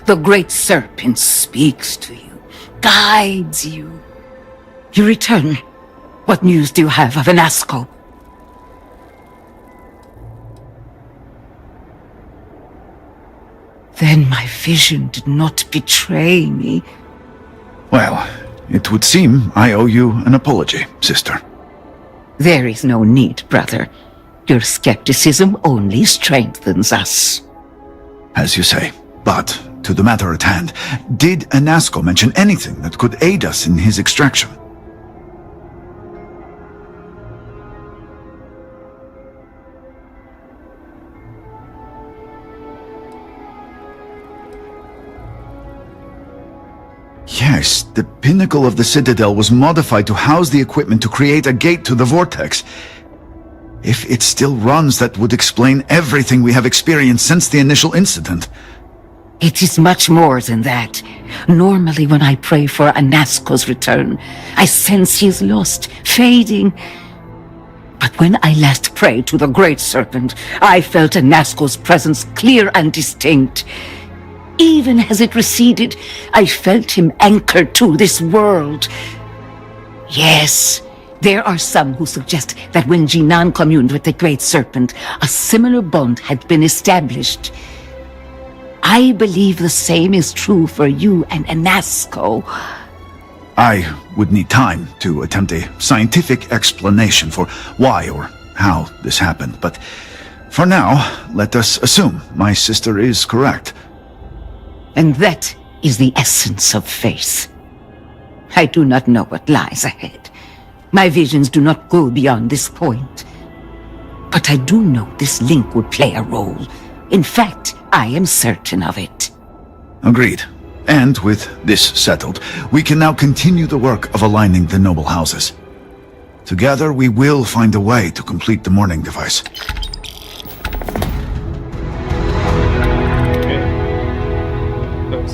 The great serpent speaks to you, guides you. You return. What news do you have of Anasco? Then my vision did not betray me. Well, it would seem I owe you an apology, sister. There is no need, brother. Your skepticism only strengthens us. As you say. But, to the matter at hand, did Anasco mention anything that could aid us in his extraction? Yes, the pinnacle of the Citadel was modified to house the equipment to create a gate to the vortex. If it still runs, that would explain everything we have experienced since the initial incident. It is much more than that. Normally when I pray for Anasco's return, I sense he is lost, fading. But when I last prayed to the Great Serpent, I felt Anasco's presence clear and distinct. Even as it receded, I felt him anchored to this world. Yes, there are some who suggest that when Jinan communed with the Great Serpent, a similar bond had been established. I believe the same is true for you and Anasco. I would need time to attempt a scientific explanation for why or how this happened, but for now, let us assume my sister is correct. And that is the essence of faith. I do not know what lies ahead. My visions do not go beyond this point. But I do know this link would play a role. In fact, I am certain of it. Agreed. And with this settled, we can now continue the work of aligning the noble houses. Together, we will find a way to complete the mourning device.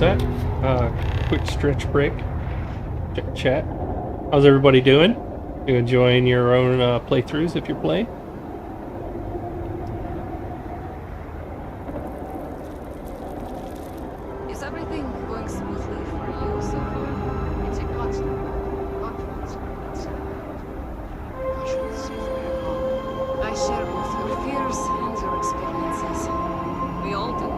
That quick stretch break. Chat. How's everybody doing? You enjoying your own playthroughs if you're playing? Is everything going smoothly for you so far? It's a constant confidence. I share both your fears and your experiences. We all do.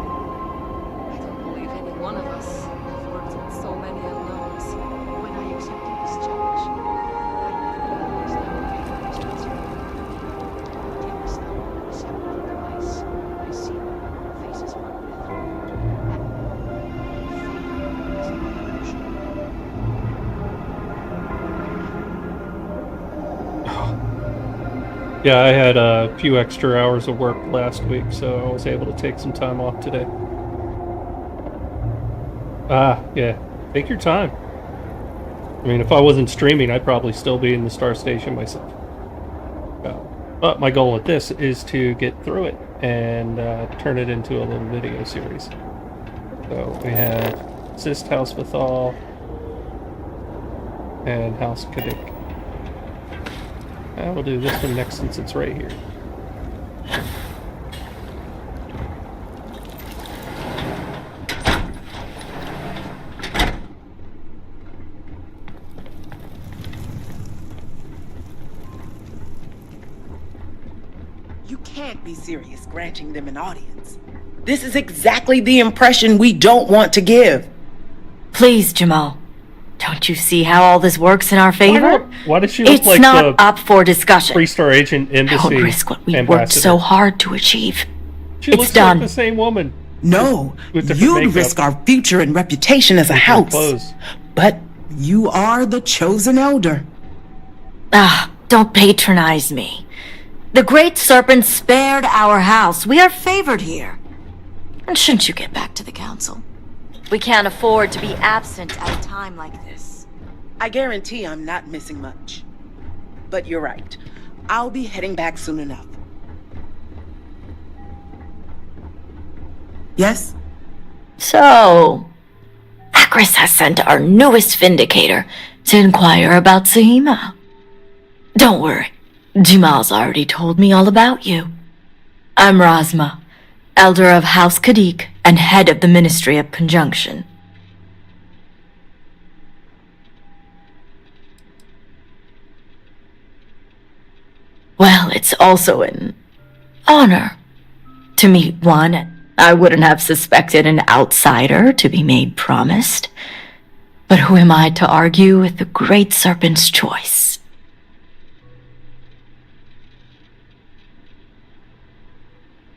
One of us have worked with so many unknowns. When I accepted this challenge, I never realized how great the responsibility. Until this now assembled the device, I see faces run with Yeah, I had a few extra hours of work last week, so I was able to take some time off today. Yeah. Take your time. I mean, if I wasn't streaming, I'd probably still be in the Star Station myself. But my goal with this is to get through it and turn it into a little video series. So we have Assist House Vithal and House Kadik. We'll do this one next since it's right here. You can't be serious granting them an audience. This is exactly the impression we don't want to give. Please, Jamal. Don't you see how all this works in our favor? Why does she look it's like not the up for discussion. 3-star agent embassy Don't risk what we ambassador? worked so hard to achieve. She It's looks done. like the same woman. No, With different you'd makeup. risk our future and reputation as a Different house. clothes. But you are the chosen elder. Don't patronize me. The Great Serpent spared our house. We are favored here. And shouldn't you get back to the council? We can't afford to be absent at a time like this. I guarantee I'm not missing much. But you're right. I'll be heading back soon enough. Yes? So, Akris has sent our newest Vindicator to inquire about Sahima. Don't worry, Jamal's already told me all about you. I'm Razma, Elder of House Kadik and head of the Ministry of Conjunction. Well, it's also an honor to meet one I wouldn't have suspected an outsider to be made promised. But who am I to argue with the Great Serpent's choice?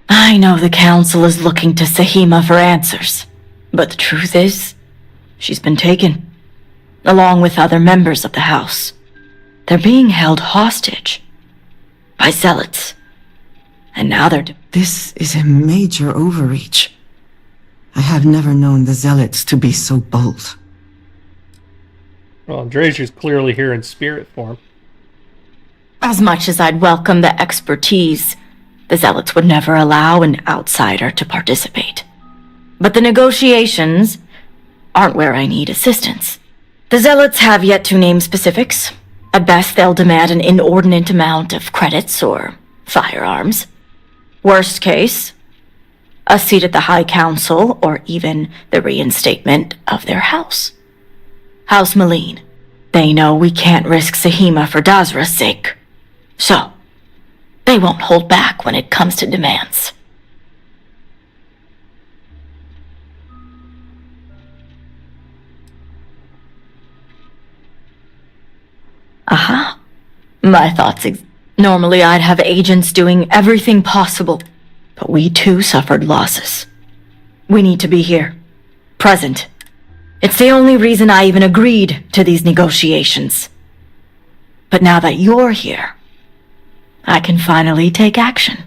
I know the Council is looking to Sahima for answers, but the truth is, she's been taken, along with other members of the House. They're being held hostage by zealots, and now they're... This is a major overreach. I have never known the zealots to be so bold. Well, Drazer's clearly here in spirit form. As much as I'd welcome the expertise, the zealots would never allow an outsider to participate. But the negotiations aren't where I need assistance. The zealots have yet to name specifics. At best, they'll demand an inordinate amount of credits or firearms. Worst case, a seat at the High Council or even the reinstatement of their house. House Maline. They know we can't risk Sahima for Dazra's sake. So, they won't hold back when it comes to demands. Aha. My thoughts Normally I'd have agents doing everything possible, but we too suffered losses. We need to be here. Present. It's the only reason I even agreed to these negotiations. But now that you're here, I can finally take action.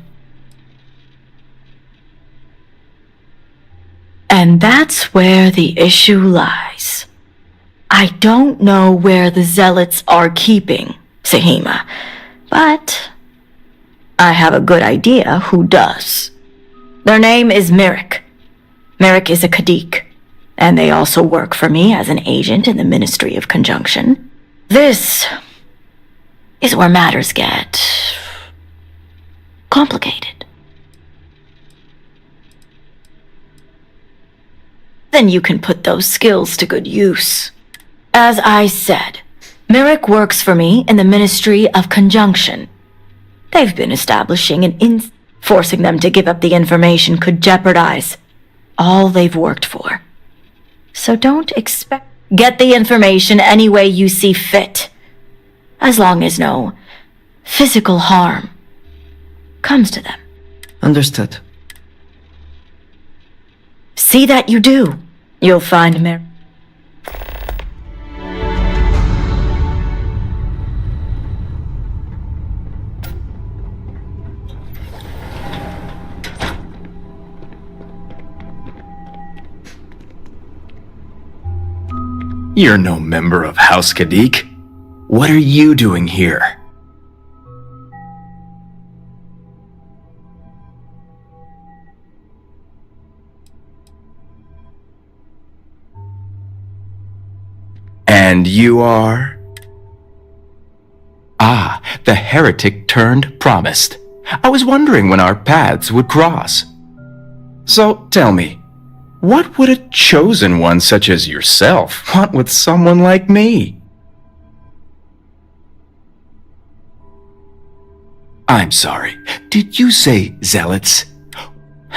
And that's where the issue lies. I don't know where the zealots are keeping Sahima, but I have a good idea who does. Their name is Merrick. Merrick is a Kadik, and they also work for me as an agent in the Ministry of Conjunction. This is where matters get complicated. Then you can put those skills to good use. As I said, Merrick works for me in the Ministry of Conjunction. They've been establishing forcing them to give up the information could jeopardize all they've worked for. So don't get the information any way you see fit, as long as no physical harm comes to them. Understood. See that you do. You'll find Merrick. You're no member of House Kadik. What are you doing here? And you are? Ah, the heretic turned promised. I was wondering when our paths would cross. So tell me, what would a chosen one such as yourself want with someone like me? I'm sorry, did you say zealots?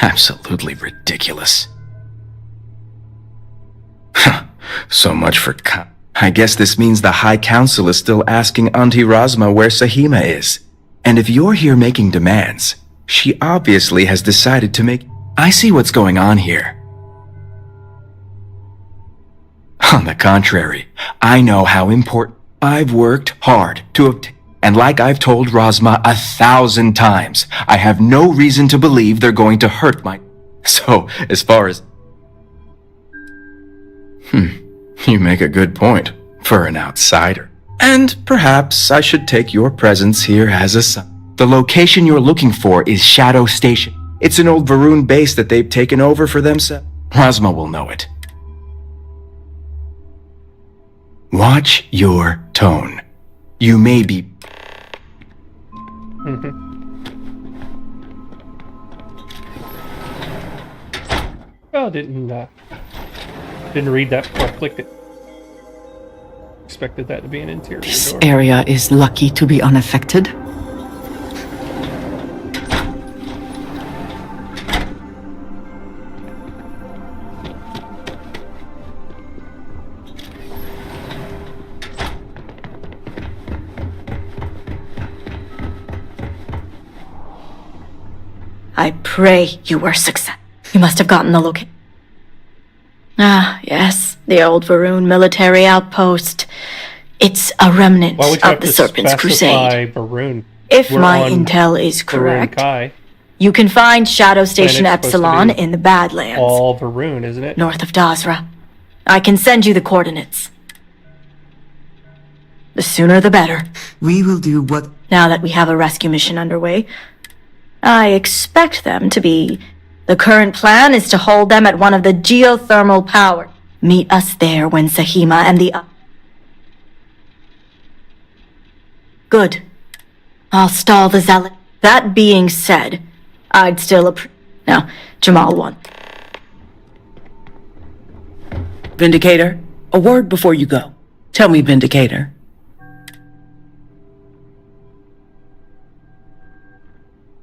Absolutely ridiculous. So much for I guess this means the High Council is still asking Auntie Razma where Sahima is. And if you're here making demands, she obviously has decided to make... I see what's going on here. On the contrary, I know how important... I've worked hard to obtain... And like I've told Razma 1,000 times, I have no reason to believe they're going to hurt my... So, as far as... You make a good point for an outsider. And perhaps I should take your presence here as a sign. The location you're looking for is Shadow Station. It's an old Varun base that they've taken over for themselves. Razma will know it. Watch your tone. You may be... Oh, didn't read that before I clicked it. Expected that to be an interior This door. area is lucky to be unaffected. I pray you were successful. You must have gotten the location. Ah, yes, the old Varun military outpost. It's a remnant Why would you of have the to Serpent's specify Crusade. Varun? If We're my on intel is Varun correct, Kai. you can find Shadow Station Planet's supposed to Epsilon be in the Badlands, All Varun, isn't it? north of Dazra. I can send you the coordinates. The sooner the better. We will do what... Now that we have a rescue mission underway, I expect them to be... The current plan is to hold them at one of the geothermal power. Meet us there when Sahima and the... Good. I'll stall the zealot. That being said, I'd still Now, Jamal won. Vindicator, a word before you go. Tell me, Vindicator.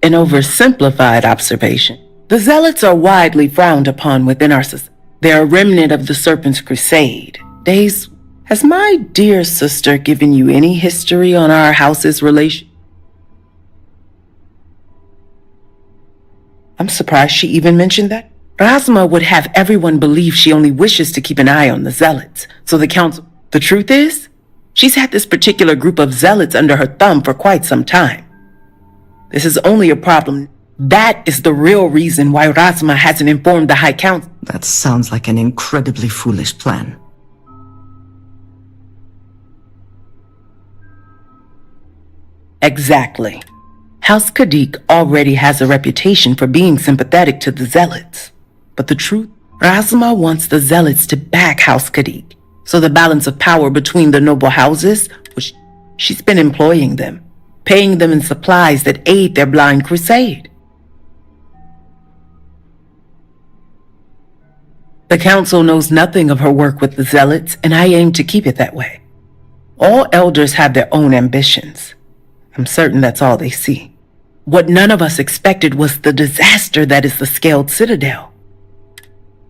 An oversimplified observation. The Zealots are widely frowned upon within our society. They're a remnant of the Serpent's Crusade. Has my dear sister given you any history on our house's relation? I'm surprised she even mentioned that. Rasma would have everyone believe she only wishes to keep an eye on the Zealots. So the Council... The truth is, she's had this particular group of Zealots under her thumb for quite some time. This is only a problem. That is the real reason why Rasma hasn't informed the High Council. That sounds like an incredibly foolish plan. Exactly. House Kadik already has a reputation for being sympathetic to the Zealots. But the truth, Rasma wants the Zealots to back House Kadik. So the balance of power between the noble houses, which she's been employing them, paying them in supplies that aid their blind crusade. The Council knows nothing of her work with the Zealots, and I aim to keep it that way. All elders have their own ambitions. I'm certain that's all they see. What none of us expected was the disaster that is the Scaled Citadel.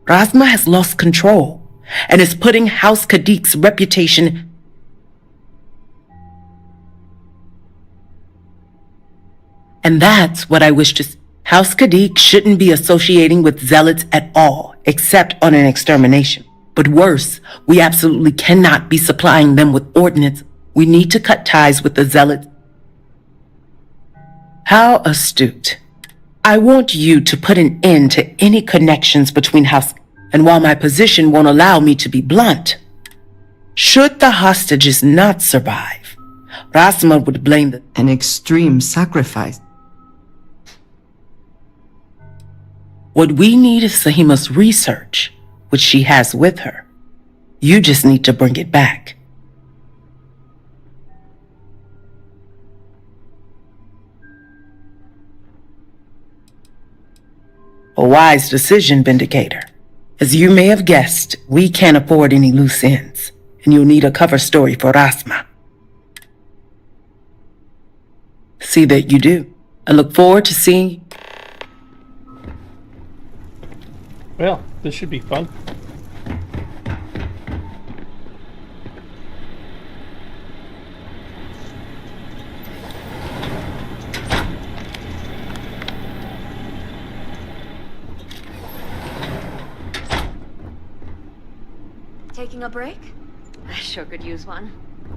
Rasma has lost control, and is putting House Kadik's reputation... And that's what I wish to see. House Kadik shouldn't be associating with Zealots at all, except on an extermination. But worse, we absolutely cannot be supplying them with ordnance. We need to cut ties with the Zealots. How astute. I want you to put an end to any connections between House... And while my position won't allow me to be blunt, should the hostages not survive, Rasma would blame An extreme sacrifice. What we need is Sahima's research, which she has with her. You just need to bring it back. A wise decision, Vindicator. As you may have guessed, we can't afford any loose ends, and you'll need a cover story for Rasma. See that you do. I look forward to seeing you. Well, this should be fun. Taking a break? I sure could use one.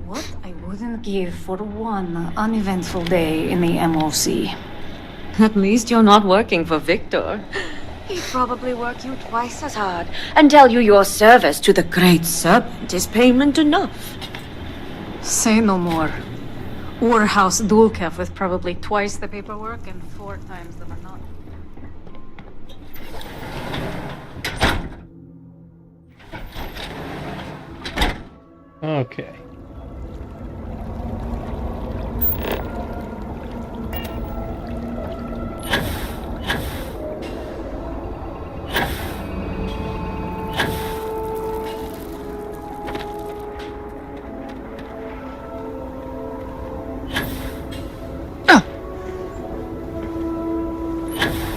What I wouldn't give for one uneventful day in the MOC. At least you're not working for Victor. He'd probably work you twice as hard and tell you your service to the Great Serpent is payment enough. Say no more. Or House Dulkev with probably twice the paperwork and 4 times the monotony. Okay.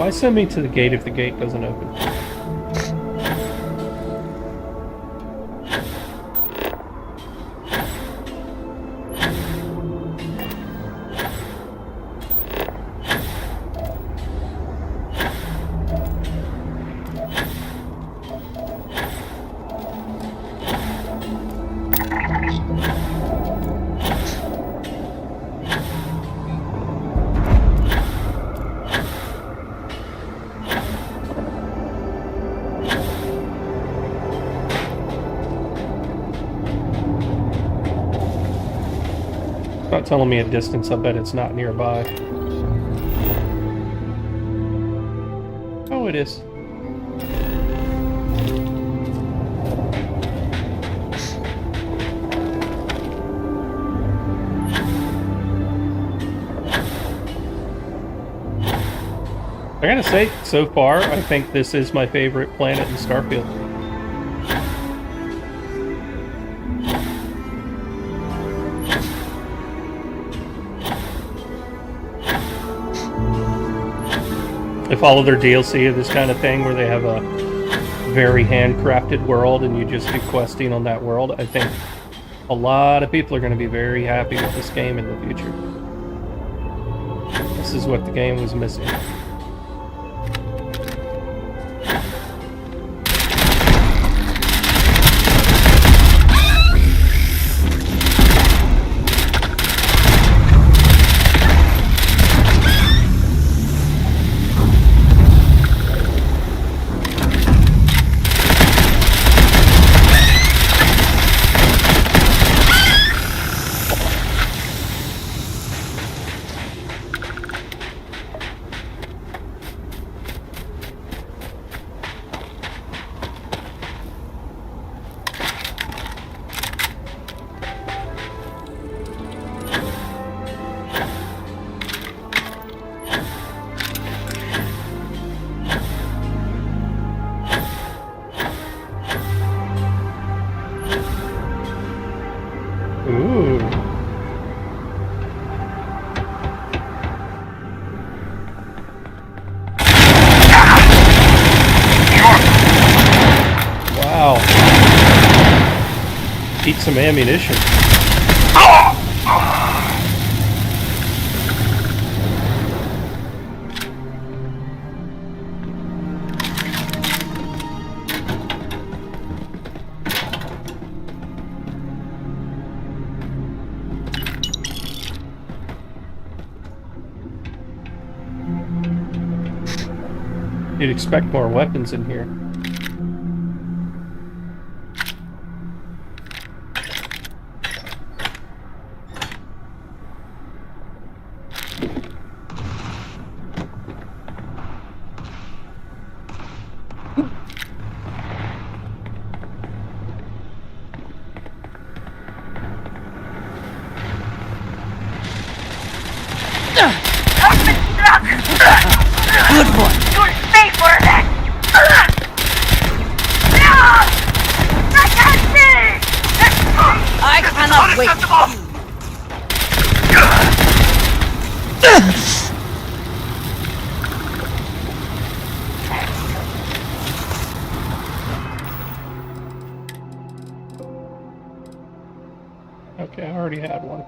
Why send me to the gate if the gate doesn't open? Not telling me a distance, I bet it's not nearby. Oh, it is. I gotta say, so far, I think this is my favorite planet in Starfield. If all of their DLC of this kind of thing, where they have a very handcrafted world and you just do questing on that world, I think a lot of people are going to be very happy with this game in the future. This is what the game was missing. Ooh. Wow. Eat some ammunition. You'd expect more weapons in here. Good boy. You'll stay for that. I can't see. I cannot wait. Okay, I already had one.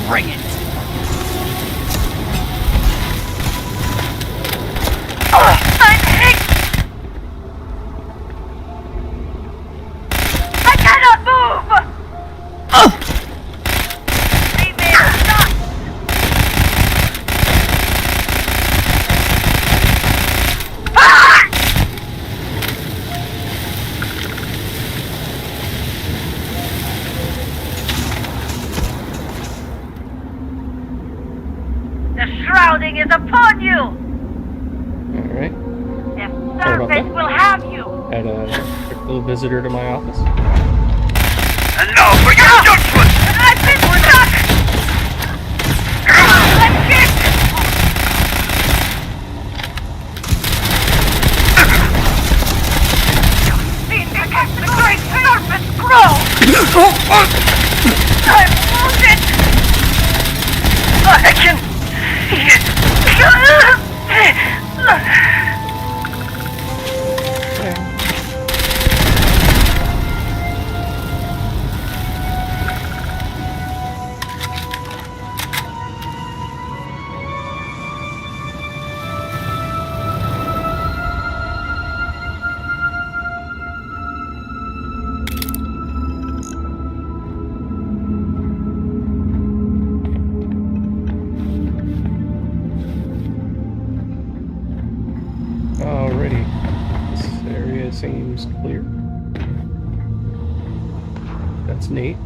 Bring it! I'm hit! I cannot move! Leave me stuck! The shrouding is upon you! Alright. If Sorry about Surface that. will have you! Had a quick little visitor to my office. And now for your judgment! I've been stuck! I'm hit! Seen to catch the great serpent grow! I'm wounded! I can see it! Alrighty. This area seems clear. That's neat.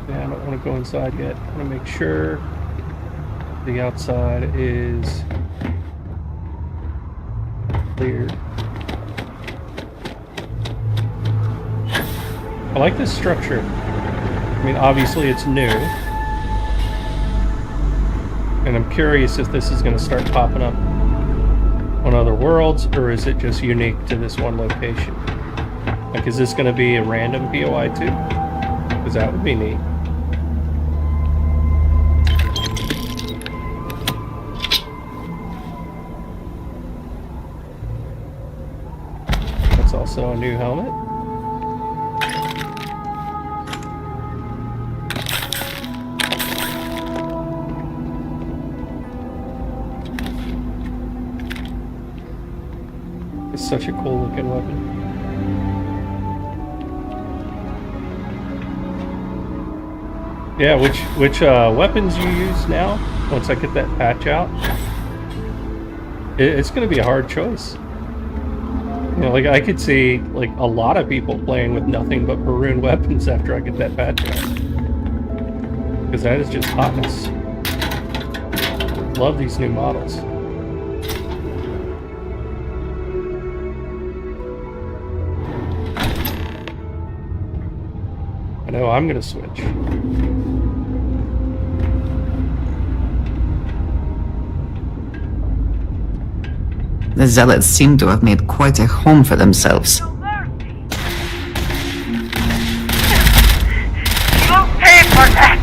Yeah, I don't want to go inside yet. I want to make sure the outside is cleared. I like this structure. I mean, obviously it's new. And I'm curious if this is going to start popping up on other worlds, or is it just unique to this one location? Like, is this going to be a random POI too? Because that would be neat. That's also a new helmet. It's such a cool looking weapon. Yeah, which weapons you use now, once I get that patch out, it's going to be a hard choice. You know, like, I could see, like, a lot of people playing with nothing but maroon weapons after I get that patch out. Because that is just hotness. Love these new models. I know I'm going to switch. The zealots seem to have made quite a home for themselves. You'll pay for that!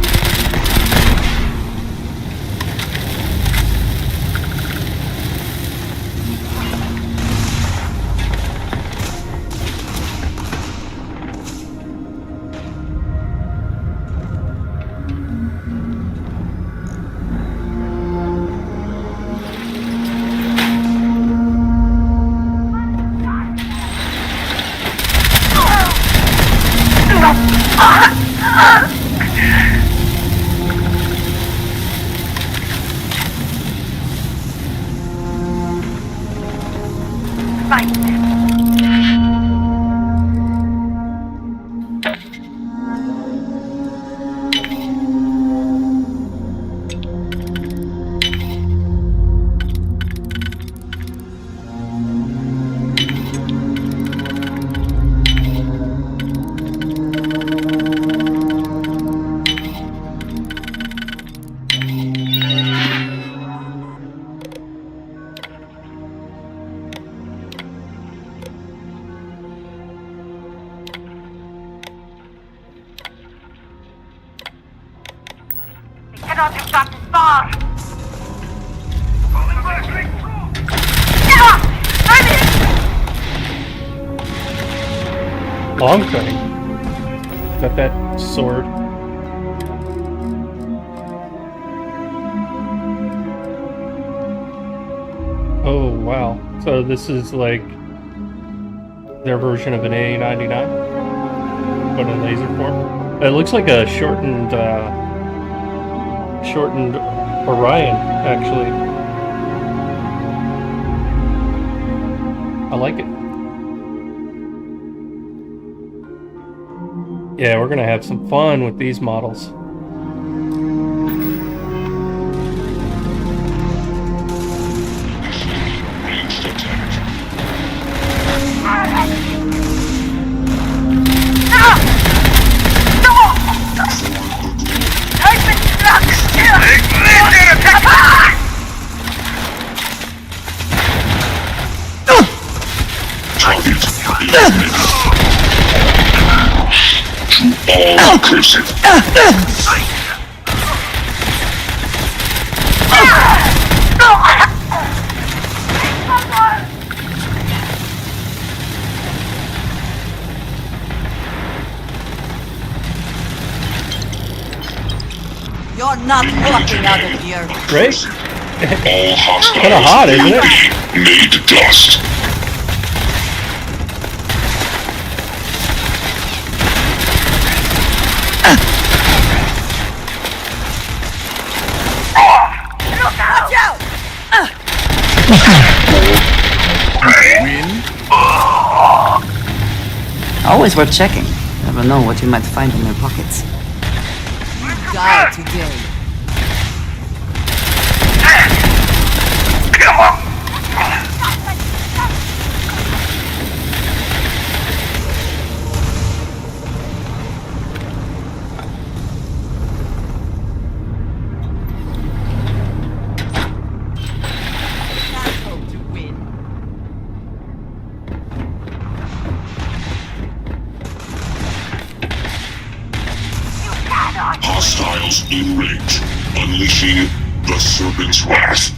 cannot have gotten far. Long cutting. Got that sword. Oh wow. So this is like their version of an A99, but in laser form. It looks like a shortened Orion, actually. I like it. Yeah, we're gonna have some fun with these models. All cursed. You're not walking out of here. Right? All hostiles Kinda hot, isn't it? will be made dust. Watch out! Always worth checking. Never know what you might find in their pockets. Die today. Hostiles in range, unleashing the Serpent's Wrath.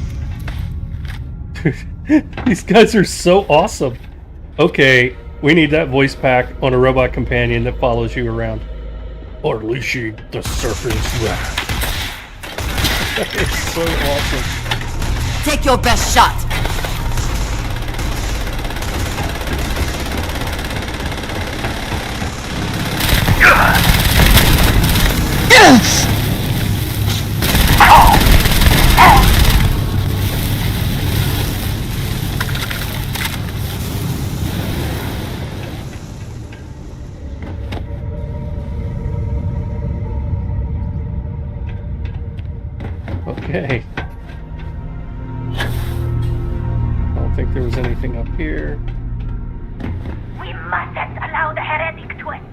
These guys are so awesome. Okay, we need that voice pack on a robot companion that follows you around. Unleashing the Serpent's Wrath. That is so awesome. Take your best shot. Okay. I don't think there was anything up here. We mustn't allow the heretic to escape.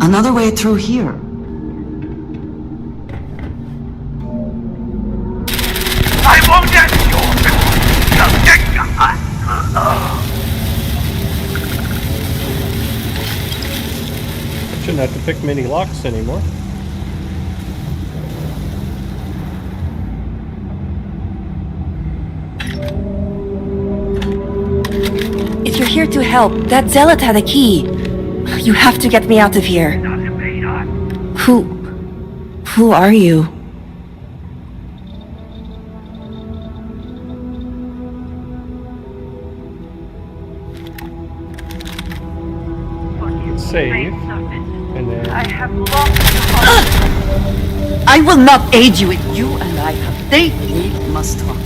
Another way through here. I won't get you! I shouldn't have to pick many locks anymore. If you're here to help, that zealot had a key. You have to get me out of here. Who are you? Save. And then... I will not aid you if you and I have we must talk.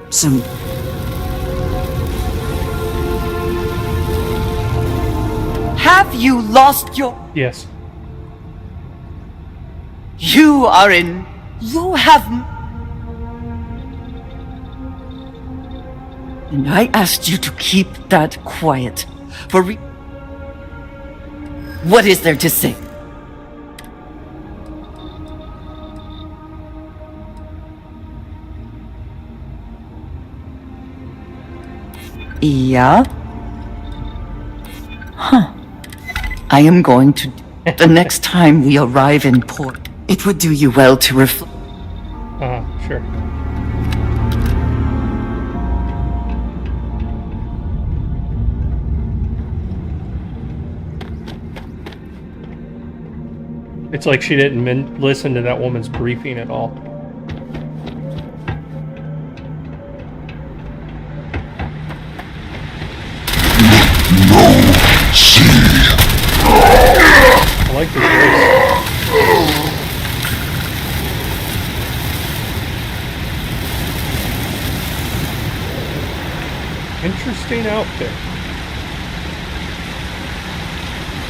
Some... Have you lost your... Yes. You are in... You have... And I asked you to keep that quiet. What is there to say? Yeah? Huh. I am going to... The next time we arrive in port, it would do you well to reflect. Sure. It's like she didn't listen to that woman's briefing at all. I like this voice. Interesting outfit.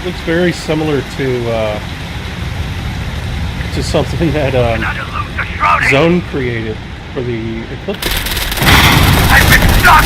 Looks very similar to something that Zone created for the Eclipse. I've been stuck!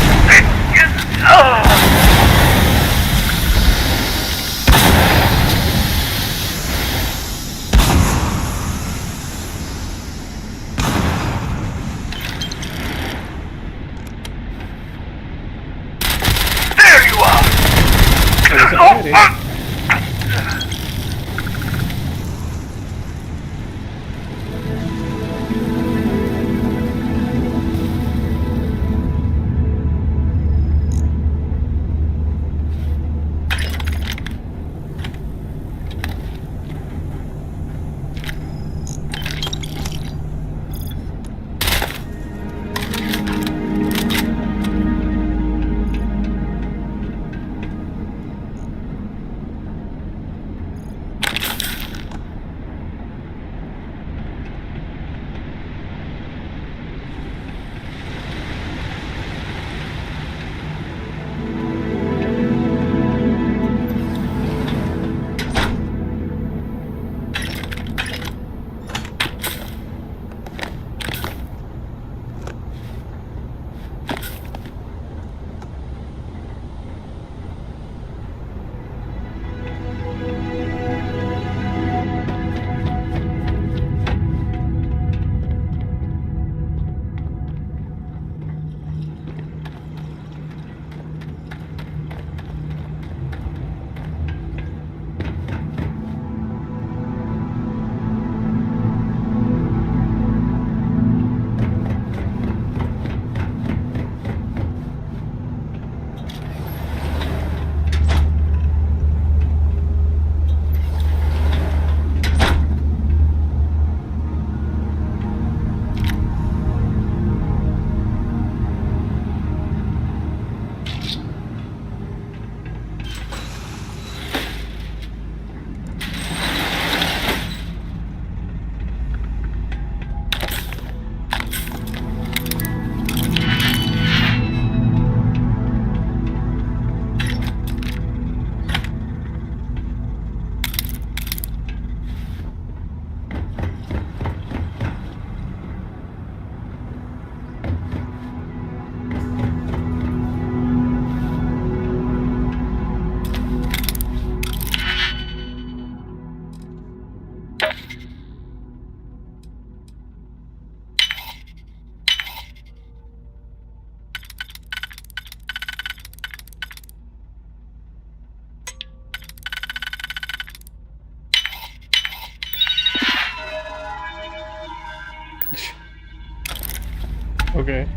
Okay.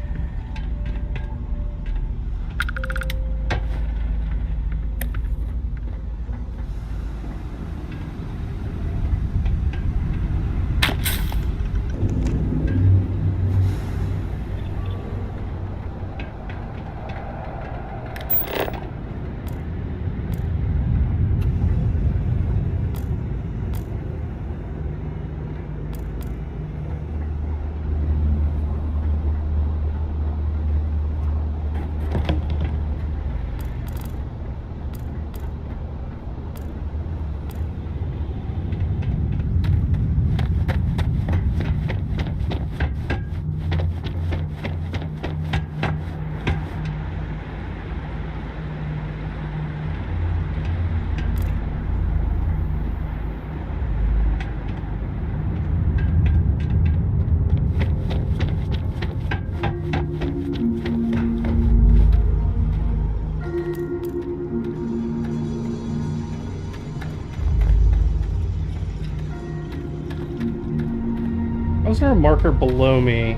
Was there a marker below me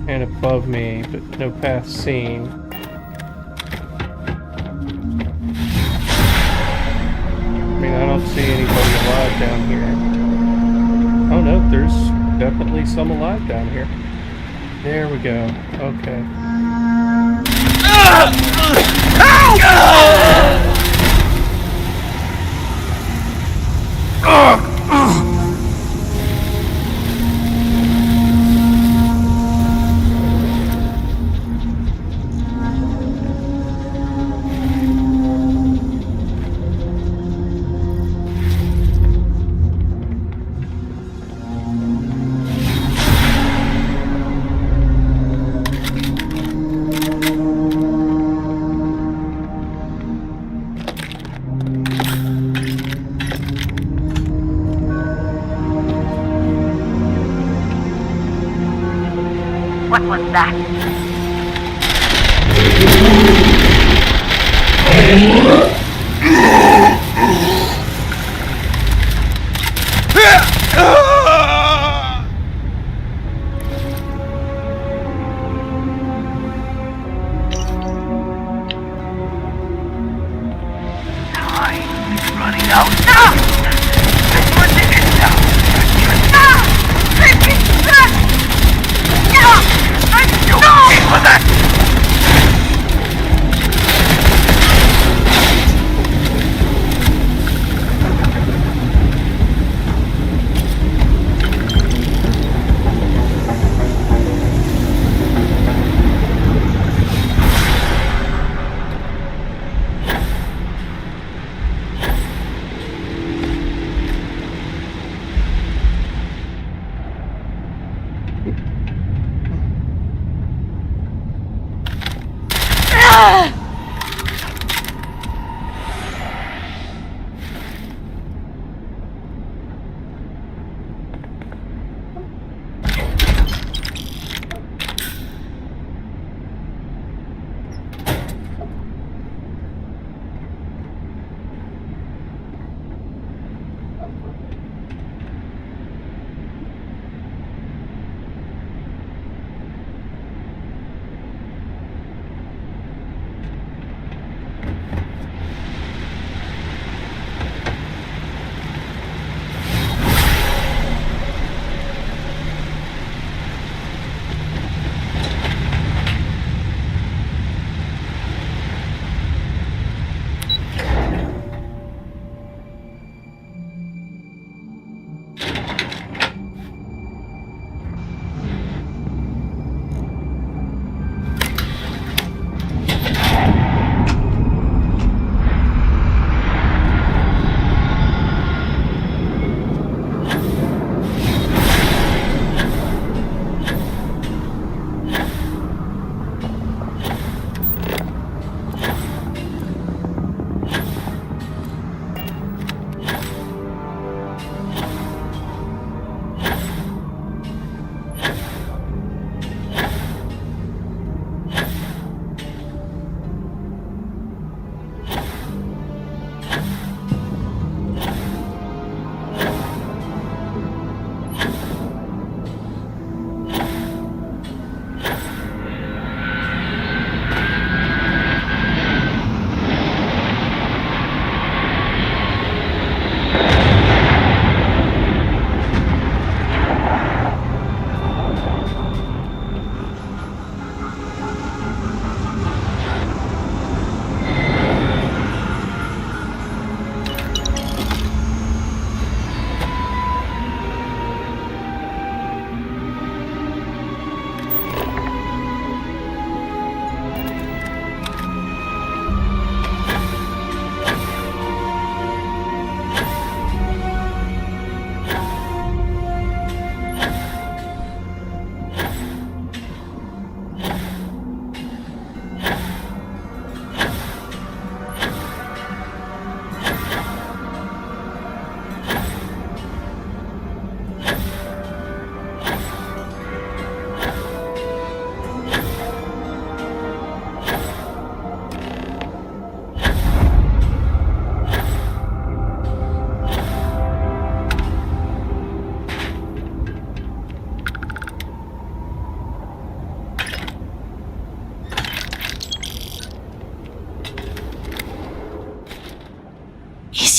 and above me, but no path seen? I mean, I don't see anybody alive down here. Oh no, there's definitely some alive down here. There we go. Okay. What was that? Running out. No! This one is now. No! Take me back! No! Wait for that!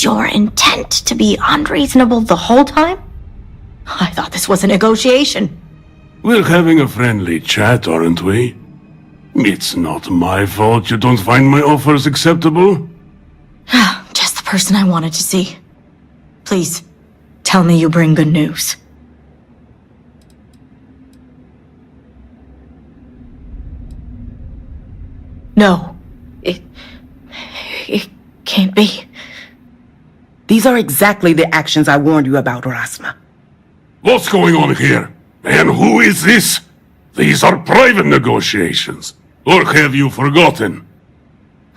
your intent to be unreasonable the whole time? I thought this was a negotiation. We're having a friendly chat, aren't we? It's not my fault you don't find my offers acceptable. Just the person I wanted to see. Please, tell me you bring good news. No. It can't be. These are exactly the actions I warned you about, Rasma. What's going on here? And who is this? These are private negotiations. Or have you forgotten?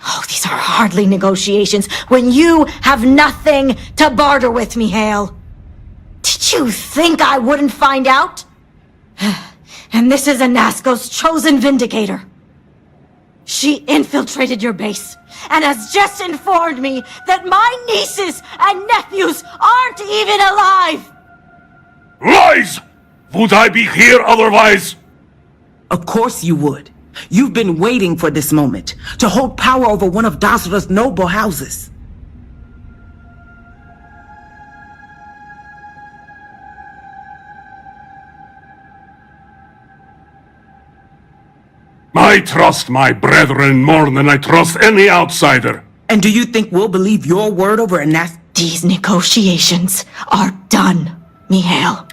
Oh, these are hardly negotiations when you have nothing to barter with, Mihail. Did you think I wouldn't find out? And this is Anasco's chosen vindicator. She infiltrated your base and has just informed me that my nieces and nephews aren't even alive! Lies! Would I be here otherwise? Of course you would. You've been waiting for this moment, to hold power over one of Dazra's noble houses. I trust my brethren more than I trust any outsider. And do you think we'll believe your word over Anas? These negotiations are done, Mihail.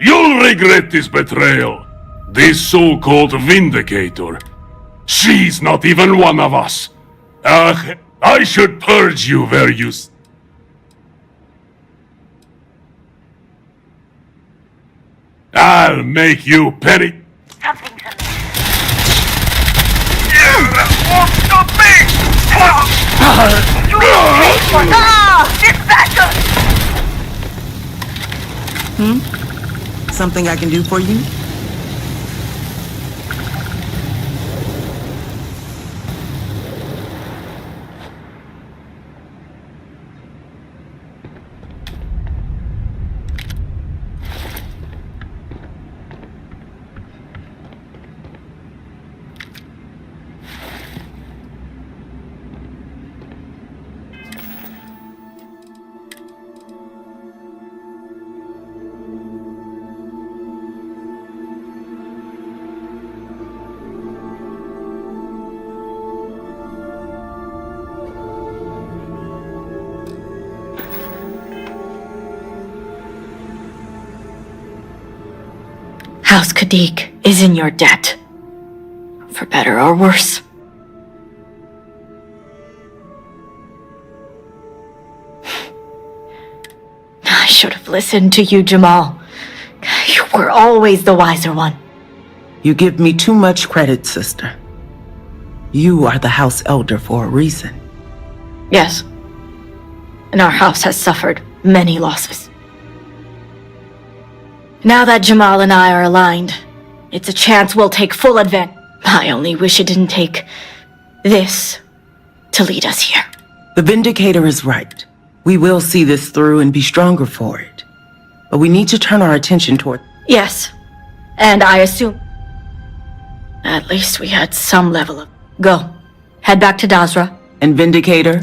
You'll regret this betrayal. This so-called vindicator. She's not even one of us. I should purge you where you... I'll make you penny... That won't stop me! You will pay for that! It's better! Something I can do for you? House Kadik is in your debt. For better or worse. I should have listened to you, Jamal. You were always the wiser one. You give me too much credit, sister. You are the house elder for a reason. Yes. And our house has suffered many losses. Now that Jamal and I are aligned, it's a chance we'll take full advantage. I only wish it didn't take this to lead us here. The Vindicator is right. We will see this through and be stronger for it. But we need to turn our attention toward... Yes. And I assume... At least we had some level of... Go. Head back to Dazra. And Vindicator?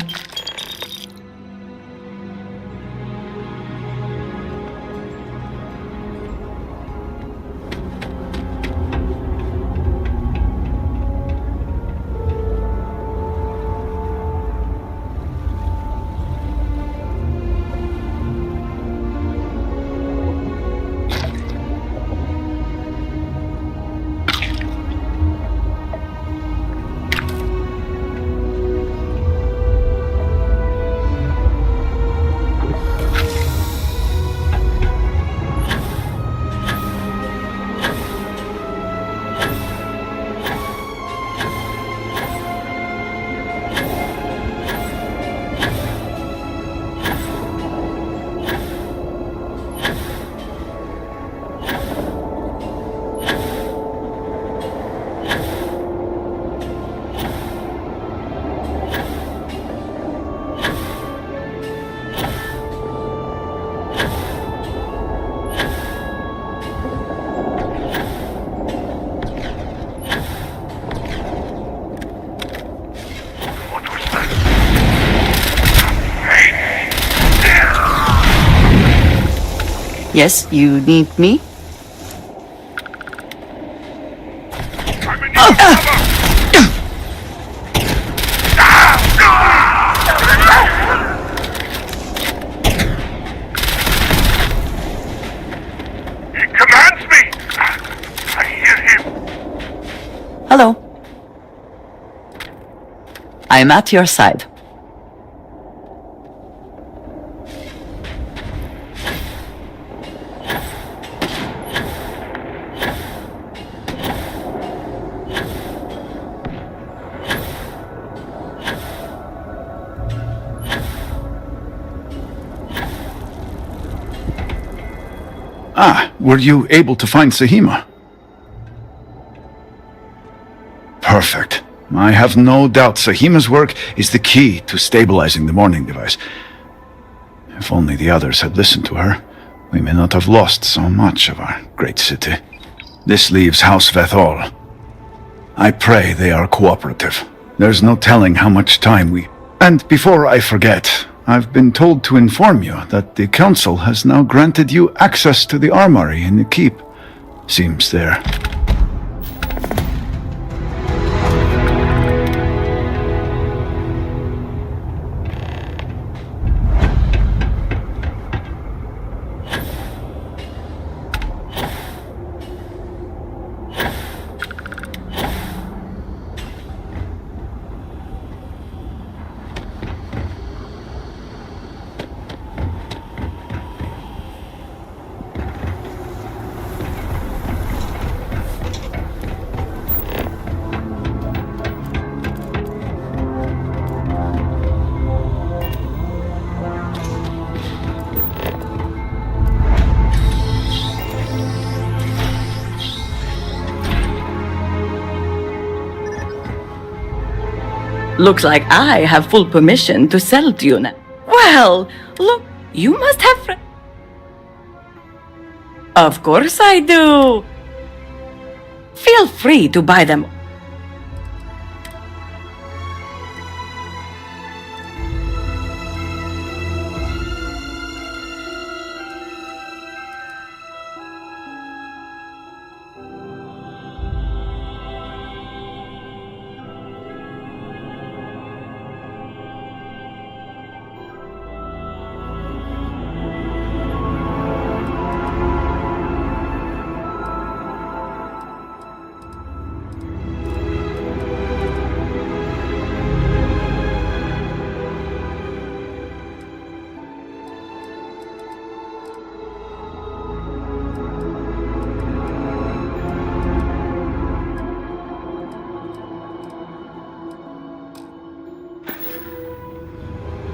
Yes, you need me? He commands me! I hear him. Hello. I'm at your side. Ah, were you able to find Sahima? Perfect. I have no doubt Sahima's work is the key to stabilizing the morning device. If only the others had listened to her, we may not have lost so much of our great city. This leaves House Vethal. I pray they are cooperative. There's no telling how much time we... And before I forget, I've been told to inform you that the Council has now granted you access to the armory in the keep. Seems there. Looks like I have full permission to sell to you now. Well, look, you must have friends. Of course I do. Feel free to buy them.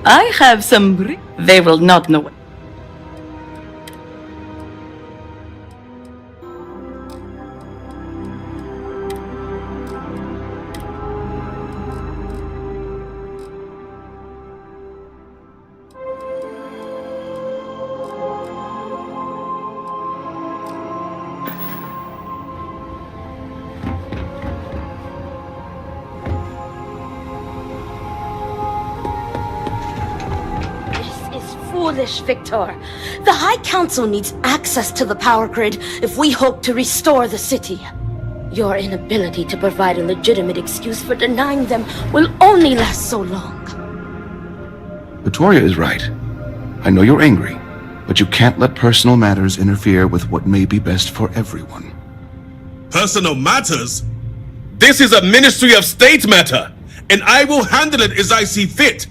I have some... They will not know. Foolish, Victor. The High Council needs access to the power grid if we hope to restore the city. Your inability to provide a legitimate excuse for denying them will only last so long. Victoria is right. I know you're angry, but you can't let personal matters interfere with what may be best for everyone. Personal matters? This is a Ministry of State matter, and I will handle it as I see fit.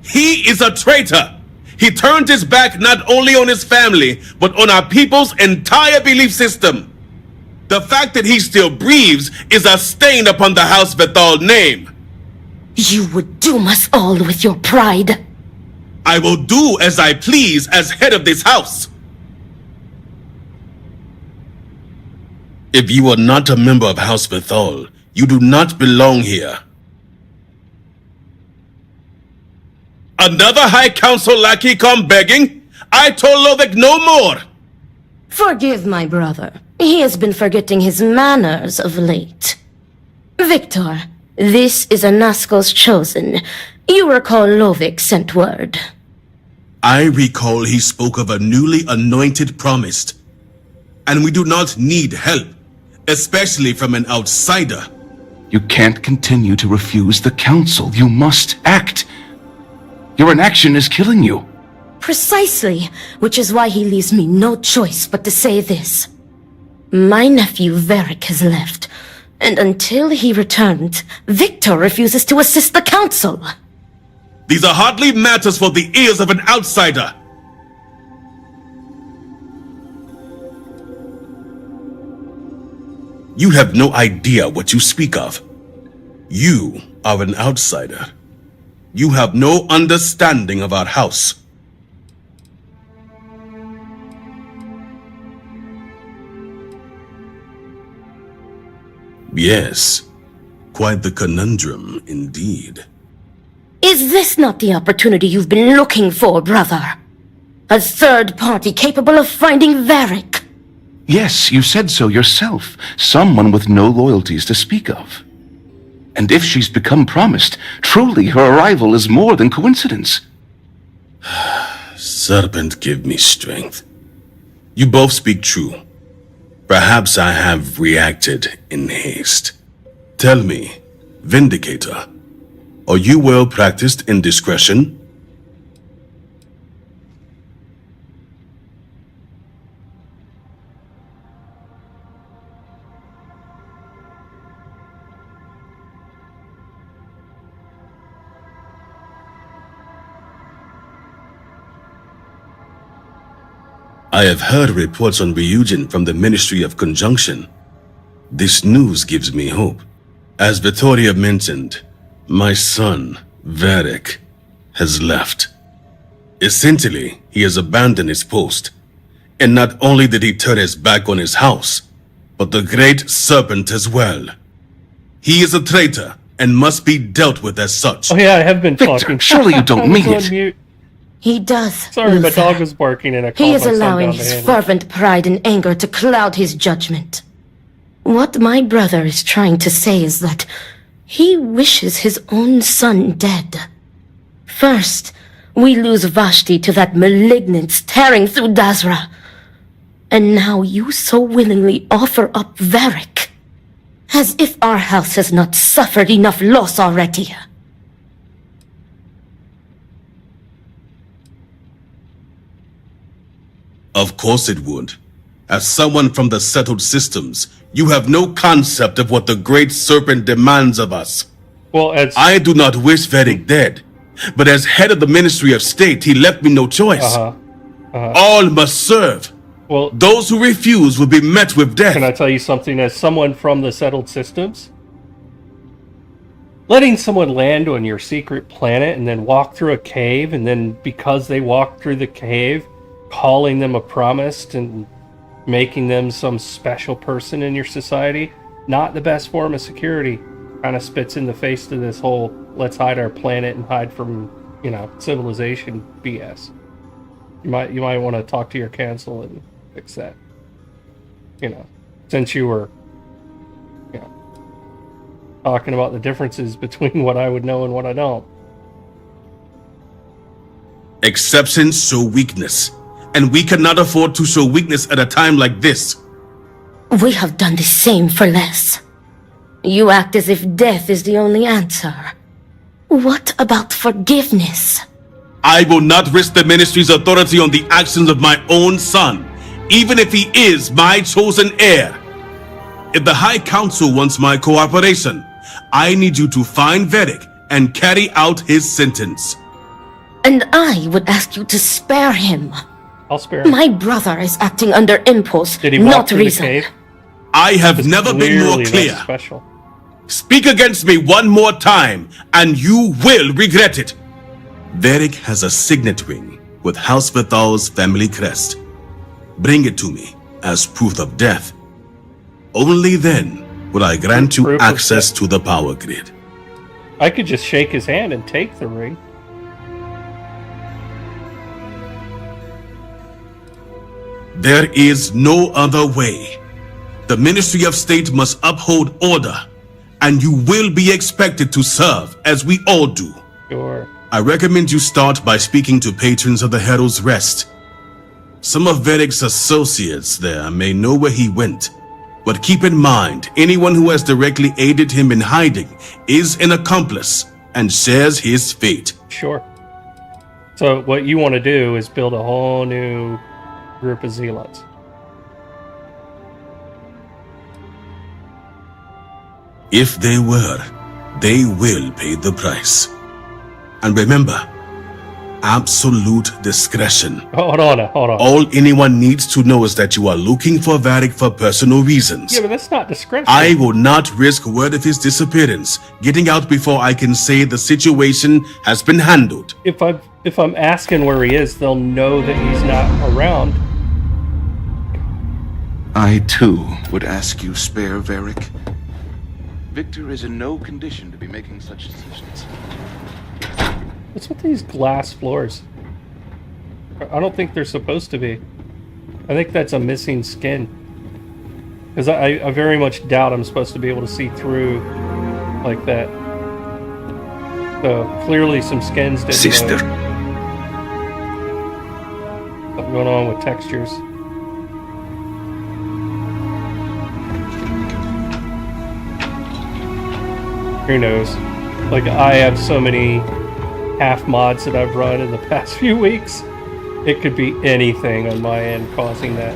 He is a traitor. He turned his back not only on his family, but on our people's entire belief system. The fact that he still breathes is a stain upon the House Vethal name. You would doom us all with your pride. I will do as I please as head of this house. If you are not a member of House Vethal, you do not belong here. Another High Council lackey come begging? I told Lovek no more! Forgive my brother. He has been forgetting his manners of late. Victor, this is Anaskel's chosen. You recall Lovek sent word. I recall he spoke of a newly anointed promised. And we do not need help, especially from an outsider. You can't continue to refuse the council. You must act. Your inaction is killing you. Precisely, which is why he leaves me no choice but to say this. My nephew Varric has left, and until he returns, Victor refuses to assist the council. These are hardly matters for the ears of an outsider. You have no idea what you speak of. You are an outsider. You have no understanding of our house. Yes, quite the conundrum indeed. Is this not the opportunity you've been looking for, brother? A third party capable of finding Varric? Yes, you said so yourself. Someone with no loyalties to speak of. And if she's become promised, truly her arrival is more than coincidence. Serpent, give me strength. You both speak true. Perhaps I have reacted in haste. Tell me, Vindicator, are you well practiced in discretion? I have heard reports on Ryujin from the Ministry of Conjunction. This news gives me hope. As Vittoria mentioned, my son, Varric, has left. Essentially, he has abandoned his post. And not only did he turn his back on his house, but the Great Serpent as well. He is a traitor and must be dealt with as such. Oh yeah, I have been Victor, talking. surely you don't mean on it. mute. He does. Sorry, my Luther. dog was barking and I called He my is son allowing down to his handle it. fervent pride and anger to cloud his judgment. What my brother is trying to say is that he wishes his own son dead. First, we lose Vashti to that malignance tearing through Dazra. And now you so willingly offer up Varric. As if our house has not suffered enough loss already. Of course it would. As someone from the settled systems, you have no concept of what the Great Serpent demands of us. Well, I do not wish Varric dead, but as head of the Ministry of State, he left me no choice. All must serve. Well, those who refuse will be met with death. Can I tell you something? As someone from the settled systems, letting someone land on your secret planet and then walk through a cave, and then because they walked through the cave, calling them a promised and making them some special person in your society, not the best form of security. Kind of spits in the face to this whole let's hide our planet and hide from, civilization BS. You might want to talk to your council and fix that. Since you were talking about the differences between what I would know and what I don't. Exceptions show weakness, and we cannot afford to show weakness at a time like this. We have done the same for less. You act as if death is the only answer. What about forgiveness? I will not risk the ministry's authority on the actions of my own son, even if he is my chosen heir. If the High Council wants my cooperation, I need you to find Varric and carry out his sentence. And I would ask you to spare him. I'll spare him. My brother is acting under impulse, Did he walk not through reason. the cave? I have never been more Clearly clear. that's special. Speak against me one more time, and you will regret it. Varric has a signet ring with House Vithal's family crest. Bring it to me as proof of death. Only then will I grant you access to the power grid. I could just shake his hand and take the ring. There is no other way. The Ministry of State must uphold order, and you will be expected to serve as we all do. Sure. I recommend you start by speaking to patrons of the Herald's Rest. Some of Varric's associates there may know where he went, but keep in mind, anyone who has directly aided him in hiding is an accomplice and shares his fate. Sure. So what you want to do is build a whole new group of zealots. If they were, they will pay the price. And remember, absolute discretion. Hold on. All anyone needs to know is that you are looking for Varric for personal reasons. Yeah, but that's not discretion. I will not risk word of his disappearance getting out before I can say the situation has been handled. If I'm asking where he is, they'll know that he's not around. I, too, would ask you spare Varric. Victor is in no condition to be making such decisions. What's with these glass floors? I don't think they're supposed to be. I think that's a missing skin. Because I very much doubt I'm supposed to be able to see through like that. So clearly some skins didn't Sister. Something going on with textures. Who knows? Like, I have so many half mods that I've run in the past few weeks. It could be anything on my end causing that.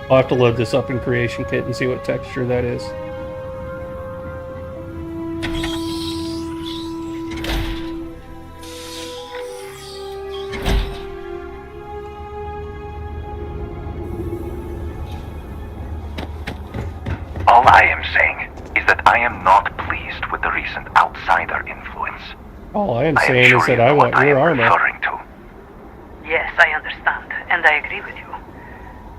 I'll have to load this up in Creation Kit and see what texture that is. All I am saying is that I am not pleased with the recent outsider influence. All I am saying is that I want your armor. Referring to. Yes, I understand, and I agree with you.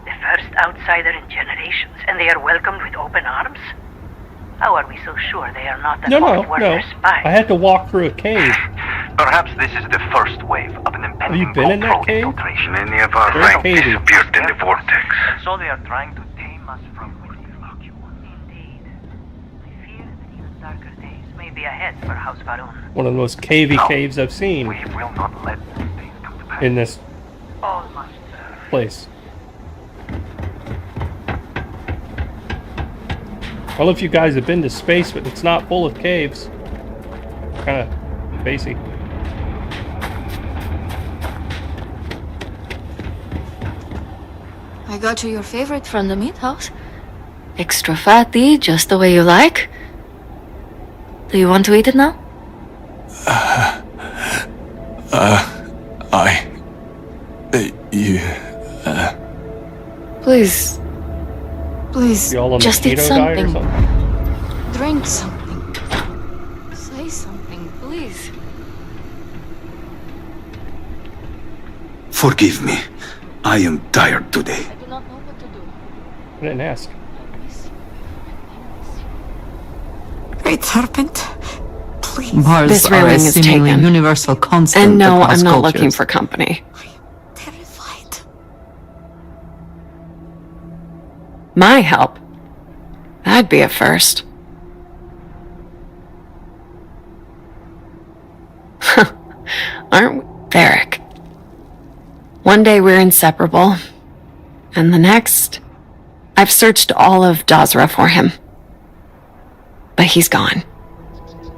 The first outsider in generations, and they are welcomed with open arms? How are we so sure they are not an old-world spy? I had to walk through a cave. Perhaps this is the first wave of an impending infiltration. Many of our ranks disappeared in the vortex. So they are trying to tame us from within. Darker days may be ahead for House Varun. One of the most cavey caves I've seen. We will not let these days come to pass. In this All must place. I don't know if you guys have been to space, but it's not full of caves. Kind of spacey. I got you your favorite from the meat house. Extra fatty, just the way you like. Do you want to eat it now? Please. Please, just eat something. Drink something. Say something, please. Forgive me. I am tired today. I do not know what to do. I didn't ask. Great Serpent, please. Bars This are railing a is seemingly taken. universal constant. And no, across I'm not cultures. looking for company. My help? That'd be a first. Aren't we, Varric? One day we're inseparable, and the next, I've searched all of Dazra for him. But he's gone.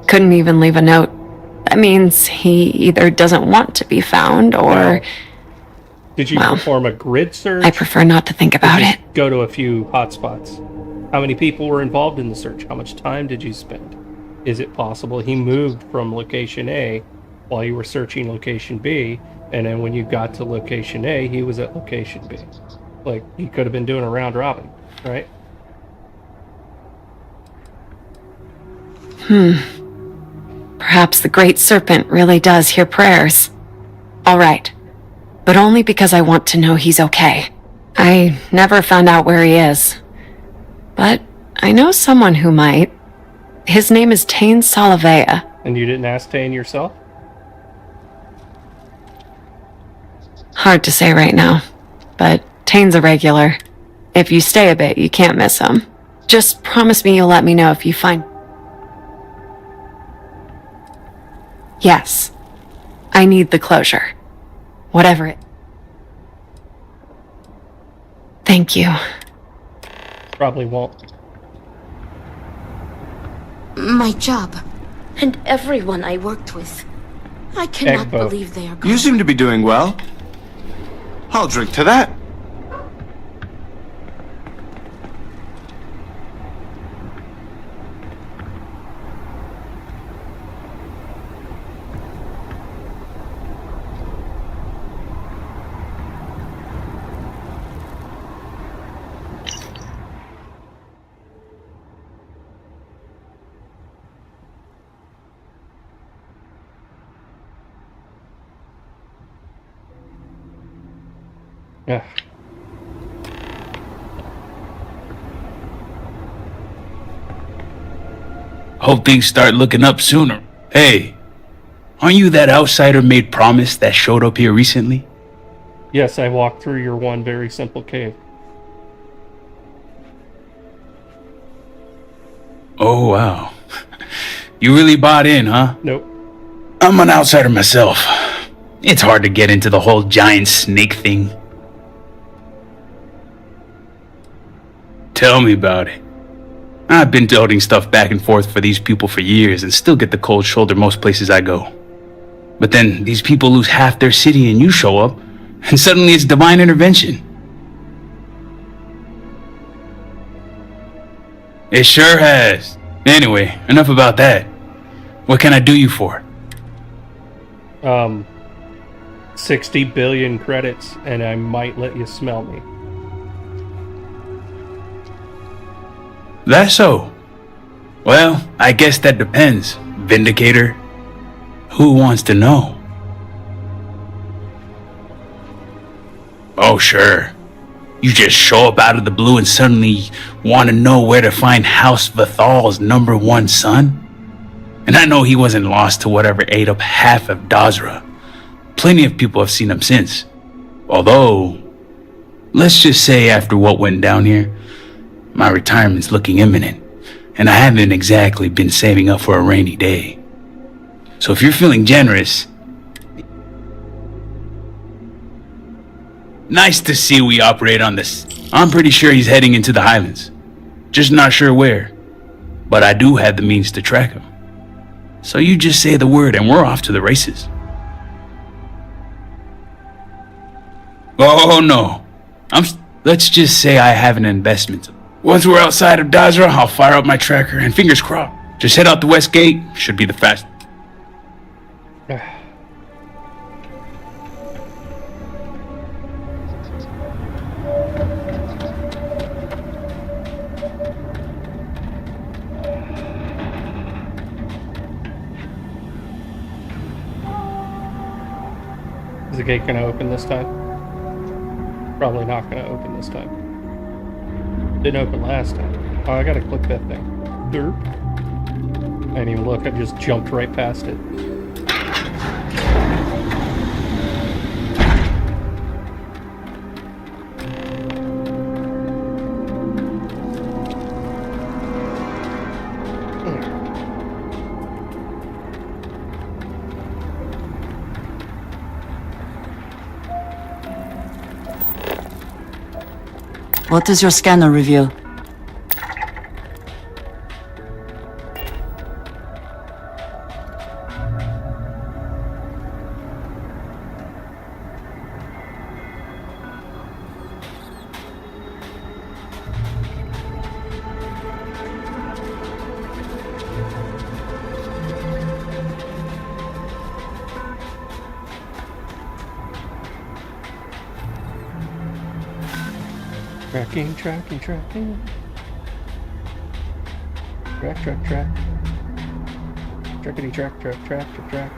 Couldn't even leave a note. That means he either doesn't want to be found, or... Did you perform a grid search? I prefer not to think about it. Go to a few hotspots. How many people were involved in the search? How much time did you spend? Is it possible he moved from location A while you were searching location B, and then when you got to location A, he was at location B? Like, he could have been doing a round robin, right? Perhaps the Great Serpent really does hear prayers. All right. But only because I want to know he's okay. I never found out where he is. But I know someone who might. His name is Tain Salavea. And you didn't ask Tain yourself? Hard to say right now. But Tain's a regular. If you stay a bit, you can't miss him. Just promise me you'll let me know if you find... Yes. I need the closure. Whatever it... Thank you. Probably won't. My job. And everyone I worked with. I cannot believe they are gone. You seem to be doing well. I'll drink to that. Yeah. Hope things start looking up sooner. Hey, aren't you that outsider made promise that showed up here recently? Yes, I walked through your one very simple cave. Oh, wow. You really bought in, huh? Nope. I'm an outsider myself. It's hard to get into the whole giant snake thing. Tell me about it. I've been toting stuff back and forth for these people for years and still get the cold shoulder most places I go. But then these people lose half their city and you show up, and suddenly it's divine intervention. It sure has. Anyway, enough about that. What can I do you for? 60 billion credits, and I might let you smell me. That's so. Well, I guess that depends, Vindicator. Who wants to know? Oh, sure. You just show up out of the blue and suddenly want to know where to find House Vathal's #1 son? And I know he wasn't lost to whatever ate up half of Dazra. Plenty of people have seen him since. Although, let's just say after what went down here, my retirement's looking imminent, and I haven't exactly been saving up for a rainy day. So if you're feeling generous... Nice to see we operate on this. I'm pretty sure he's heading into the Highlands. Just not sure where. But I do have the means to track him. So you just say the word and we're off to the races. Oh no. Let's just say I have an investment. Once we're outside of Dazra, I'll fire up my tracker and fingers crossed. Just head out the west gate. Should be the fastest. Is the gate gonna open this time? Probably not gonna open this time. Didn't open last time. Oh, I gotta click that thing. Derp. I didn't even look, I just jumped right past it. What does your scanner reveal? Tracking. Track. Trackity track.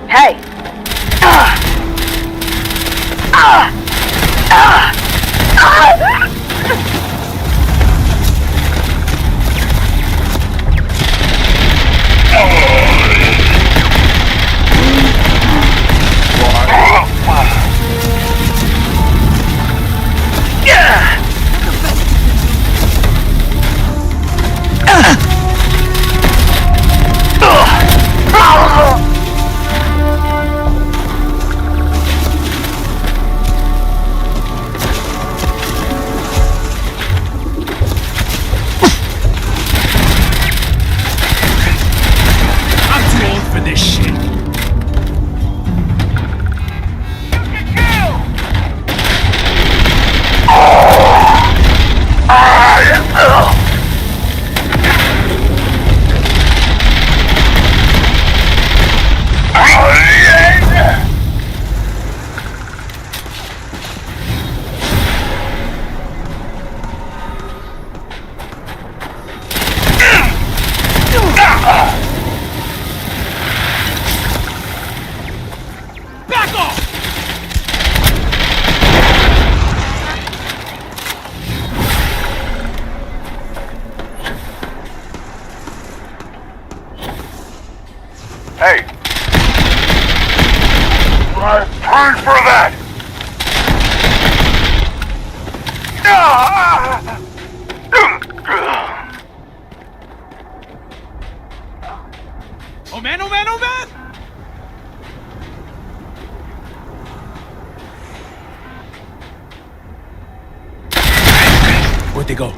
Hey! Hey! Turn for that! Oh man, oh man, oh man! Where'd they go?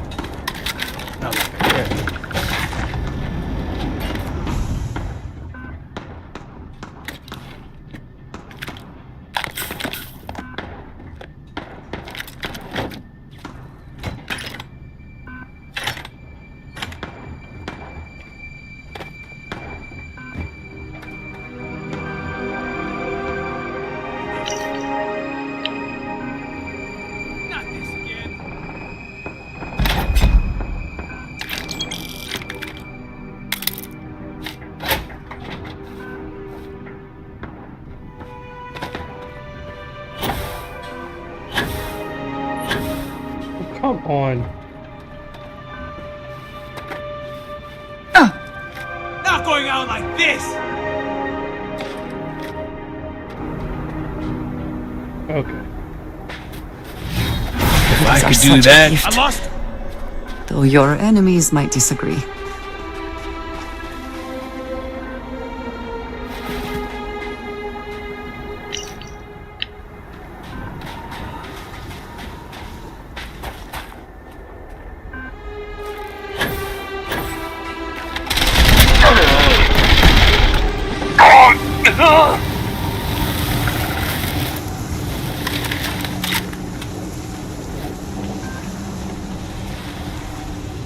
Come on. Not going out like this! Okay. If I could do that, I lost. Though your enemies might disagree.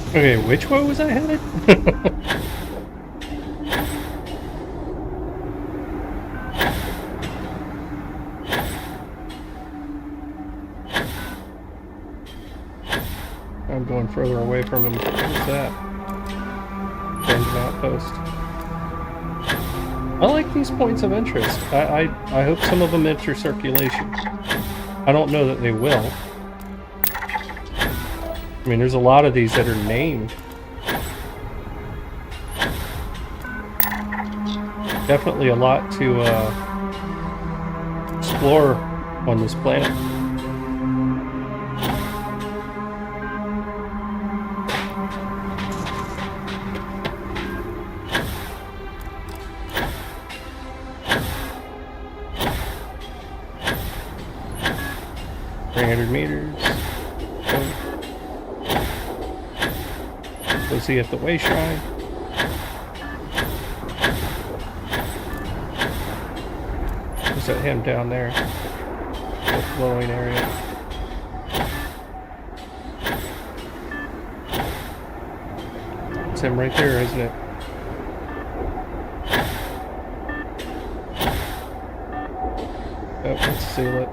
Okay, which way was I headed? I'm going further away from him. What's that? Random outpost. I like these points of interest. I hope some of them enter circulation. I don't know that they will. I mean, there's a lot of these that are named. Definitely a lot to explore on this planet. Meters. Go see at the way shrine. Is that him down there? That glowing area. It's him right there, isn't it? Oh, let's zealot.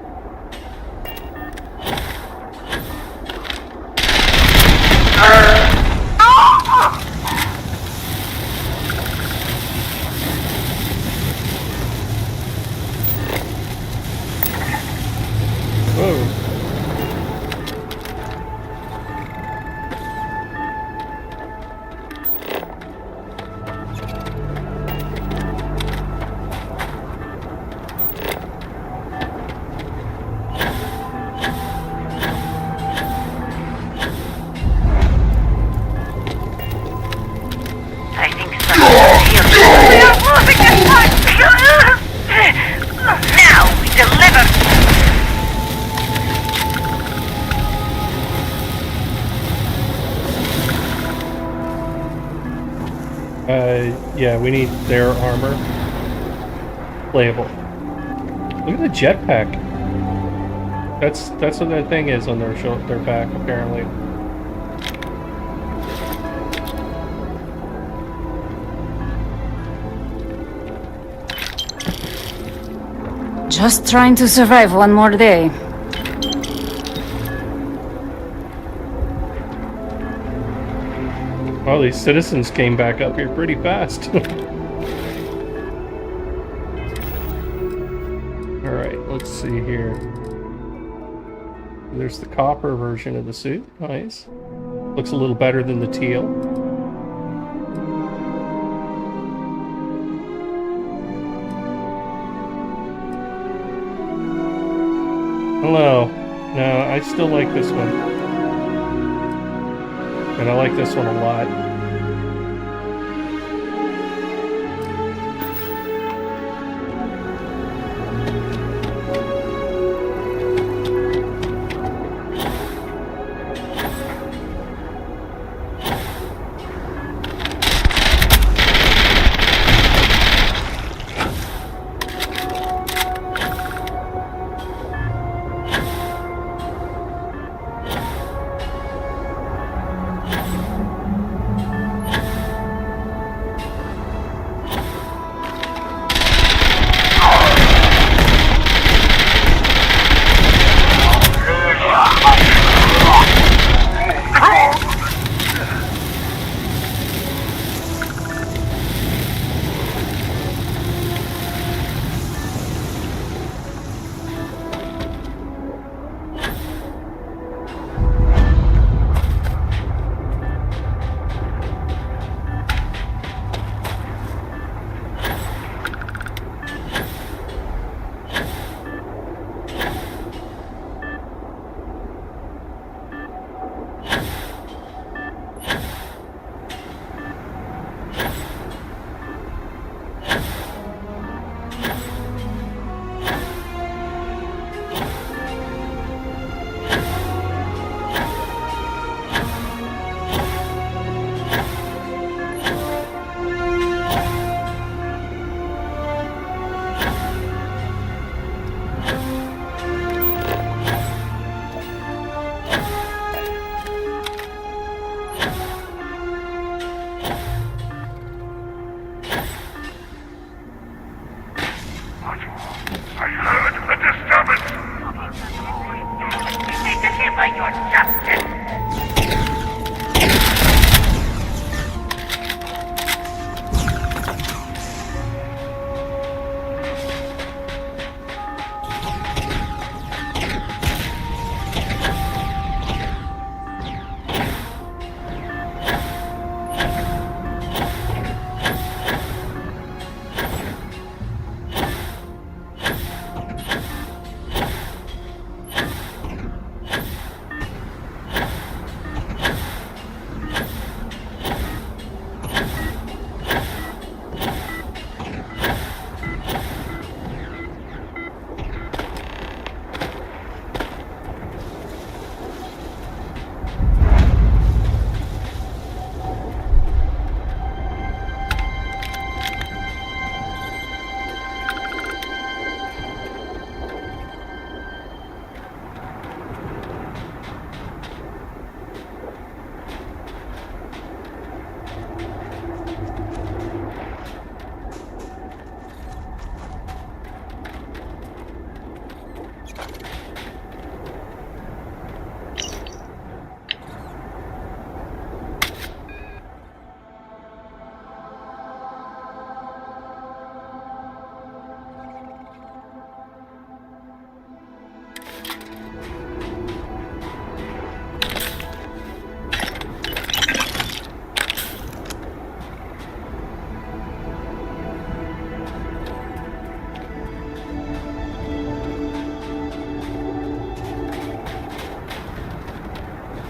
Yeah, we need their armor. Playable. Look at the jetpack. That's what that thing is on their back, apparently. Just trying to survive one more day. Well, these citizens came back up here pretty fast. Alright, let's see here. There's the copper version of the suit. Nice. Looks a little better than the teal. Hello. No, I still like this one. And I like this one a lot.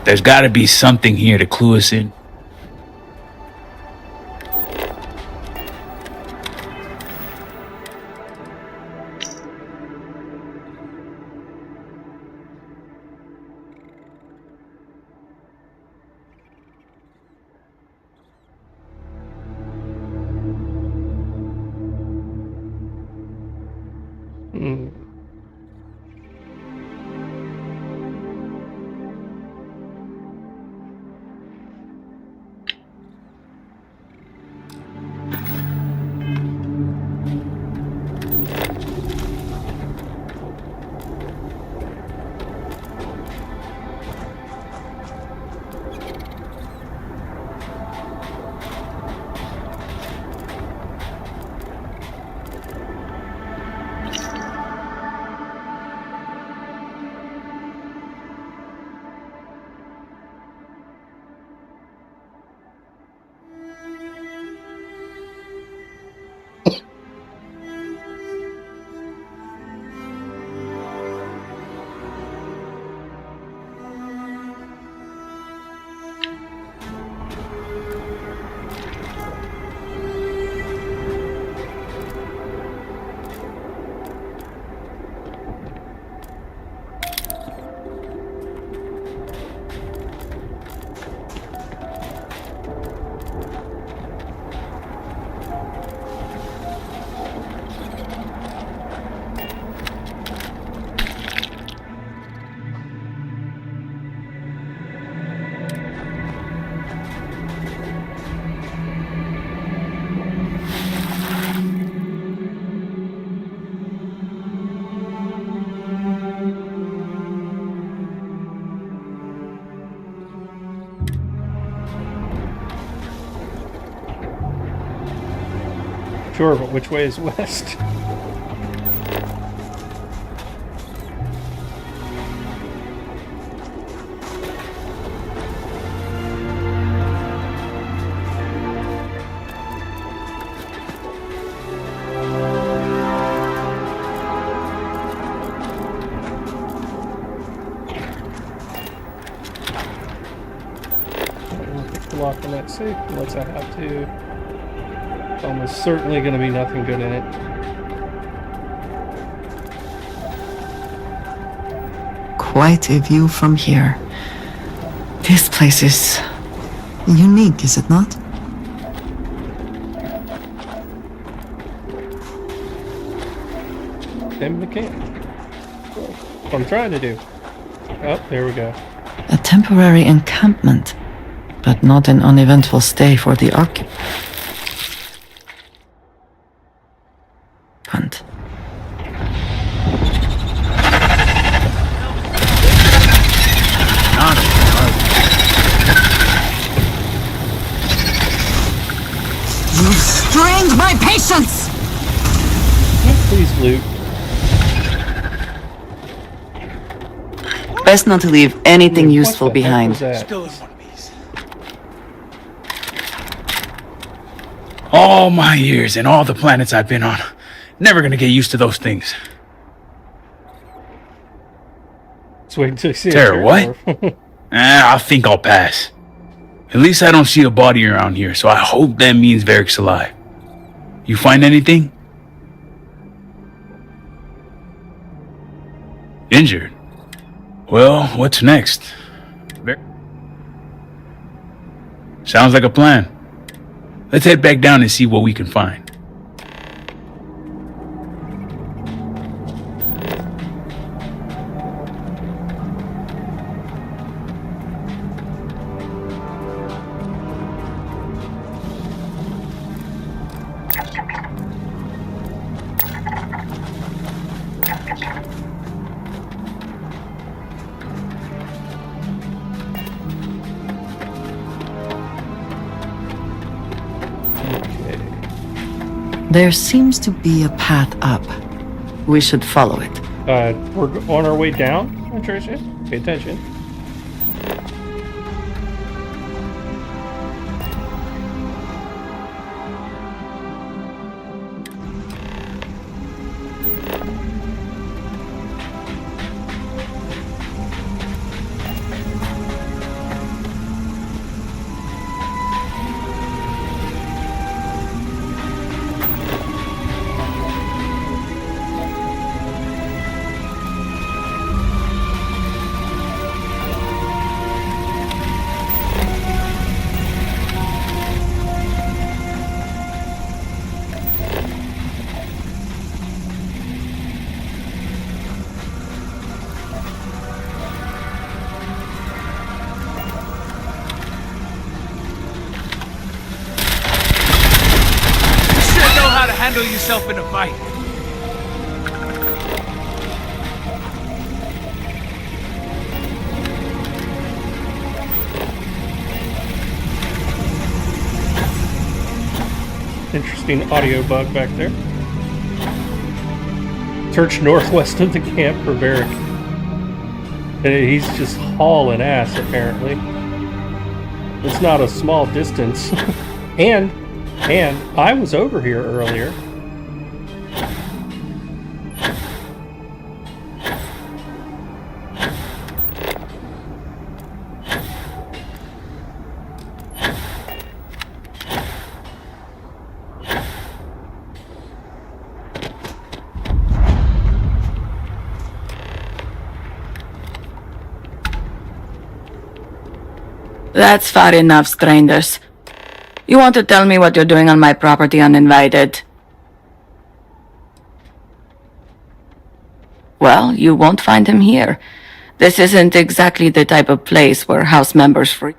There's gotta be something here to clue us in. Sure, but which way is west? I'll pick the lock on that safe unless I have to. Almost certainly going to be nothing good in it. Quite a view from here. This place is unique, is it not? In the camp. What I'm trying to do. Oh, there we go. A temporary encampment, but not an uneventful stay for the occupant. You've strained my patience! Please loot. Best not to leave anything useful behind. All my years and all the planets I've been on. Never gonna get used to those things. Let's wait until you see Terror, what? I think I'll pass. At least I don't see a body around here, so I hope that means Varric's alive. You find anything? Injured? Well, what's next? Sounds like a plan. Let's head back down and see what we can find. There seems to be a path up. We should follow it. We're on our way down, Tricia. Pay attention. handle yourself in a fight. Interesting audio bug back there. Search northwest of the camp for Varric. He's just hauling ass, apparently. It's not a small distance. and I was over here earlier. That's far enough, strangers. You want to tell me what you're doing on my property uninvited? Well, you won't find him here. This isn't exactly the type of place where house members free.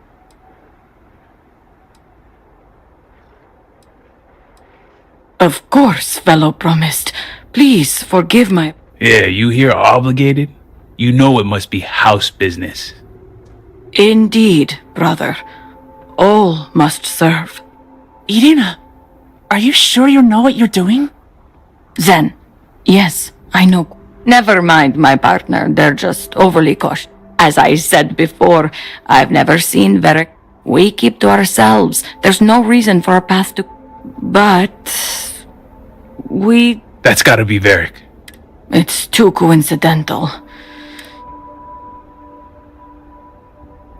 Of course, fellow promised. Please forgive my... Yeah, you here obligated? You know it must be house business. Indeed, brother. All must serve. Irina, are you sure you know what you're doing? Zen, yes, I know. Never mind my partner, they're just overly cautious. As I said before, I've never seen Varric. We keep to ourselves. There's no reason for our path to... But... we... That's gotta be Varric. It's too coincidental.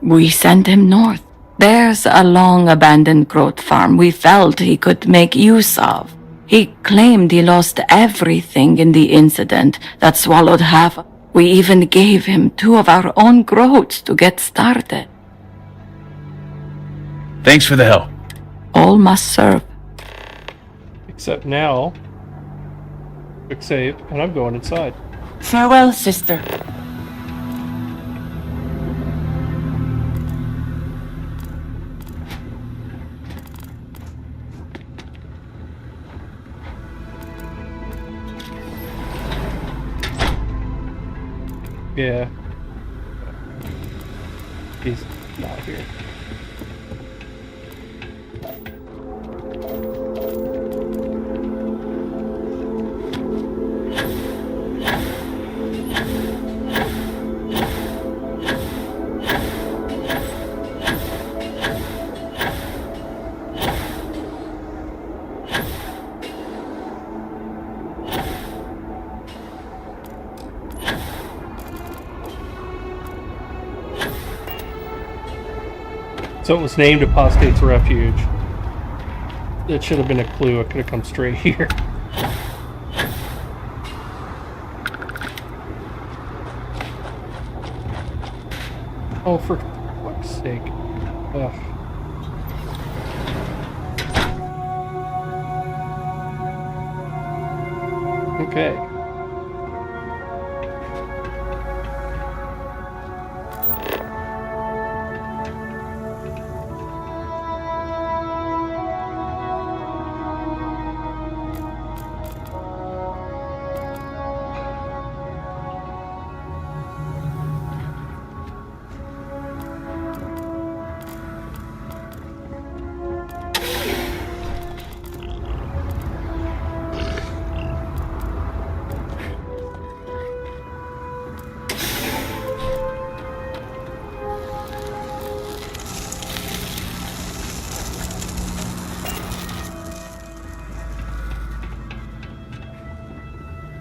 We sent him north. There's a long-abandoned growth farm we felt he could make use of. He claimed he lost everything in the incident that swallowed half. We even gave him 2 of our own groats to get started. Thanks for the help. All must serve. Except now... Quick save, and I'm going inside. Farewell, sister. Yeah. He's not here. So it was named Apostate's Refuge. It should have been a clue. It could have come straight here. Oh, for fuck's sake. Ugh. Okay.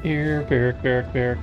Here, Varric.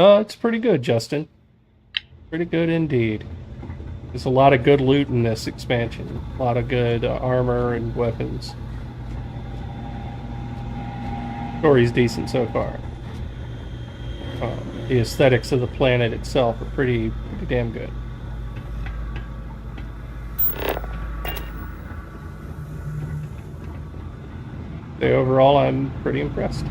It's pretty good, Justin. Pretty good indeed. There's a lot of good loot in this expansion. A lot of good armor and weapons. Story's decent so far. The aesthetics of the planet itself are pretty damn good. So overall, I'm pretty impressed.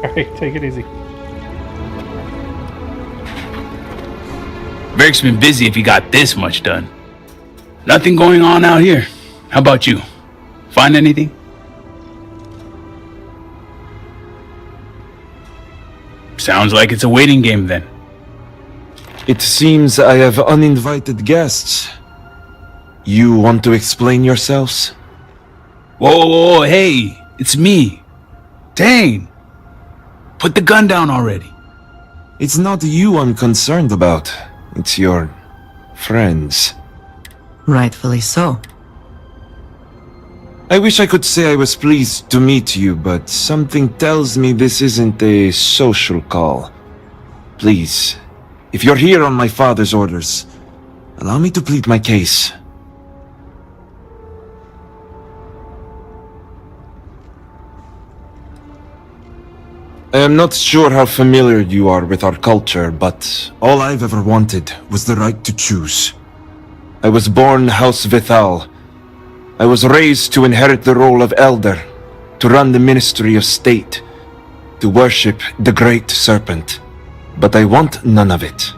Alright, take it easy. Veric's been busy if he got this much done. Nothing going on out here. How about you? Find anything? Sounds like it's a waiting game then. It seems I have uninvited guests. You want to explain yourselves? Whoa, hey, it's me. Dang. Put the gun down already. It's not you I'm concerned about. It's your friends. Rightfully so. I wish I could say I was pleased to meet you, but something tells me this isn't a social call. Please, if you're here on my father's orders, allow me to plead my case. I am not sure how familiar you are with our culture, but all I've ever wanted was the right to choose. I was born House Vithal. I was raised to inherit the role of elder, to run the Ministry of State, to worship the Great Serpent. But I want none of it.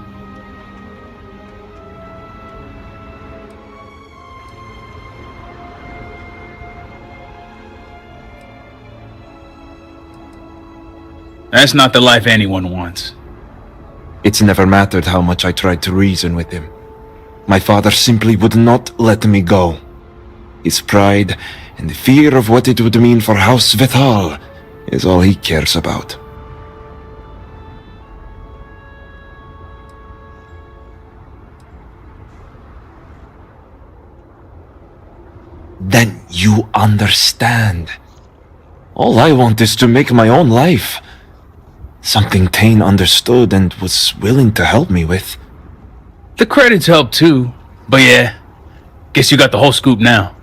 That's not the life anyone wants. It's never mattered how much I tried to reason with him. My father simply would not let me go. His pride and the fear of what it would mean for House Vithal is all he cares about. Then you understand. All I want is to make my own life. Something Tane understood and was willing to help me with. The credits help too, but yeah, guess you got the whole scoop now.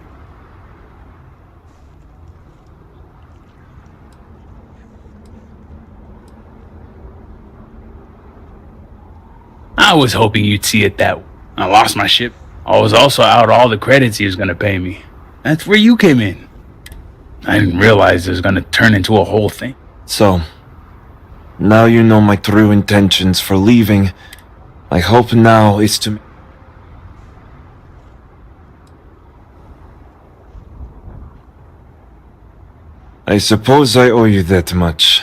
I was hoping you'd see it that way. I lost my ship. I was also out all the credits he was gonna pay me. That's where you came in. I didn't realize it was gonna turn into a whole thing. So, now you know my true intentions for leaving. My hope now is to... I suppose I owe you that much.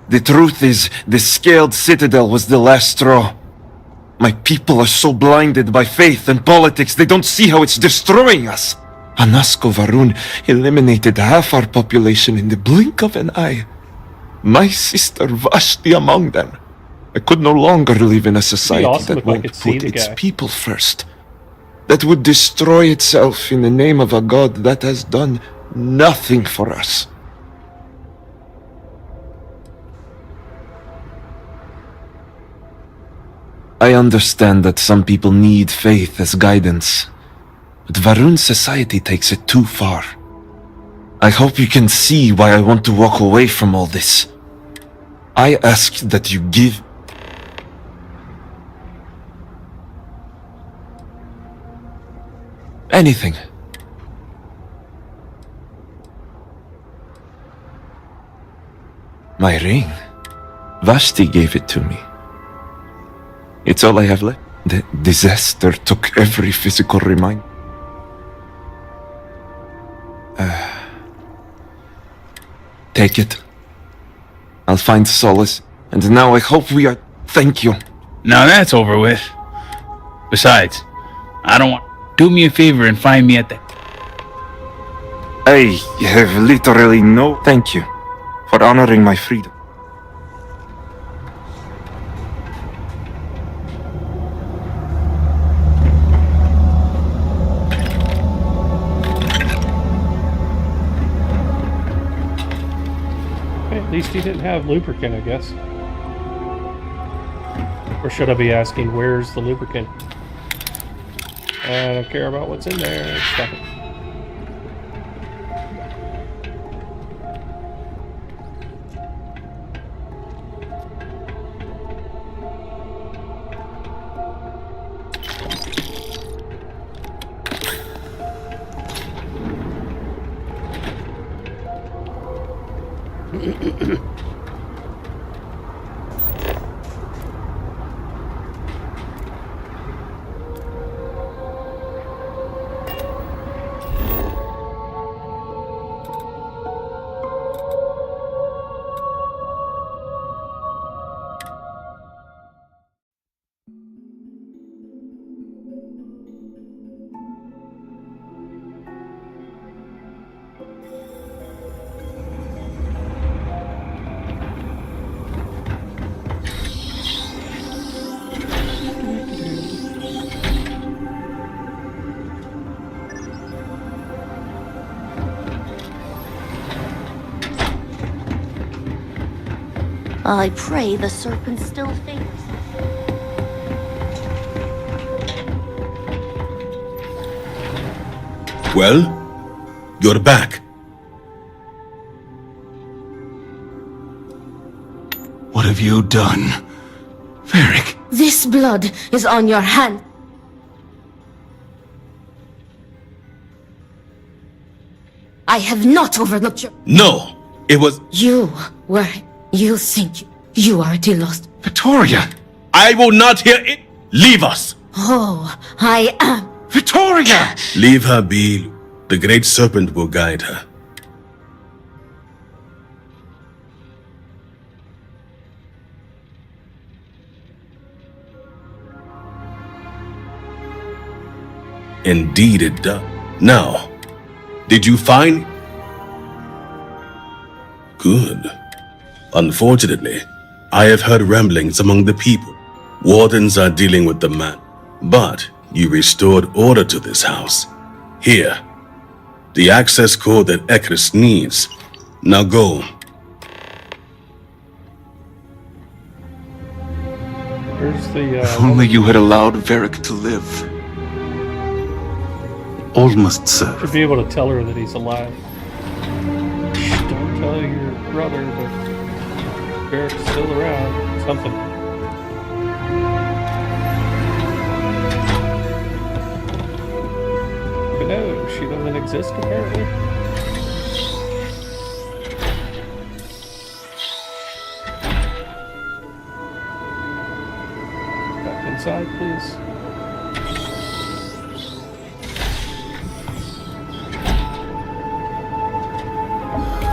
The truth is, the Scaled Citadel was the last straw. My people are so blinded by faith and politics, they don't see how it's destroying us. Anasko Varun eliminated half our population in the blink of an eye. My sister Vashti among them. I could no longer live in a society that won't put its people first. That would destroy itself in the name of a god that has done nothing for us. I understand that some people need faith as guidance, but Varun's society takes it too far. I hope you can see why I want to walk away from all this. I ask that you give... anything. My ring? Vashti gave it to me. It's all I have left. The disaster took every physical reminder. Take it. I'll find solace. And now I hope we are... Thank you. Now that's over with. Besides, I don't want... Do me a favor and find me at the... I have literally no... Thank you for honoring my freedom. At least he didn't have lubricant, I guess. Or should I be asking, where's the lubricant? I don't care about what's in there. Stop it. I pray the serpent still favors. Well, you're back. What have you done, Varric? This blood is on your hand. I have not overlooked your... No, it was... You think you are lost. Victoria! I will not hear it. Leave us. Oh, I am. Victoria! Leave her be. The great serpent will guide her. Indeed it does. Now, did you find... Good. Unfortunately, I have heard ramblings among the people. Wardens are dealing with the man. But you restored order to this house. Here, the access code that Ekris needs. Now go. Where's the, If only you had allowed Varric to live. All must serve. Should be able to tell her that he's alive. Don't tell your brother, but Varric's still around. Something. But no, she doesn't exist apparently. Back inside, please.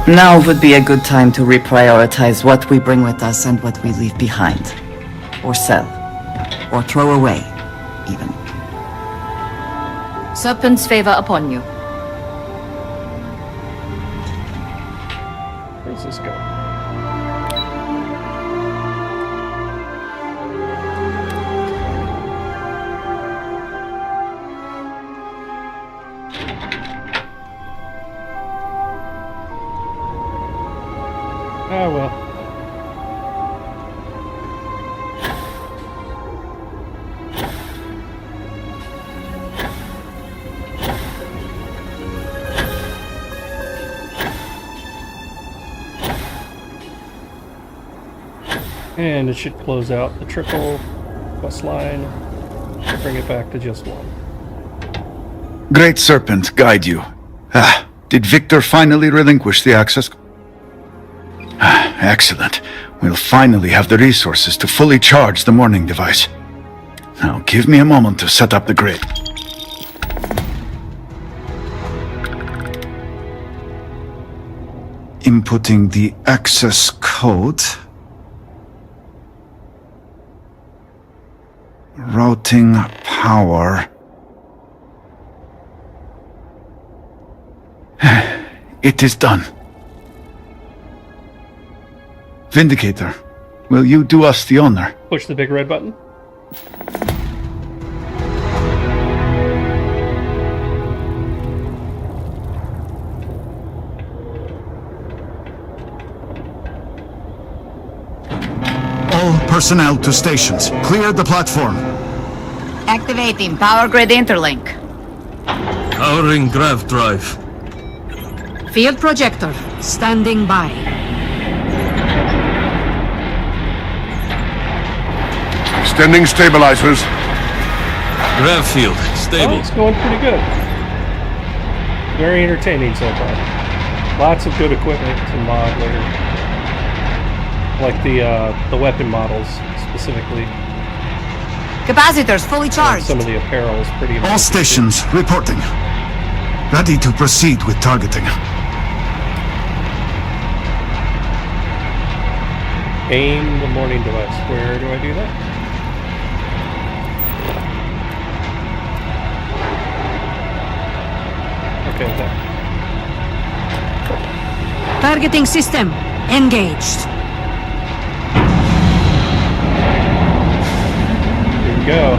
Now would be a good time to reprioritize what we bring with us and what we leave behind. Or sell. Or throw away, even. Serpent's favor upon you. Where's this go? Ah, well. And it should close out the trickle quest line and bring it back to just one. Great Serpent guide you. Did Victor finally relinquish the access? Excellent. We'll finally have the resources to fully charge the morning device. Now, give me a moment to set up the grid. Inputting the access code. Routing power. It is done. Vindicator, will you do us the honor? Push the big red button. All personnel to stations. Clear the platform. Activating power grid interlink. Powering grav drive. Field projector, standing by. Extending stabilizers. Grav field, stable. Oh, it's going pretty good. Very entertaining so far. Lots of good equipment to mod later. Like the weapon models, specifically. Capacitors fully charged. Some of the apparel is pretty amazing. All stations reporting. Ready to proceed with targeting. Aim the morning device. Where do I do that? Okay, there. Targeting system engaged. Here we go.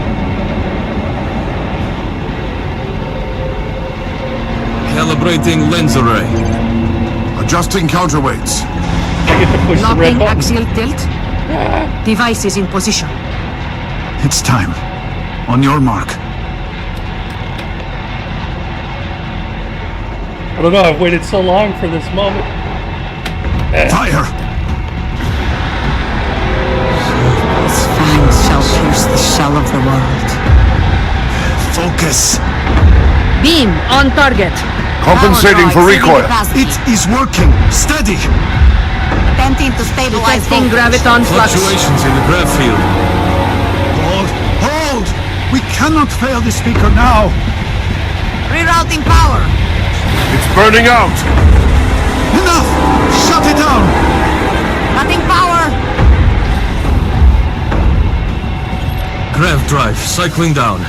Calibrating lens array. Adjusting counterweights. I get to push the red Locking button. axial tilt. Device is in position. It's time. On your mark. I don't know, I've waited so long for this moment. Fire! His fangs shall pierce the shell of the world. Focus. Beam on target. Compensating for recoil. It is working. Steady. Attempting to stabilize Detecting graviton flux. Fluctuations in the grav field. Hold. Hold! We cannot fail the speaker now. Rerouting power. It's burning out. Enough! Shut it down! Cutting power. Grav drive, cycling down.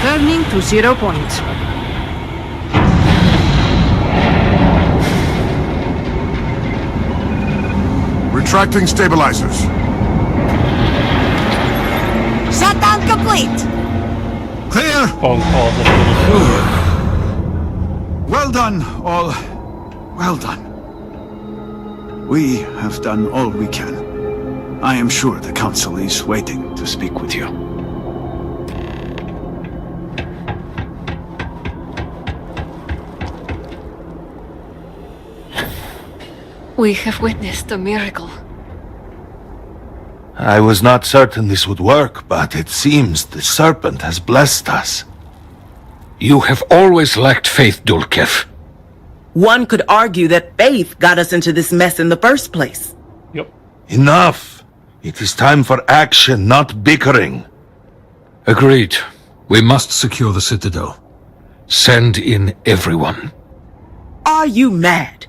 Turning to 0 point. Retracting stabilizers. Shutdown complete. Clear! Phone calls a little. Well done, all. Well done. We have done all we can. I am sure the Council is waiting to speak with you. We have witnessed a miracle. I was not certain this would work, but it seems the serpent has blessed us. You have always lacked faith, Dulkev. One could argue that faith got us into this mess in the first place. Yep. Enough! It is time for action, not bickering. Agreed. We must secure the Citadel. Send in everyone. Are you mad?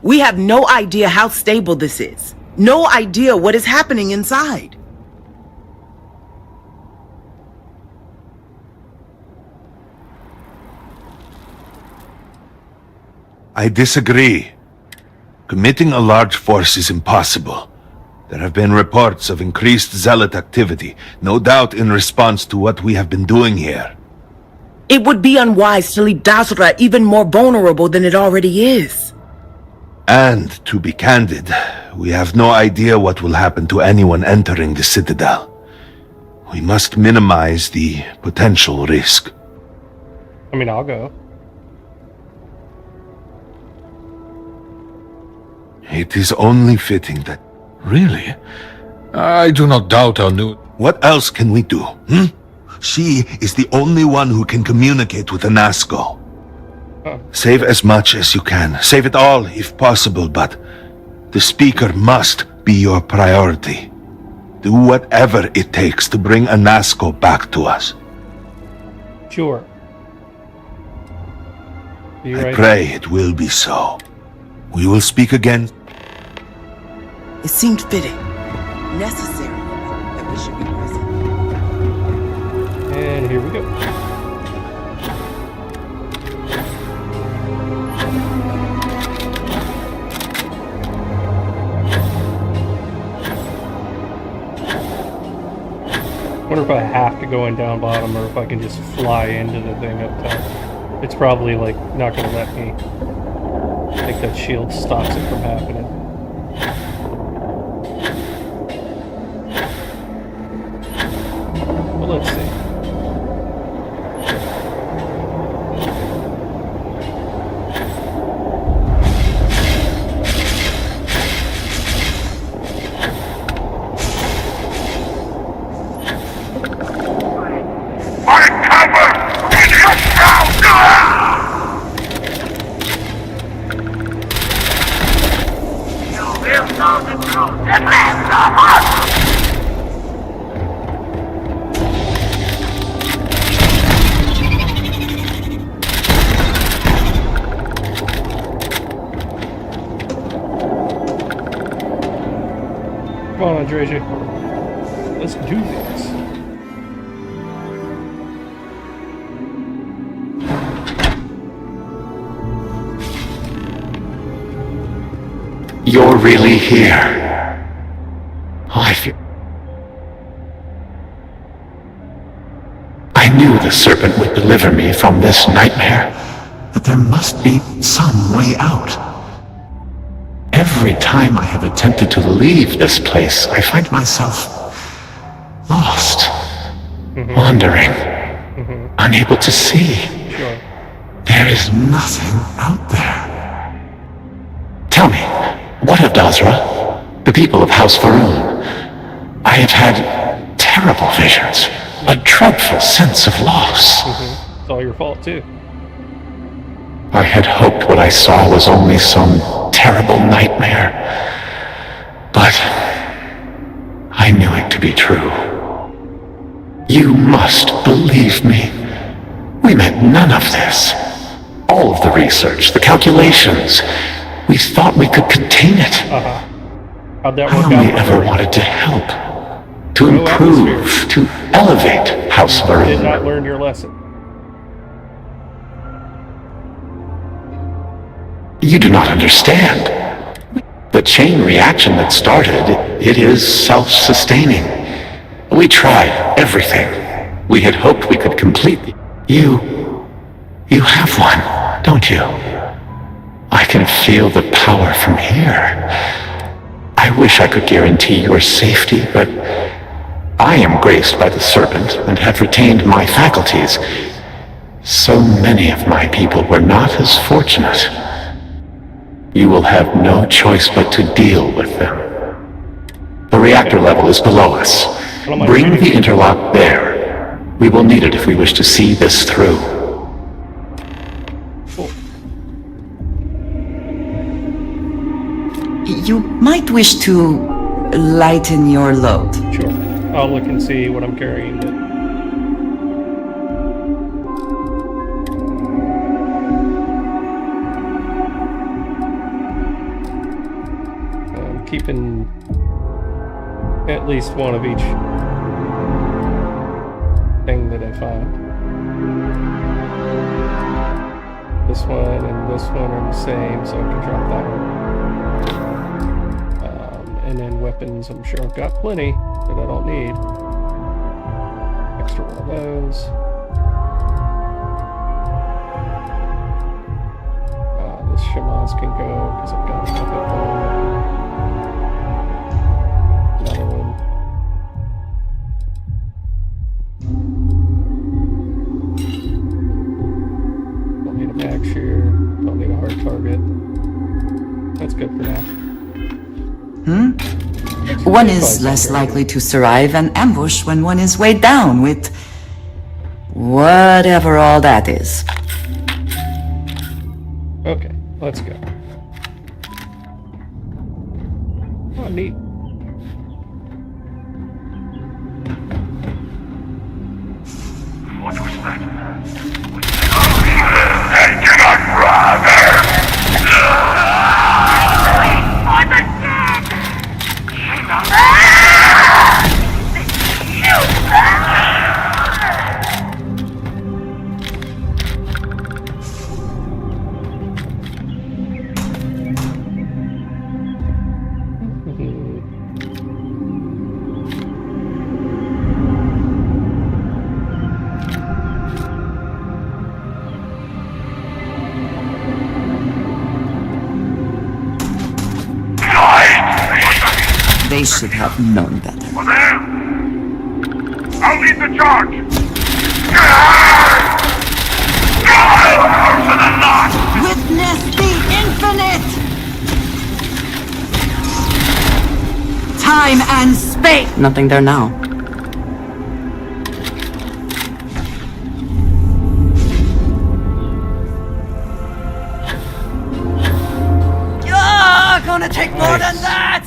We have no idea how stable this is. No idea what is happening inside. I disagree. Committing a large force is impossible. There have been reports of increased zealot activity, no doubt in response to what we have been doing here. It would be unwise to leave Dazra even more vulnerable than it already is. And, to be candid, we have no idea what will happen to anyone entering the Citadel. We must minimize the potential risk. I mean, I'll go. It is only fitting that... Really? I do not doubt our new... What else can we do, She is the only one who can communicate with the Nazgul. Save as much as you can. Save it all, if possible, but The Speaker must be your priority. Do whatever it takes to bring Anasco back to us. Sure. I pray it will be so. We will speak again. It seemed fitting, necessary, that we should be present. And here we go. I wonder if I have to go in down bottom or if I can just fly into the thing up top. It's probably like not going to let me. I think that shield stops it from happening. Well, let's see. Come on, Andreja. Let's do this. You're really here. I knew the serpent would deliver me from this nightmare. But there must be some way out. Every time I have attempted to leave this place, I find myself lost, wandering, unable to see. Sure. There is nothing out there. Tell me, what of Dazra? The people of House Varun? I have had terrible visions, a dreadful sense of loss. It's all your fault, too. I had hoped what I saw was only some terrible nightmare, but I knew it to be true. You must believe me. We meant none of this. All of the research, the calculations, we thought we could contain it. How'd that I work only out? ever wanted to help, to improve, to elevate House You Varun. did not learn your lesson. You do not understand. The chain reaction that started, it is self-sustaining. We tried everything. We had hoped we could complete it. You have one, don't you? I can feel the power from here. I wish I could guarantee your safety, but I am graced by the serpent and have retained my faculties. So many of my people were not as fortunate. You will have no choice but to deal with them. The reactor level is below us. Bring the interlock there. We will need it if we wish to see this through. You might wish to lighten your load. Sure. I'll look and see what I'm carrying. I'm keeping at least one of each thing that I find. This one and this one are the same, so I can drop that one. And then weapons, I'm sure I've got plenty that I don't need. Extra one of those. This Shamaz can go because I've got enough of them. Another one. Don't need a mag shear. Don't need a hard target. That's good for now. One is less likely to survive an ambush when one is weighed down with whatever all that is. Okay, let's go. Oh, neat. What was that? I cannot rather! For the dead! They should have known better. I'll lead the charge! Witness the infinite! Time and space! Nothing there now. Gonna take more than that!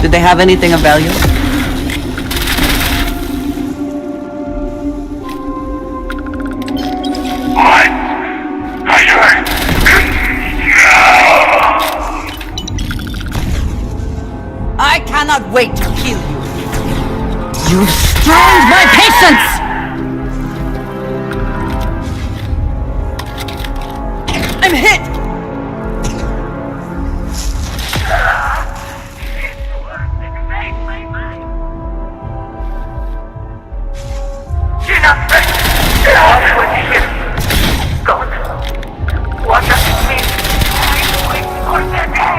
Did they have anything of value? I cannot wait to kill you. You've strained my patience! I'm hit! What does it mean? I'm waiting for the dead!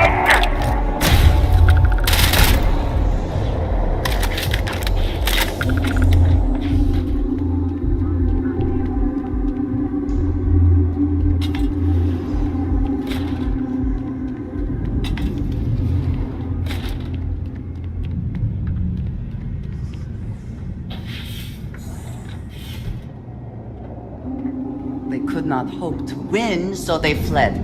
They could not hope to win, so they fled.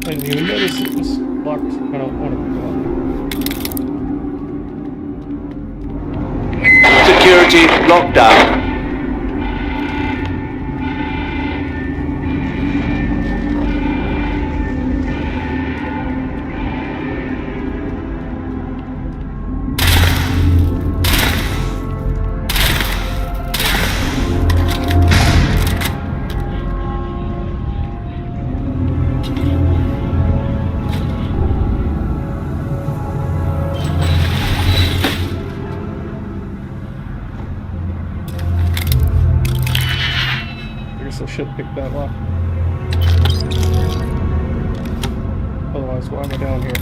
I didn't even notice it was locked. I don't want to go out. Security lockdown. I should pick that lock. Otherwise, why am I down here?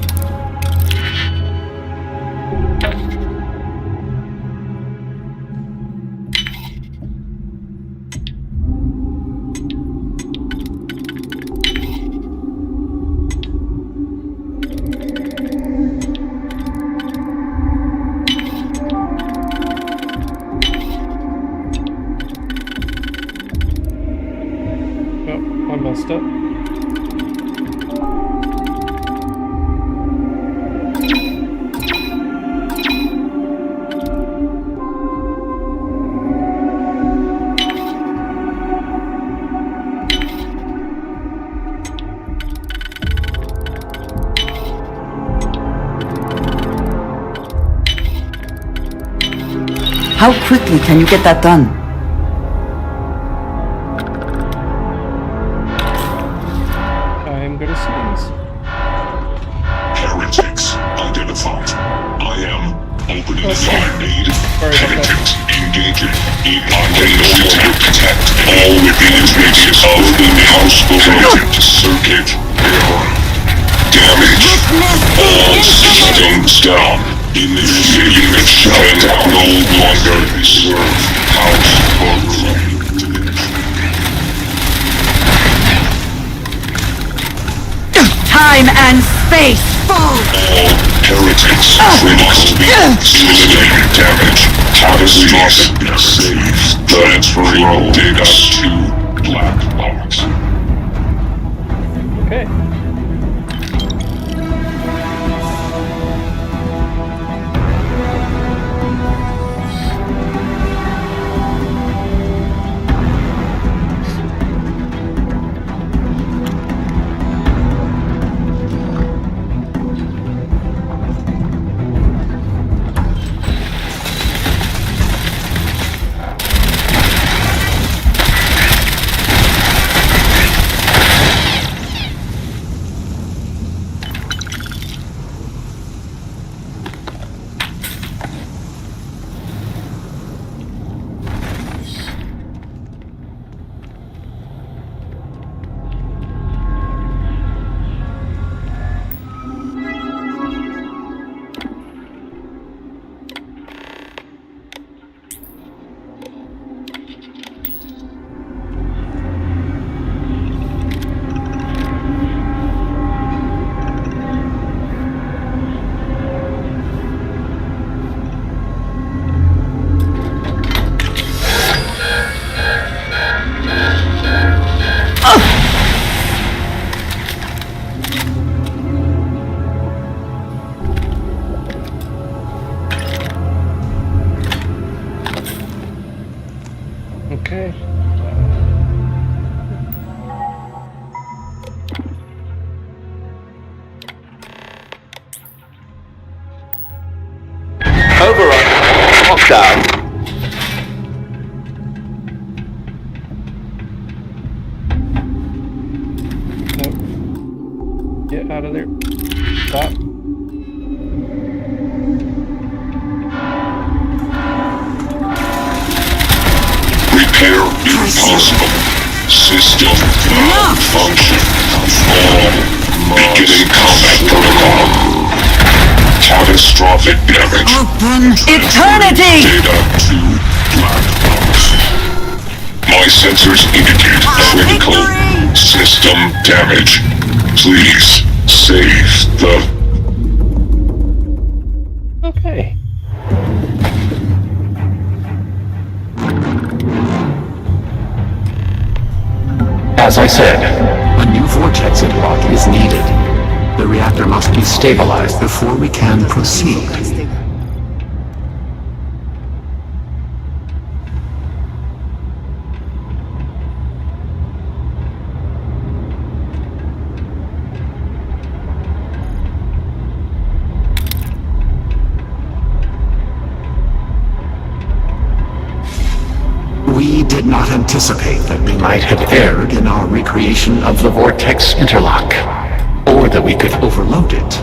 How quickly can you get that done? I'm gonna sneeze. Heretics identified. I am opening fire aid. Penitents engaging. Evaluation to protect all within its radius of the house penitent circuit error. Damage. All systems down. Initiating shall no longer serve house penitent. Time and space fall! All heretics must be system damage. Catastrophic saves. Transferring data to black box. Okay. Okay. Overrun. Lockdown. Nope. Get out of there. Stop. Repair impossible. System malfunction. All beginning combat protocol. Catastrophic damage. Open eternity! Data to black box. My sensors indicate critical system damage. Please save the... Okay. As I said, a new vortex interlock is needed. The reactor must be stabilized before we can proceed. We did not anticipate that we might have erred in our recreation of the vortex interlock, or that we could overload it.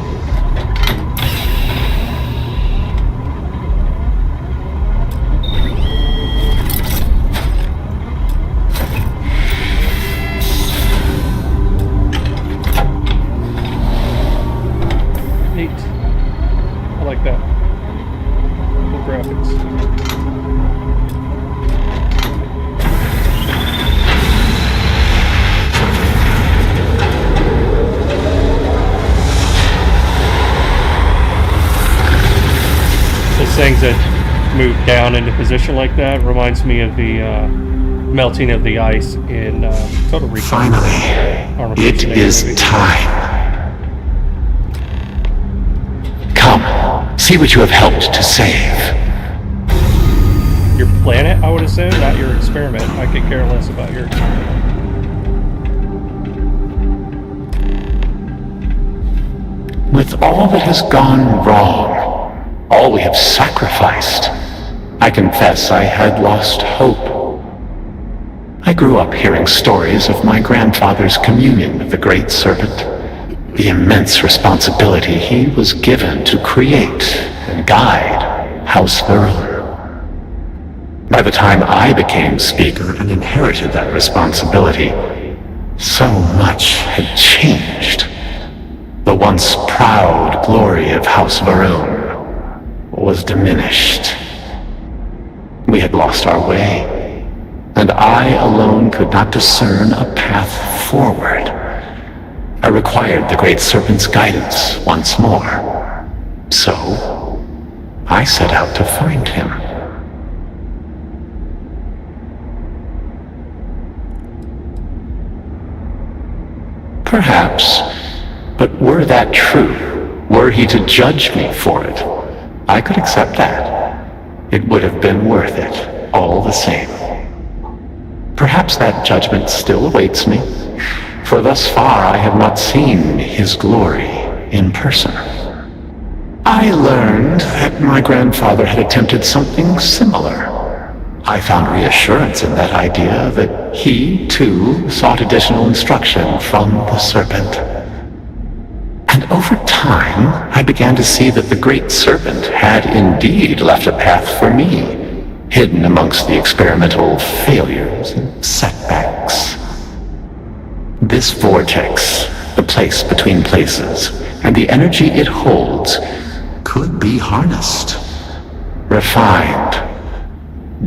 Neat. I like that. Cool graphics. Those things that move down into position like that reminds me of the melting of the ice in Total Recall. Finally, it is time. Come, see what you have helped to save. Your planet, I would assume, not your experiment. I could care less about your experiment. With all that has gone wrong, all we have sacrificed, I confess I had lost hope. I grew up hearing stories of my grandfather's communion with the Great Serpent, the immense responsibility he was given to create and guide House Varun. By the time I became Speaker and inherited that responsibility, so much had changed. The once proud glory of House Varun was diminished. We had lost our way, and I alone could not discern a path forward. I required the Great Serpent's guidance once more. So, I set out to find him. Perhaps, but were that true, were he to judge me for it, I could accept that. It would have been worth it, all the same. Perhaps that judgment still awaits me, for thus far I have not seen his glory in person. I learned that my grandfather had attempted something similar. I found reassurance in that idea that he, too, sought additional instruction from the Serpent. And over time, I began to see that the Great Serpent had indeed left a path for me, hidden amongst the experimental failures and setbacks. This vortex, the place between places, and the energy it holds, could be harnessed, refined,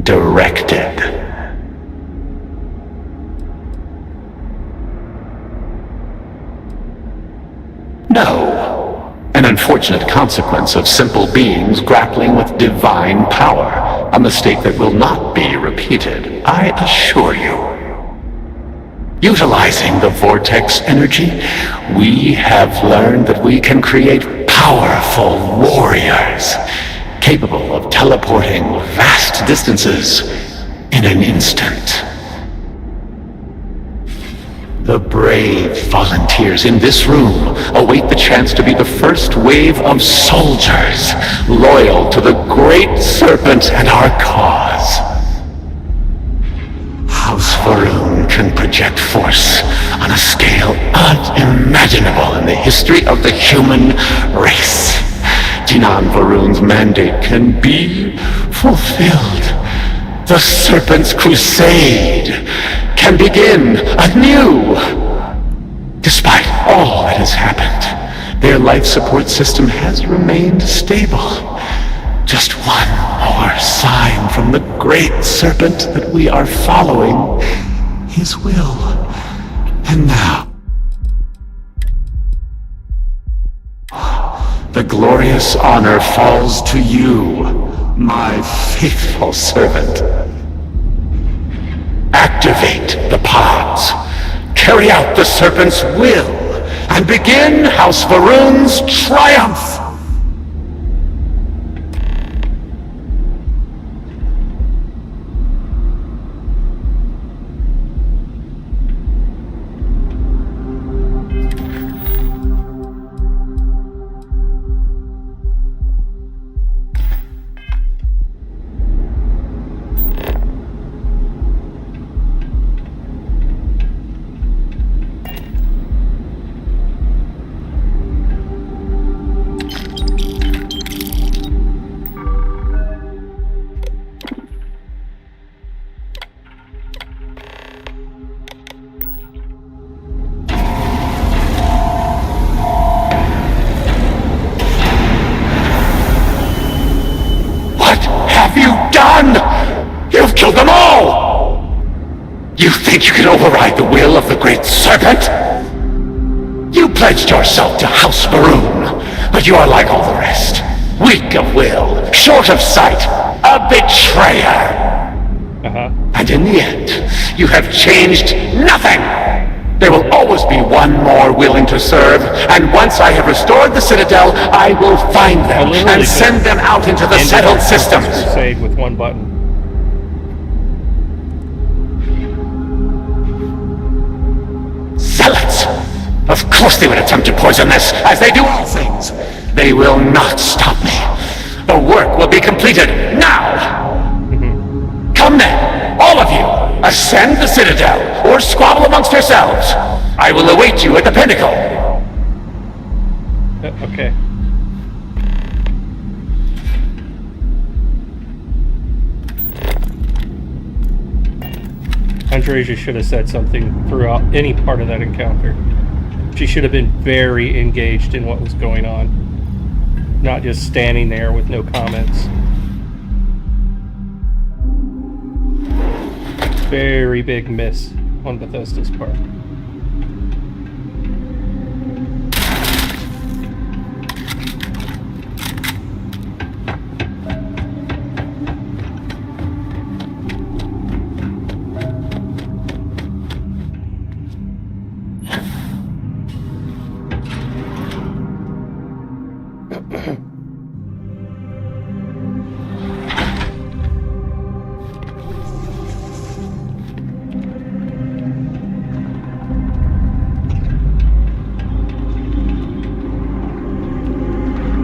directed. No, an unfortunate consequence of simple beings grappling with divine power, a mistake that will not be repeated, I assure you. Utilizing the vortex energy, we have learned that we can create powerful warriors, capable of teleporting vast distances in an instant. The brave volunteers in this room await the chance to be the first wave of soldiers loyal to the Great Serpent and our cause. House Varun can project force on a scale unimaginable in the history of the human race. Dinan Varun's mandate can be fulfilled. The Serpent's crusade can begin anew. Despite all that has happened, their life support system has remained stable. Just one more sign from the Great Serpent that we are following his will. And now, the glorious honor falls to you, my faithful servant. Activate the pods, carry out the Serpent's will, and begin House Varun's triumph! You've killed them all! You think you can override the will of the Great Serpent? You pledged yourself to House Varun, but you are like all the rest. Weak of will, short of sight, a betrayer! And in the end, you have changed nothing! There will always be one more willing to serve, and once I have restored the Citadel, I will find them and send them out into the settled systems. Crusade with one button. Zealots! Of course they would attempt to poison this, as they do all things. They will not stop me. The work will be completed now! Come then, all of you, ascend the citadel, or squabble amongst yourselves. I will await you at the pinnacle. Okay. Andreja should have said something throughout any part of that encounter. She should have been very engaged in what was going on, not just standing there with no comments. Very big miss on Bethesda's part.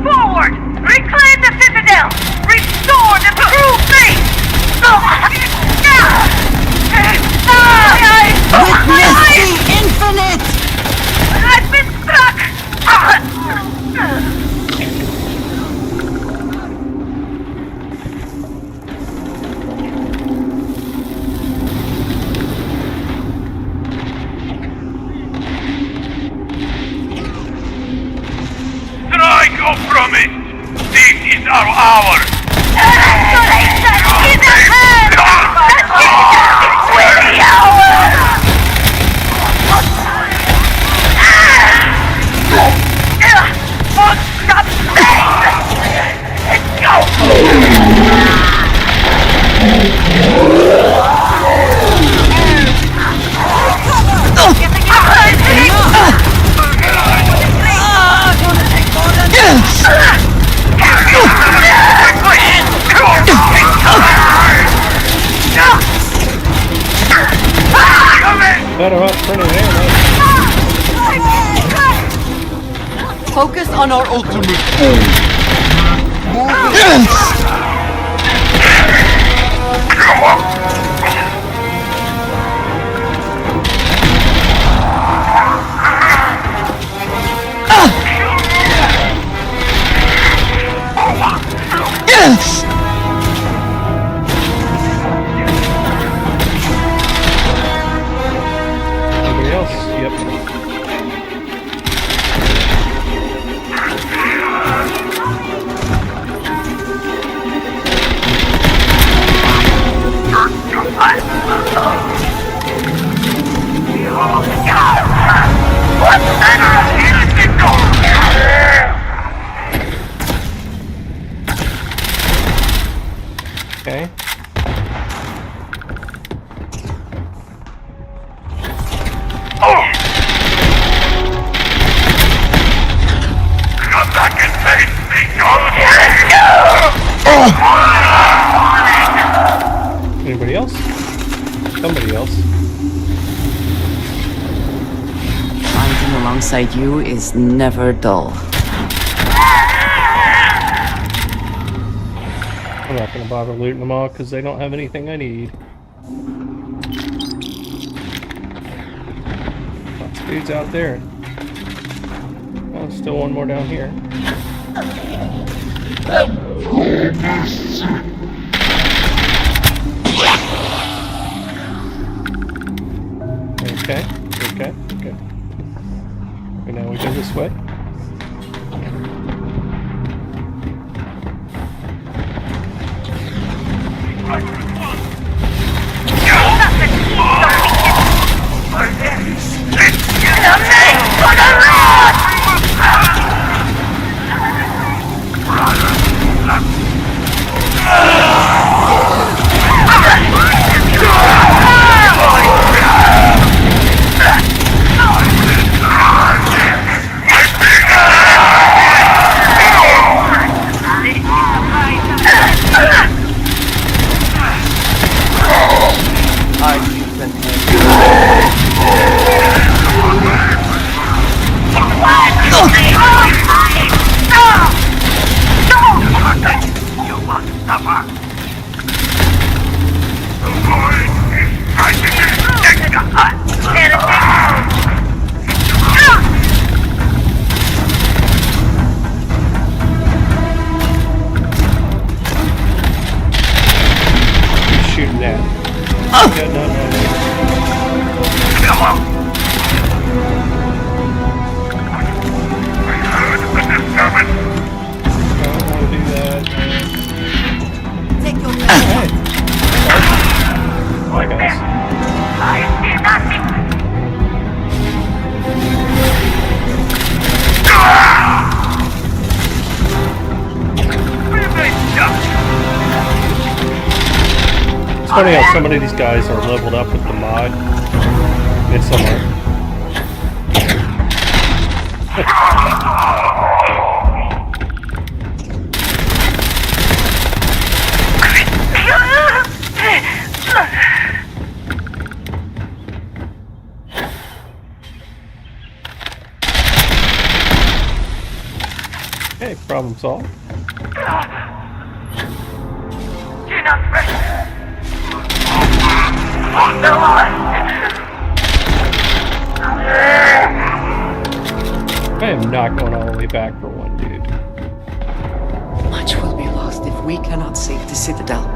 Forward! Reclaim the citadel! Restore the true faith! Witness the infinite! I've been struck! Strike or promise! This is our hour! Isolation in the hand! It's really ours! Stop! Let's go! Better up printing ammo. Focus on our ultimate. Yes! Anybody else? Yep. Okay. Come back and face me, Anybody else? Somebody else. Fighting alongside you is never dull. I'm not gonna bother looting them all because they don't have anything I need. Lots of dudes out there. Oh, still one more down here. Okay. And now we go this way. Yeah, no. Come on. I heard the disturbance. I don't want to do that. Take your Hey. Hi, guys. I see nothing. It's funny how so many of these guys are leveled up with the mod. It's somewhere. Okay, problem solved. You're not ready. Oh, no, I am not going all the way back for one, dude. Much will be lost if we cannot save the Citadel.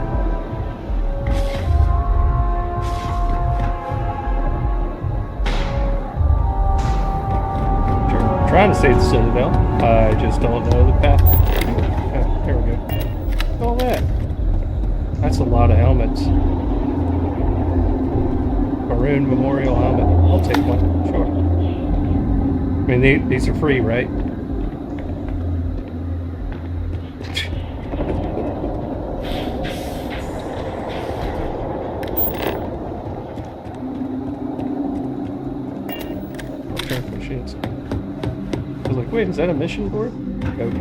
I'm trying to save the Citadel. I just don't know the path. Oh, there we go. Look at all that. That's a lot of helmets. Maroon Memorial helmet. I'll take one. Sure. I mean, these are free, right? Machines. I was like, wait, is that a mission board? Nope.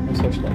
No such luck.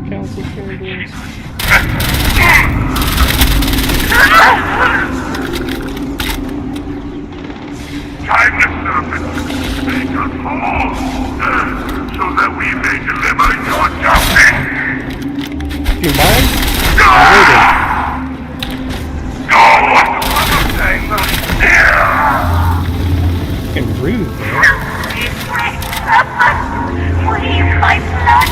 Council chambers. Time to stop it. Make us whole, so that we may deliver your justice. Do you mind? Go, what the other thing? Fucking rude, man. Please, my blood.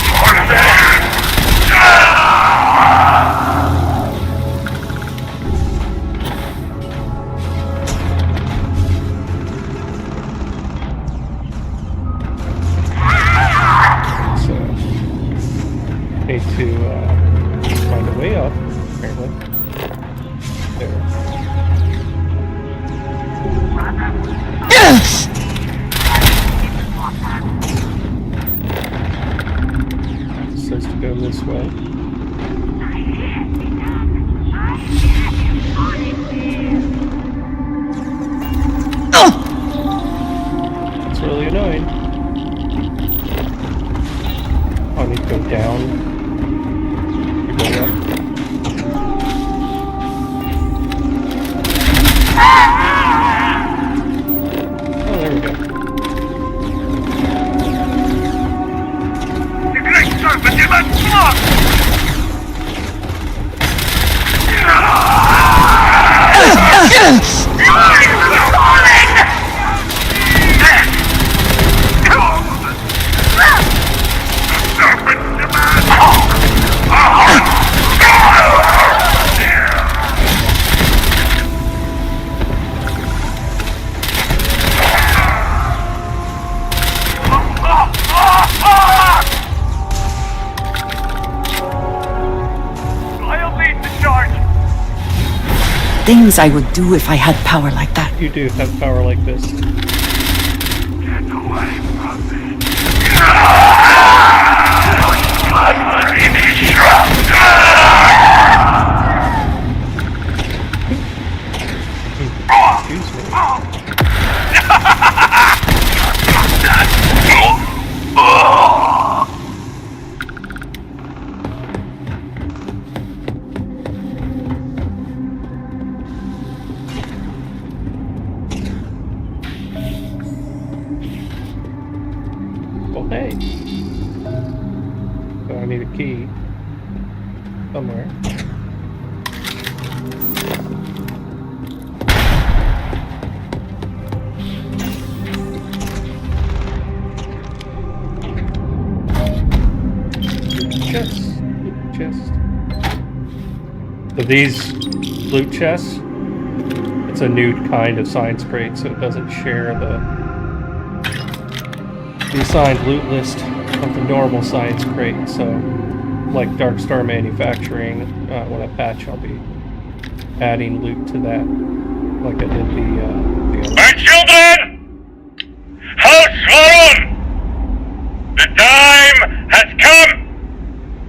So, need to find a way up, apparently. There. Yes! It says to go this way. That's really annoying. Oh, I need to go down. To go up. Oh, there we go. The great serpent in my blood! I'll lead the charge. Things I would do if I had power like that. You do have power like this. Get away from me. Excuse me. key somewhere. Chest. So these loot chests, it's a new kind of science crate, so it doesn't share the assigned loot list of the normal science crate. So, like Darkstar Manufacturing, when I patch, I'll be adding loot to that, like I did the other. My children! House Varun! The time has come!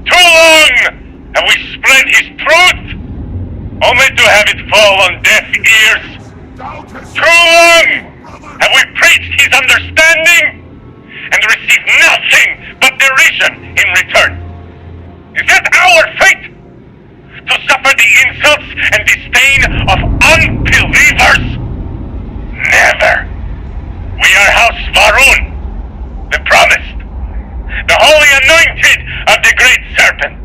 Too long have we spread his truth, only to have it fall on deaf ears. Too long have we preached his understanding and received nothing but derision in return. Is that our fate? To suffer the insults and disdain of unbelievers? Never. We are House Varun, the promised, the holy anointed of the Great Serpent.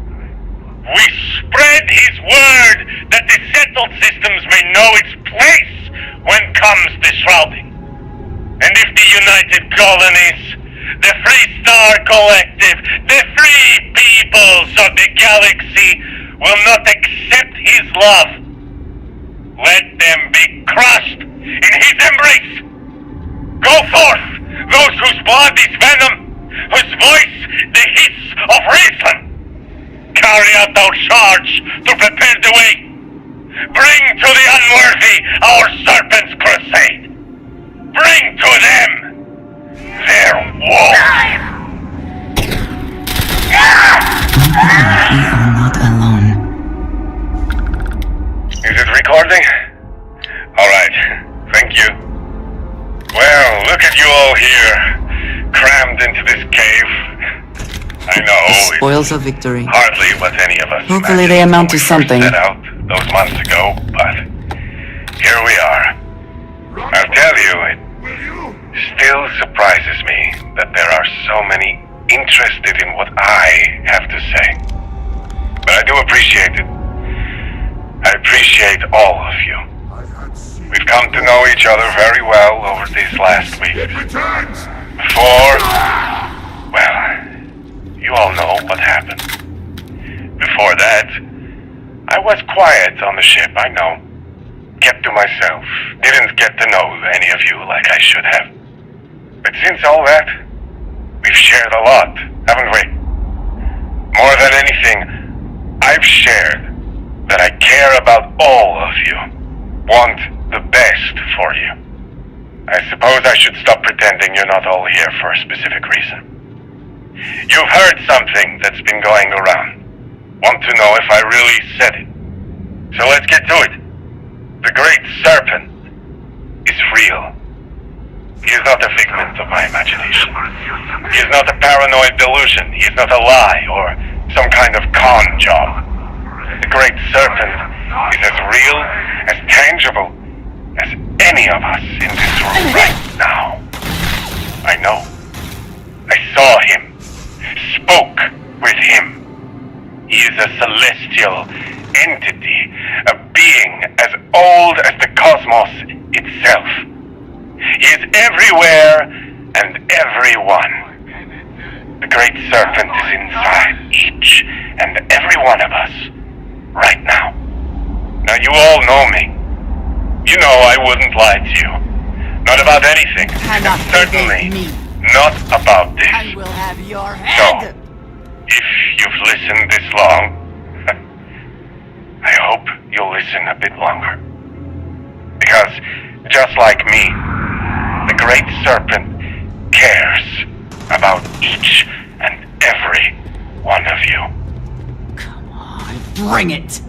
We spread his word that the settled systems may know its place when comes the shrouding. And if the United Colonies, the Free Star Collective, the free peoples of the galaxy will not accept his love, let them be crushed in his embrace. Go forth, those whose blood is venom, whose voice the hiss of reason. Carry out our charge to prepare the way. Bring to the unworthy our serpent's crusade. Bring to them their woe. We are not alone. Is it recording? Alright, thank you. Well, look at you all here, crammed into this cave. I know, The spoils of victory. hardly what any of us Hopefully they amount to first something. set out those months ago, but here we are. I'll tell you, it still surprises me that there are so many interested in what I have to say. But I do appreciate it. I appreciate all of you. We've come to know each other very well over these last weeks. Before, well, you all know what happened. Before that, I was quiet on the ship, I know. Kept to myself. Didn't get to know any of you like I should have. But since all that, we've shared a lot, haven't we? More than anything, I've shared that I care about all of you. Want the best for you. I suppose I should stop pretending you're not all here for a specific reason. You've heard something that's been going around. Want to know if I really said it. So let's get to it. The Great Serpent is real. He is not a figment of my imagination. He is not a paranoid delusion. He is not a lie or some kind of con job. The Great Serpent is as real, as tangible, as any of us in this room right now. I know. I saw him. Spoke with him. He is a celestial entity, a being as old as the cosmos itself. He is everywhere and everyone. The Great Serpent is inside each and every one of us right now. Now you all know me. You know I wouldn't lie to you. Not about anything. And certainly not about this. I will have your head! So, if you've listened this long, I hope you'll listen a bit longer. Because, just like me, the Great Serpent cares about each and every one of you. Come on, bring it!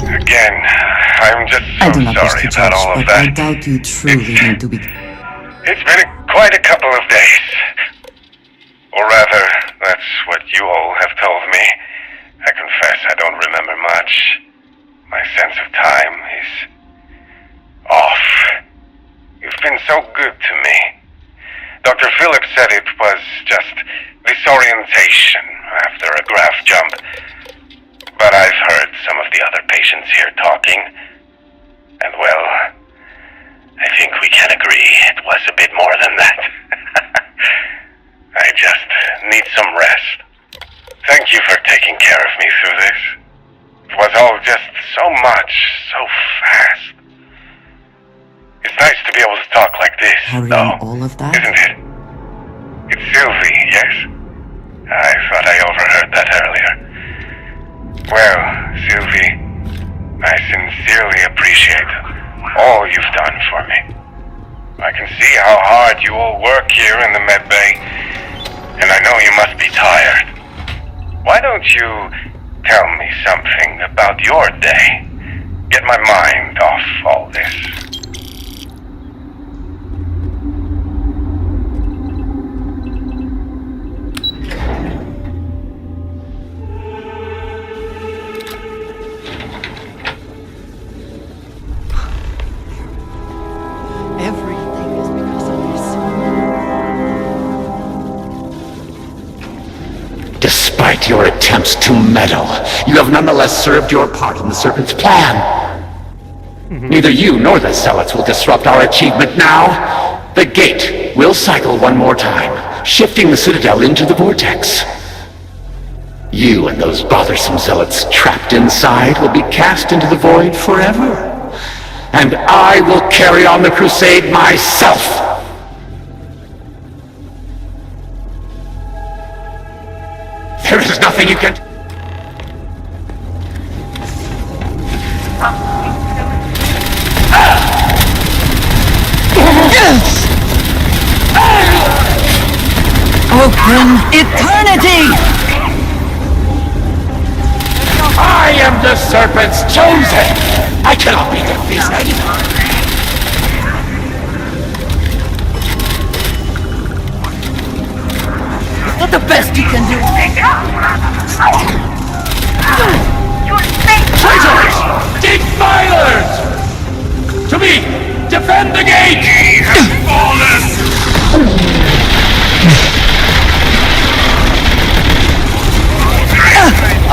Again, I'm just I do so not wish sorry to about judge, all of but that. I doubt you truly need to be. It's been quite a couple of days. Or rather, that's what you all have told me. I confess I don't remember much. My sense of time is off. You've been so Philip said it was just disorientation after a graph jump. But I've heard some of the other patients here talking, and well, I think we can agree it was a bit more than that. I just need some rest. Thank you for taking care of me through this. It was all just so much, so fast. It's nice to be able to talk like this, though, all of that? isn't it? It's Sylvie, yes? I thought I overheard that earlier. Well, Sylvie, I sincerely appreciate all you've done for me. I can see how hard you all work here in the med bay, and I know you must be tired. Why don't you tell me something about your day? Get my mind off all this. Everything is because of this. Despite your attempts to meddle, you have nonetheless served your part in the Serpent's plan. Neither you nor the Zealots will disrupt our achievement now. The gate will cycle one more time, shifting the Citadel into the vortex. You and those bothersome Zealots trapped inside will be cast into the void forever. And I will carry on the crusade myself. There is nothing you can... Yes! Open eternity! I am the Serpent's chosen! I cannot be defeated! It's not the best you can do! Traitors! Defilers! To me! Defend the gate! He has fallen!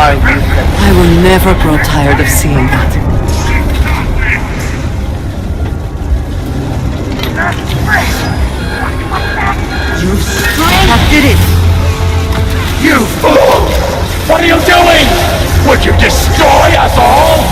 I will never grow tired of seeing that. You did it! You fool! What are you doing? Would you destroy us all?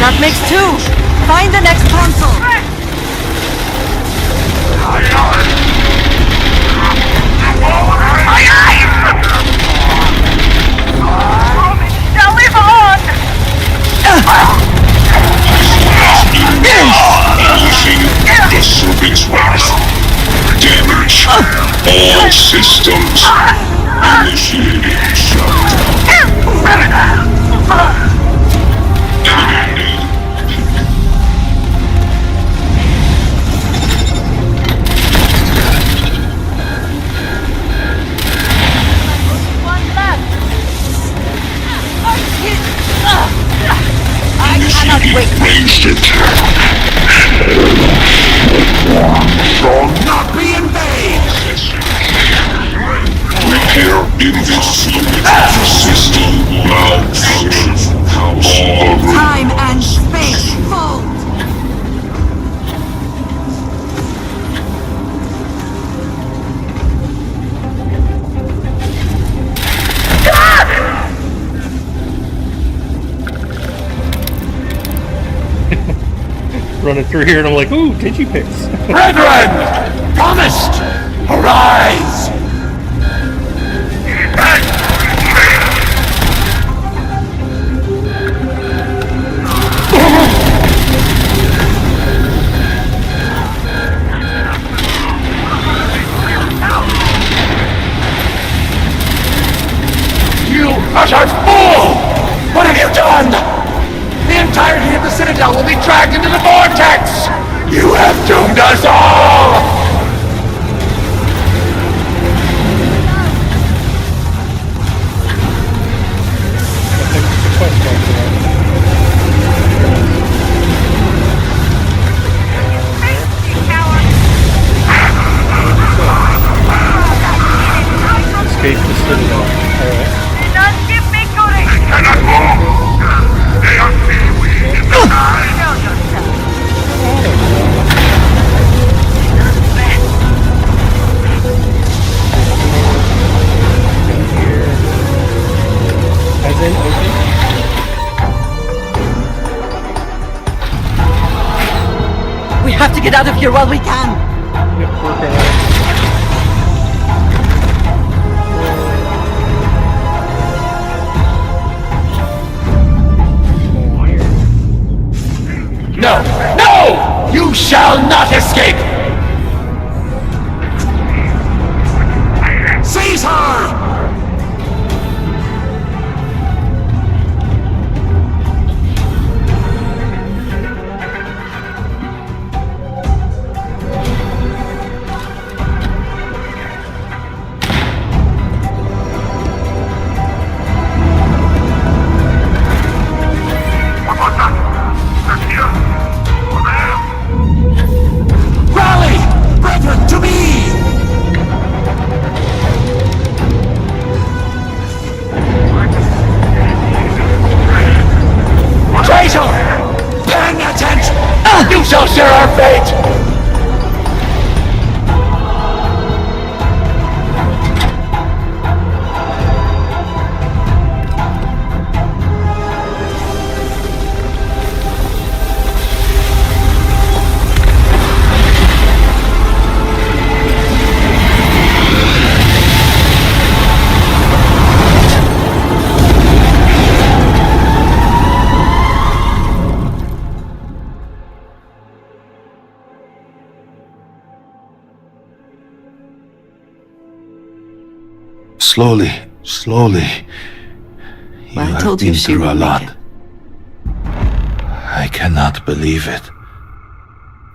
That makes two! Find the next console! Now live on! Unleashing the Serpent's Wrath. Damage all systems. Initiating shutdown. Ranged attack. Shall not be in vain. Repair in this fluid. System malfunction. Time and space fold! Running through here and I'm like, ooh, digipicks. Brethren! Promised! Arise! You utter fool! What have you done? The entirety of the Citadel will be dragged into the vortex! You have doomed us all! Escape the Citadel. Alright. They cannot move! They are seaweed in the sky! As in open? We have to get out of here while we can. Yep, work on it. No! No! You shall not escape! Seize her! Rally! Brethren, to me! Traitor! Pay attention! You shall share our fate! Slowly, slowly. You I have told been you she through a would make lot. it. I cannot believe it.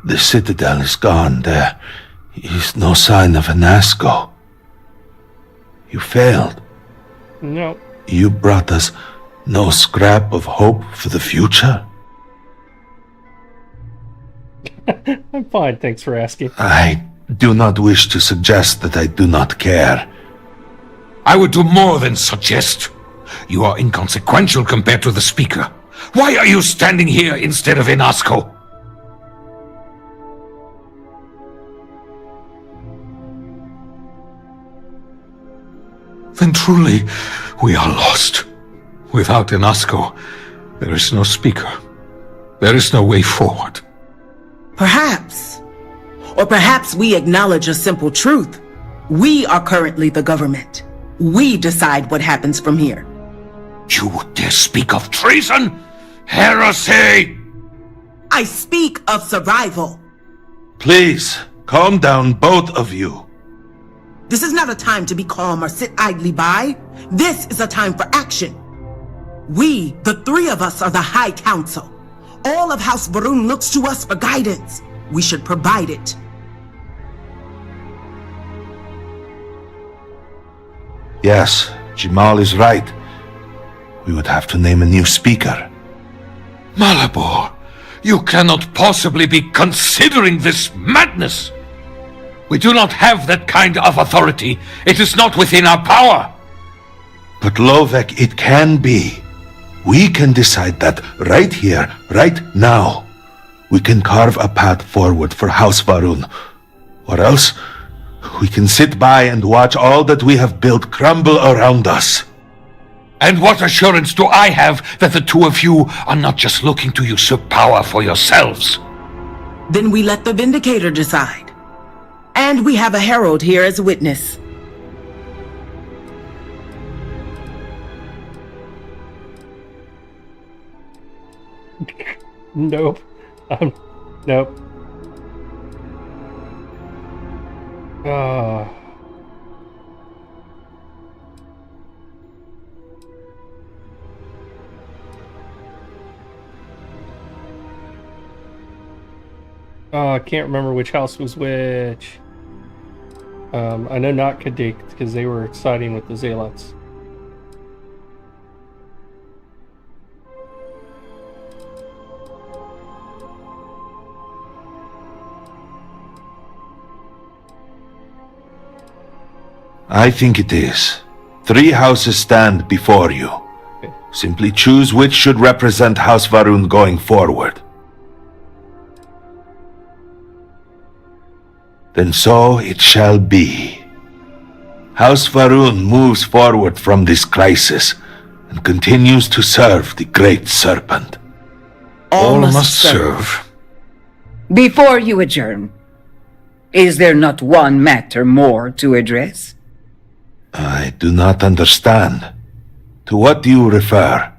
The Citadel is gone. There is no sign of Anasco. You failed. No. You brought us no scrap of hope for the future. I'm fine, thanks for asking. I do not wish to suggest that I do not care. I would do more than suggest. You are inconsequential compared to the speaker. Why are you standing here instead of in Asco? Then truly, we are lost. Without Inasco, there is no speaker. There is no way forward. Perhaps. Or perhaps we acknowledge a simple truth. We are currently the government. We decide what happens from here. You would dare speak of treason? Heresy! I speak of survival. Please, calm down, both of you. This is not a time to be calm or sit idly by. This is a time for action. We, the three of us, are the High Council. All of House Varun looks to us for guidance. We should provide it. Yes, Jamal is right. We would have to name a new speaker. Malabor, you cannot possibly be considering this madness. We do not have that kind of authority. It is not within our power. But Lovek, it can be. We can decide that right here, right now. We can carve a path forward for House Varun. Or else, we can sit by and watch all that we have built crumble around us. And what assurance do I have that the two of you are not just looking to usurp power for yourselves? Then we let the Vindicator decide. And we have a herald here as a witness. Nope. Nope. Oh, I can't remember which house was which. I know not Kadik, because they were siding with the zealots. I think it is. 3 houses stand before you. Okay. Simply choose which should represent House Varun going forward. Then so it shall be. House Varun moves forward from this crisis and continues to serve the Great Serpent. All must serve. Before you adjourn, is there not one matter more to address? I do not understand. To what do you refer?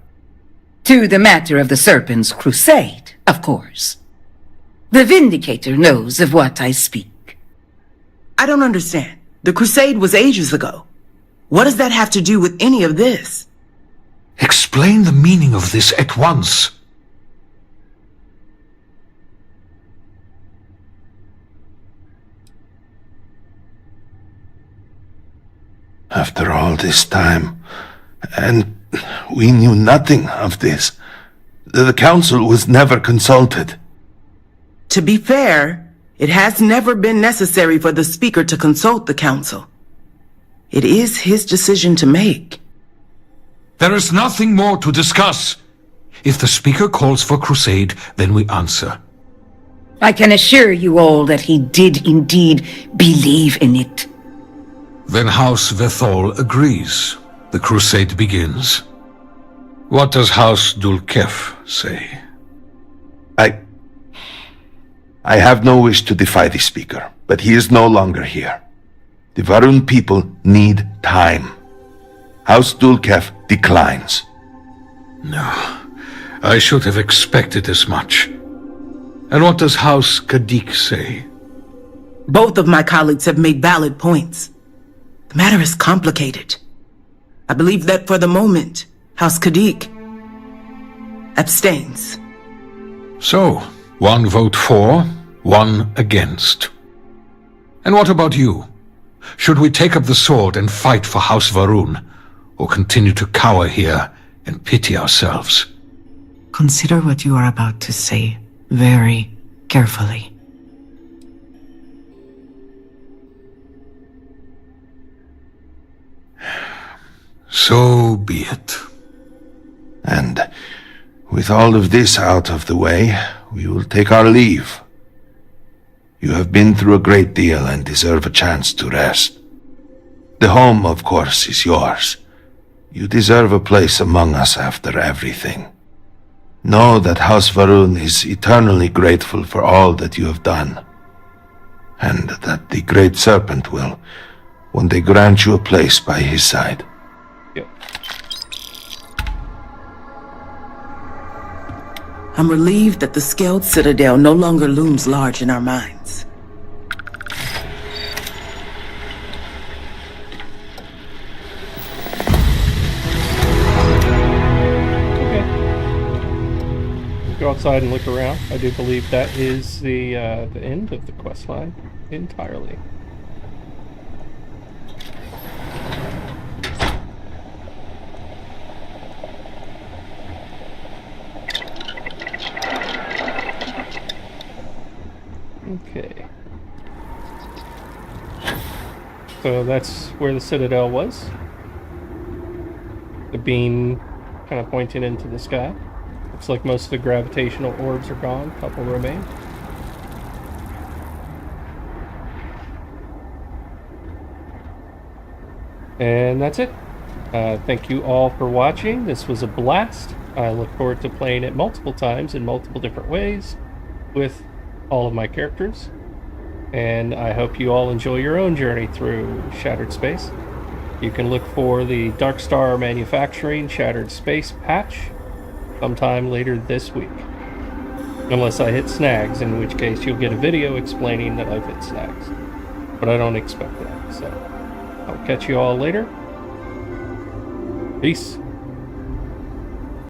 To the matter of the Serpent's crusade, of course. The Vindicator knows of what I speak. I don't understand. The crusade was ages ago. What does that have to do with any of this? Explain the meaning of this at once. After all this time, and we knew nothing of this. The council was never consulted. To be fair, it has never been necessary for the speaker to consult the council. It is his decision to make. There is nothing more to discuss. If the speaker calls for crusade, then we answer. I can assure you all that he did indeed believe in it. Then House Vethol agrees. The crusade begins. What does House Dulkef say? I have no wish to defy the speaker, but he is no longer here. The Varun people need time. House Dulkef declines. No, I should have expected as much. And what does House Kadik say? Both of my colleagues have made valid points. The matter is complicated. I believe that for the moment, House Kadik abstains. So, 1 vote for, 1 against. And what about you? Should we take up the sword and fight for House Varun, or continue to cower here and pity ourselves? Consider what you are about to say very carefully. So be it. And with all of this out of the way, we will take our leave. You have been through a great deal and deserve a chance to rest. The home, of course, is yours. You deserve a place among us after everything. Know that House Varun is eternally grateful for all that you have done, and that the Great Serpent will one day grant you a place by his side. Yep. I'm relieved that the scaled citadel no longer looms large in our minds. Go outside and look around. I do believe that is the end of the quest line entirely. Okay. So that's where the citadel was. The beam kind of pointing into the sky. Looks like most of the gravitational orbs are gone. A couple remain. And that's it. Thank you all for watching. This was a blast. I look forward to playing it multiple times in multiple different ways with all of my characters. And I hope you all enjoy your own journey through Shattered Space. You can look for the Darkstar Manufacturing Shattered Space patch sometime later this week. Unless I hit snags, in which case you'll get a video explaining that I've hit snags. But I don't expect that, so I'll catch you all later. Peace.